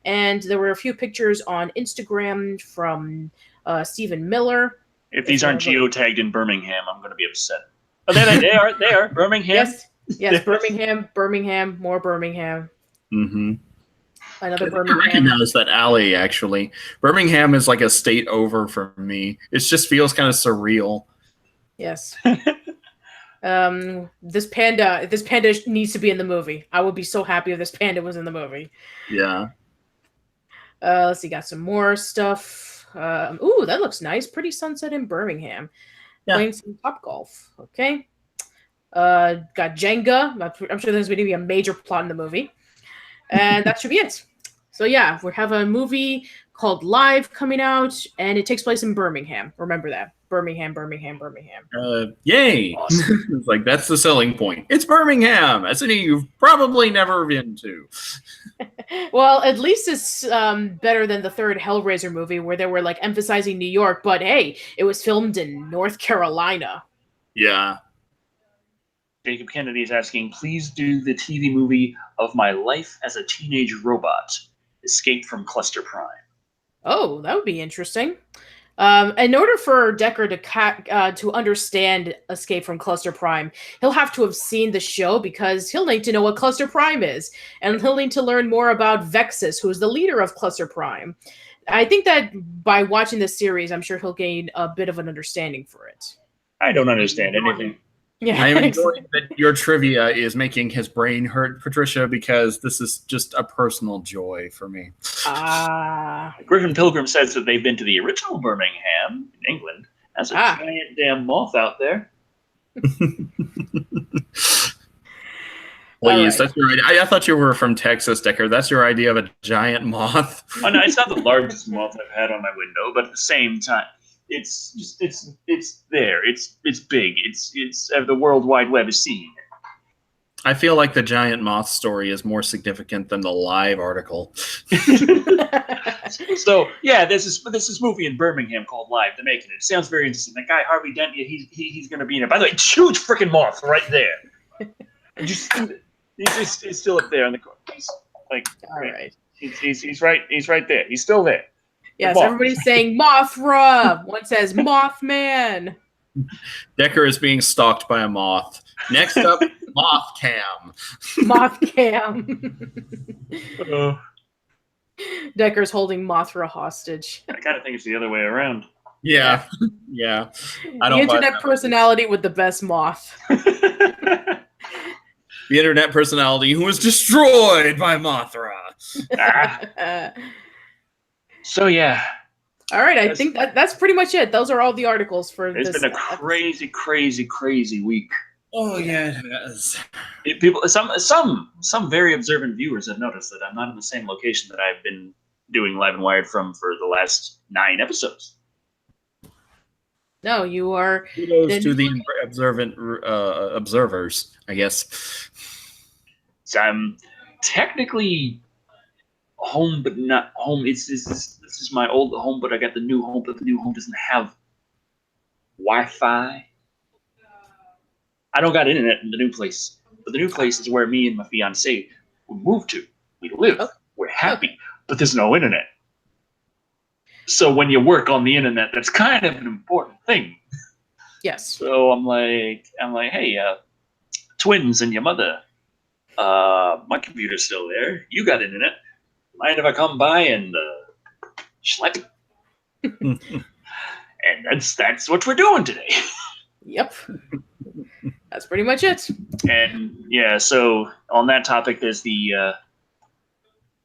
and there were a few pictures on Instagram from Stephen Miller. If these aren't geotagged in Birmingham, I'm going to be upset. Oh, they are. Birmingham. Yes, Birmingham, more Birmingham. Mm-hmm. Another Birmingham. I recognize that alley, actually. Birmingham is like a state over for me. It just feels kind of surreal. Yes. This panda needs to be in the movie. I would be so happy if this panda was in the movie. Yeah. Let's see, got some more stuff. Ooh, that looks nice. Pretty sunset in Birmingham. Yeah. Playing some Topgolf. Okay. Got Jenga. I'm sure there's going to be a major plot in the movie. And that should be it. So yeah, we have a movie called Live coming out, and it takes place in Birmingham. Remember that. Birmingham. Yay! Awesome. It's like, that's the selling point. It's Birmingham, a city you've probably never been to. Well, at least it's better than the third Hellraiser movie where they were like emphasizing New York, but hey, it was filmed in North Carolina. Yeah. Jacob Kennedy is asking, please do the TV movie of my life as a teenage robot, Escape from Cluster Prime. Oh, that would be interesting. In order for Decker to understand Escape from Cluster Prime, he'll have to have seen the show, because he'll need to know what Cluster Prime is, and he'll need to learn more about Vexus, who's the leader of Cluster Prime. I think that by watching this series, I'm sure he'll gain a bit of an understanding for it. I don't understand anything. Yeah, I'm enjoying that your trivia is making his brain hurt, Patricia, because this is just a personal joy for me. Griffin Pilgrim says that they've been to the original Birmingham in England. That's a giant damn moth out there. Please, that's your idea. I thought you were from Texas, Decker. That's your idea of a giant moth. Oh, no, it's not the largest moth I've had on my window, but at the same time, it's there. It's big. It's the World Wide Web is seeing it. I feel like the giant moth story is more significant than the live article. So yeah, there's this movie in Birmingham called Live. They're making it. It sounds very interesting. That guy Harvey Dent, he's going to be in it. By the way, huge freaking moth right there. He's still up there in the corner. He's like, all right. He's right there. He's still there. Yes, everybody's saying Mothra. One says Mothman. Decker is being stalked by a moth. Next up, Moth Cam. Moth Cam. Decker's holding Mothra hostage. I kind of think it's the other way around. Yeah. I don't the internet personality with the best moth. The internet personality who was destroyed by Mothra. So yeah. All right, I think that's pretty much it. Those are all the articles for this. It's been a crazy week. Oh yeah, it has. People, some very observant viewers have noticed that I'm not in the same location that I've been doing Live and Wired from for the last 9 episodes. No, you are. Kudos to the observant observers, I guess. So I'm technically home, but not home. This is my old home, but I got the new home, but the new home doesn't have Wi-Fi. I don't got internet in the new place, but the new place is where me and my fiance we moved to. We live. Oh. We're happy, but there's no internet. So when you work on the internet, that's kind of an important thing. Yes. So I'm like, hey, twins and your mother, my computer's still there. You got internet. Mind if I come by and schlep? And that's what we're doing today. Yep. That's pretty much it. And yeah, so on that topic, there's the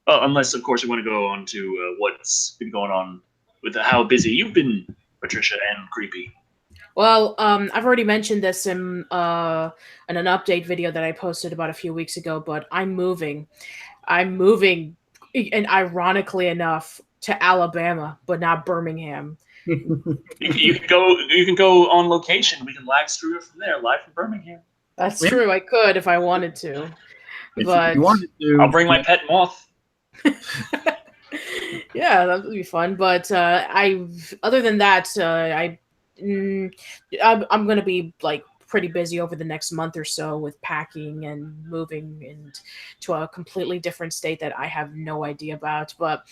unless of course you want to go on to what's been going on with how busy you've been, Patricia and Creepy. Well, I've already mentioned this in an update video that I posted about a few weeks ago, but I'm moving, and ironically enough, to Alabama, but not Birmingham. You can go on location. We can live stream it from there, live from Birmingham. That's true. I could if I wanted to. But you wanted to, I'll bring my pet moth. Yeah, that would be fun. But other than that, I'm going to be like pretty busy over the next month or so with packing and moving into a completely different state that I have no idea about. But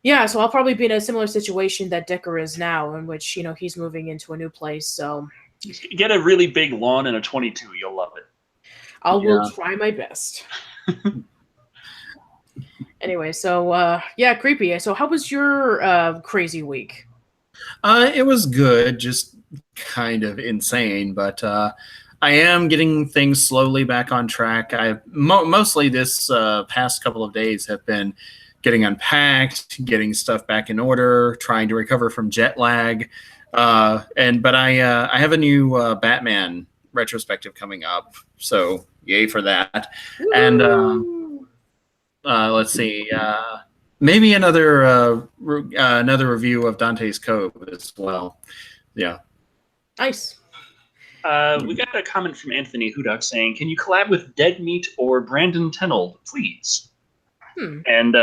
yeah, so I'll probably be in a similar situation that Dicker is now, in which, he's moving into a new place. So get a really big lawn and a 22. You'll love it. I will try my best. Anyway, so yeah, Creepy. So how was your crazy week? It was good, just kind of insane, but I am getting things slowly back on track. Mostly this past couple of days have been getting unpacked, getting stuff back in order, trying to recover from jet lag. But I have a new Batman retrospective coming up, so yay for that. Woo! And let's see, maybe another review of Dante's Code as well. Yeah. Nice. We got a comment from Anthony Hudak saying, "Can you collab with Dead Meat or Brandon Tenold, please?" And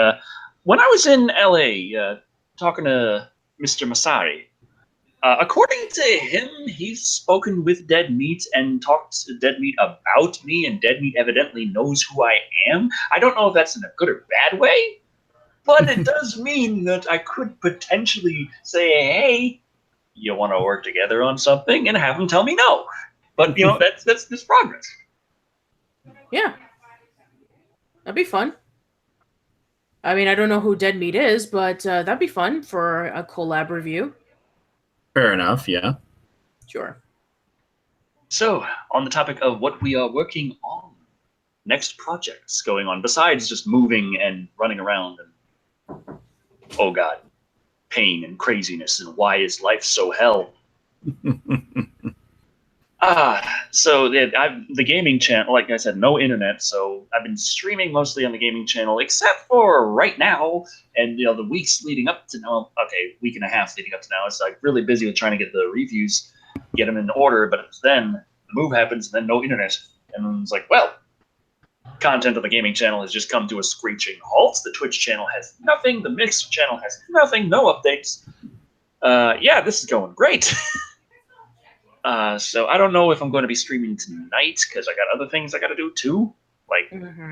when I was in LA talking to Mr. Masari, according to him, he's spoken with Dead Meat and talked to Dead Meat about me, and Dead Meat evidently knows who I am. I don't know if that's in a good or bad way, but it does mean that I could potentially say, hey, you want to work together on something, and have him tell me no. But, that's progress. Yeah. That'd be fun. I mean, I don't know who Dead Meat is, but that'd be fun for a collab review. Fair enough, yeah. Sure. So, on the topic of what we are working on, next projects going on, besides just moving and running around and, oh God, pain and craziness and why is life so hell? So the gaming channel, like I said, no internet. So I've been streaming mostly on the gaming channel, except for right now, and the weeks leading up to now. Okay, week and a half leading up to now. It's like really busy with trying to get the reviews, get them in order. But then the move happens, and then no internet, and it's like, well, content on the gaming channel has just come to a screeching halt. The Twitch channel has nothing. The Mixed channel has nothing. No updates. Yeah, this is going great. So I don't know if I'm going to be streaming tonight because I got other things I got to do too, like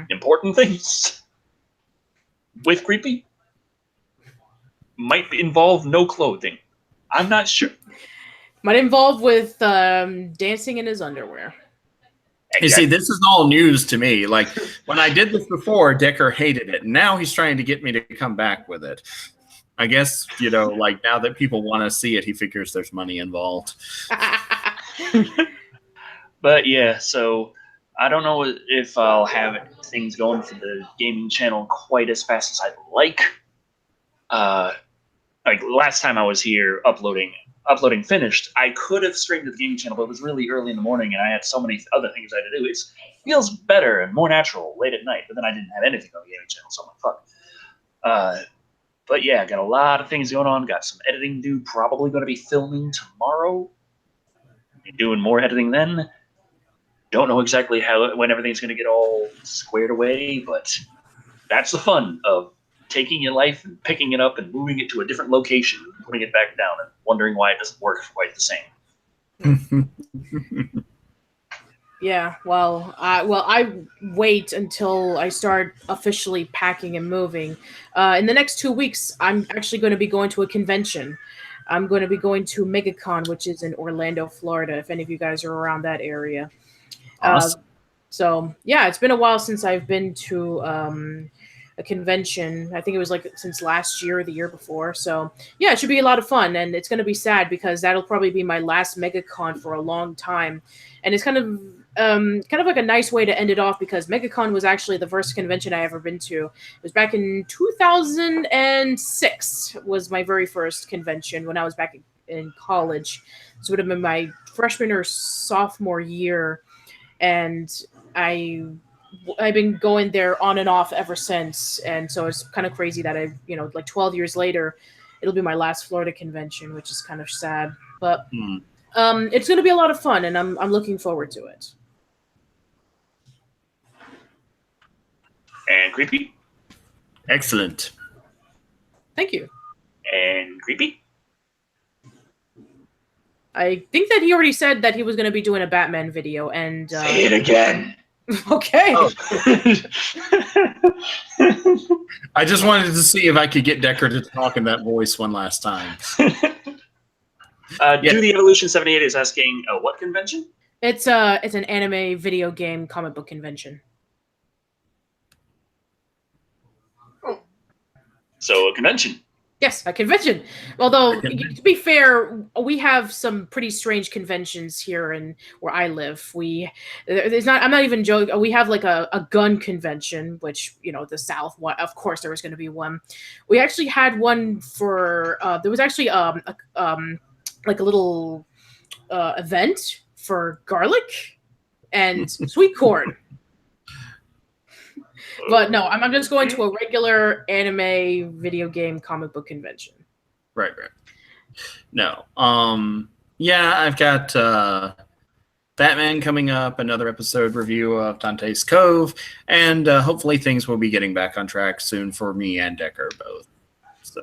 important things. With Creepy, might involve no clothing. I'm not sure. Might involve with dancing in his underwear. You see, this is all news to me. Like, when I did this before, Decker hated it. Now he's trying to get me to come back with it. I guess, like, now that people want to see it, he figures there's money involved. But yeah, so I don't know if I'll have things going for the gaming channel quite as fast as I'd like. Like last time I was here uploading finished, I could have streamed to the gaming channel, but it was really early in the morning and I had so many other things I had to do. It feels better and more natural late at night, but then I didn't have anything on the gaming channel, so I'm like, fuck. But yeah, got a lot of things going on. Got some editing to do. Probably going to be filming tomorrow. Be doing more editing then. Don't know exactly when everything's going to get all squared away, but that's the fun of taking your life and picking it up and moving it to a different location, and putting it back down, and wondering why it doesn't work quite the same. Yeah, well, I wait until I start officially packing and moving. In the next 2 weeks, I'm actually going to be going to a convention. I'm going to be going to MegaCon, which is in Orlando, Florida, if any of you guys are around that area. Awesome. So, yeah, it's been a while since I've been to a convention. I think it was like since last year or the year before. So, yeah, it should be a lot of fun. And it's going to be sad because that'll probably be my last MegaCon for a long time. And it's kind of like a nice way to end it off because MegaCon was actually the first convention I ever been to. It was back in 2006 was my very first convention when I was back in college. So it would have been my freshman or sophomore year. And I've been going there on and off ever since. And so it's kind of crazy that like 12 years later, it'll be my last Florida convention, which is kind of sad. But it's going to be a lot of fun, and I'm looking forward to it. And Creepy? Excellent. Thank you. And Creepy? I think that he already said that he was going to be doing a Batman video, and... Say it again. Okay. Oh. I just wanted to see if I could get Decker to talk in that voice one last time. Do the Evolution 78 is asking, what convention? It's an anime, video game, comic book convention. So a convention. Yes, a convention. Although, to be fair, we have some pretty strange conventions here in where I live. I'm not even joking. We have like a gun convention, which, the South, of course there was going to be one. We actually had one for, there was actually like a little event for garlic and sweet corn. But no, I'm just going to a regular anime, video game, comic book convention. Right. No. Yeah, I've got Batman coming up, another episode review of Dante's Cove, and hopefully things will be getting back on track soon for me and Decker both. So,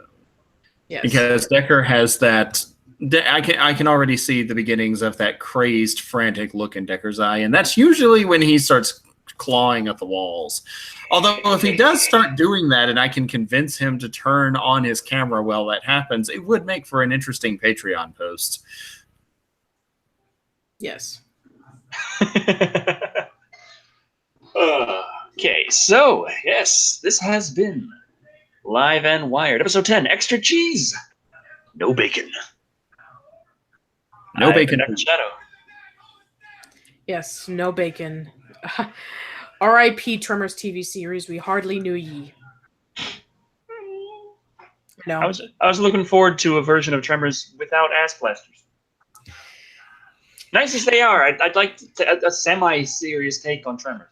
yes. Because Decker has that... I can already see the beginnings of that crazed, frantic look in Decker's eye, and that's usually when he starts clawing at the walls. Although if he does start doing that and I can convince him to turn on his camera while that happens, it would make for an interesting Patreon post. Yes. Okay, so yes, this has been Live and Wired, episode 10, Extra Cheese, no bacon. No bacon. Shadow. Yes, no bacon. R.I.P. Tremors TV series. We hardly knew ye. No, I was looking forward to a version of Tremors without ass blasters. Nice as they are, I'd like a semi-serious take on Tremors.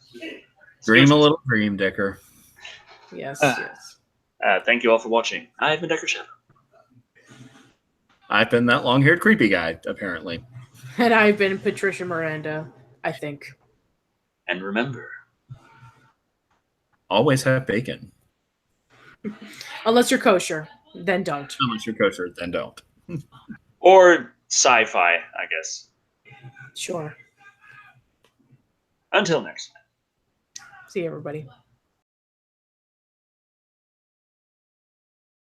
Dream a little dream, Dicker. Yes, Ah. yes. Thank you all for watching. I've been Decker Shado. I've been that long-haired creepy guy, apparently. And I've been Patricia Miranda, I think. And remember, Always have bacon. Unless you're kosher, then don't. Unless you're kosher, then don't. or sci-fi, I guess. Sure. Until next time. See you, everybody.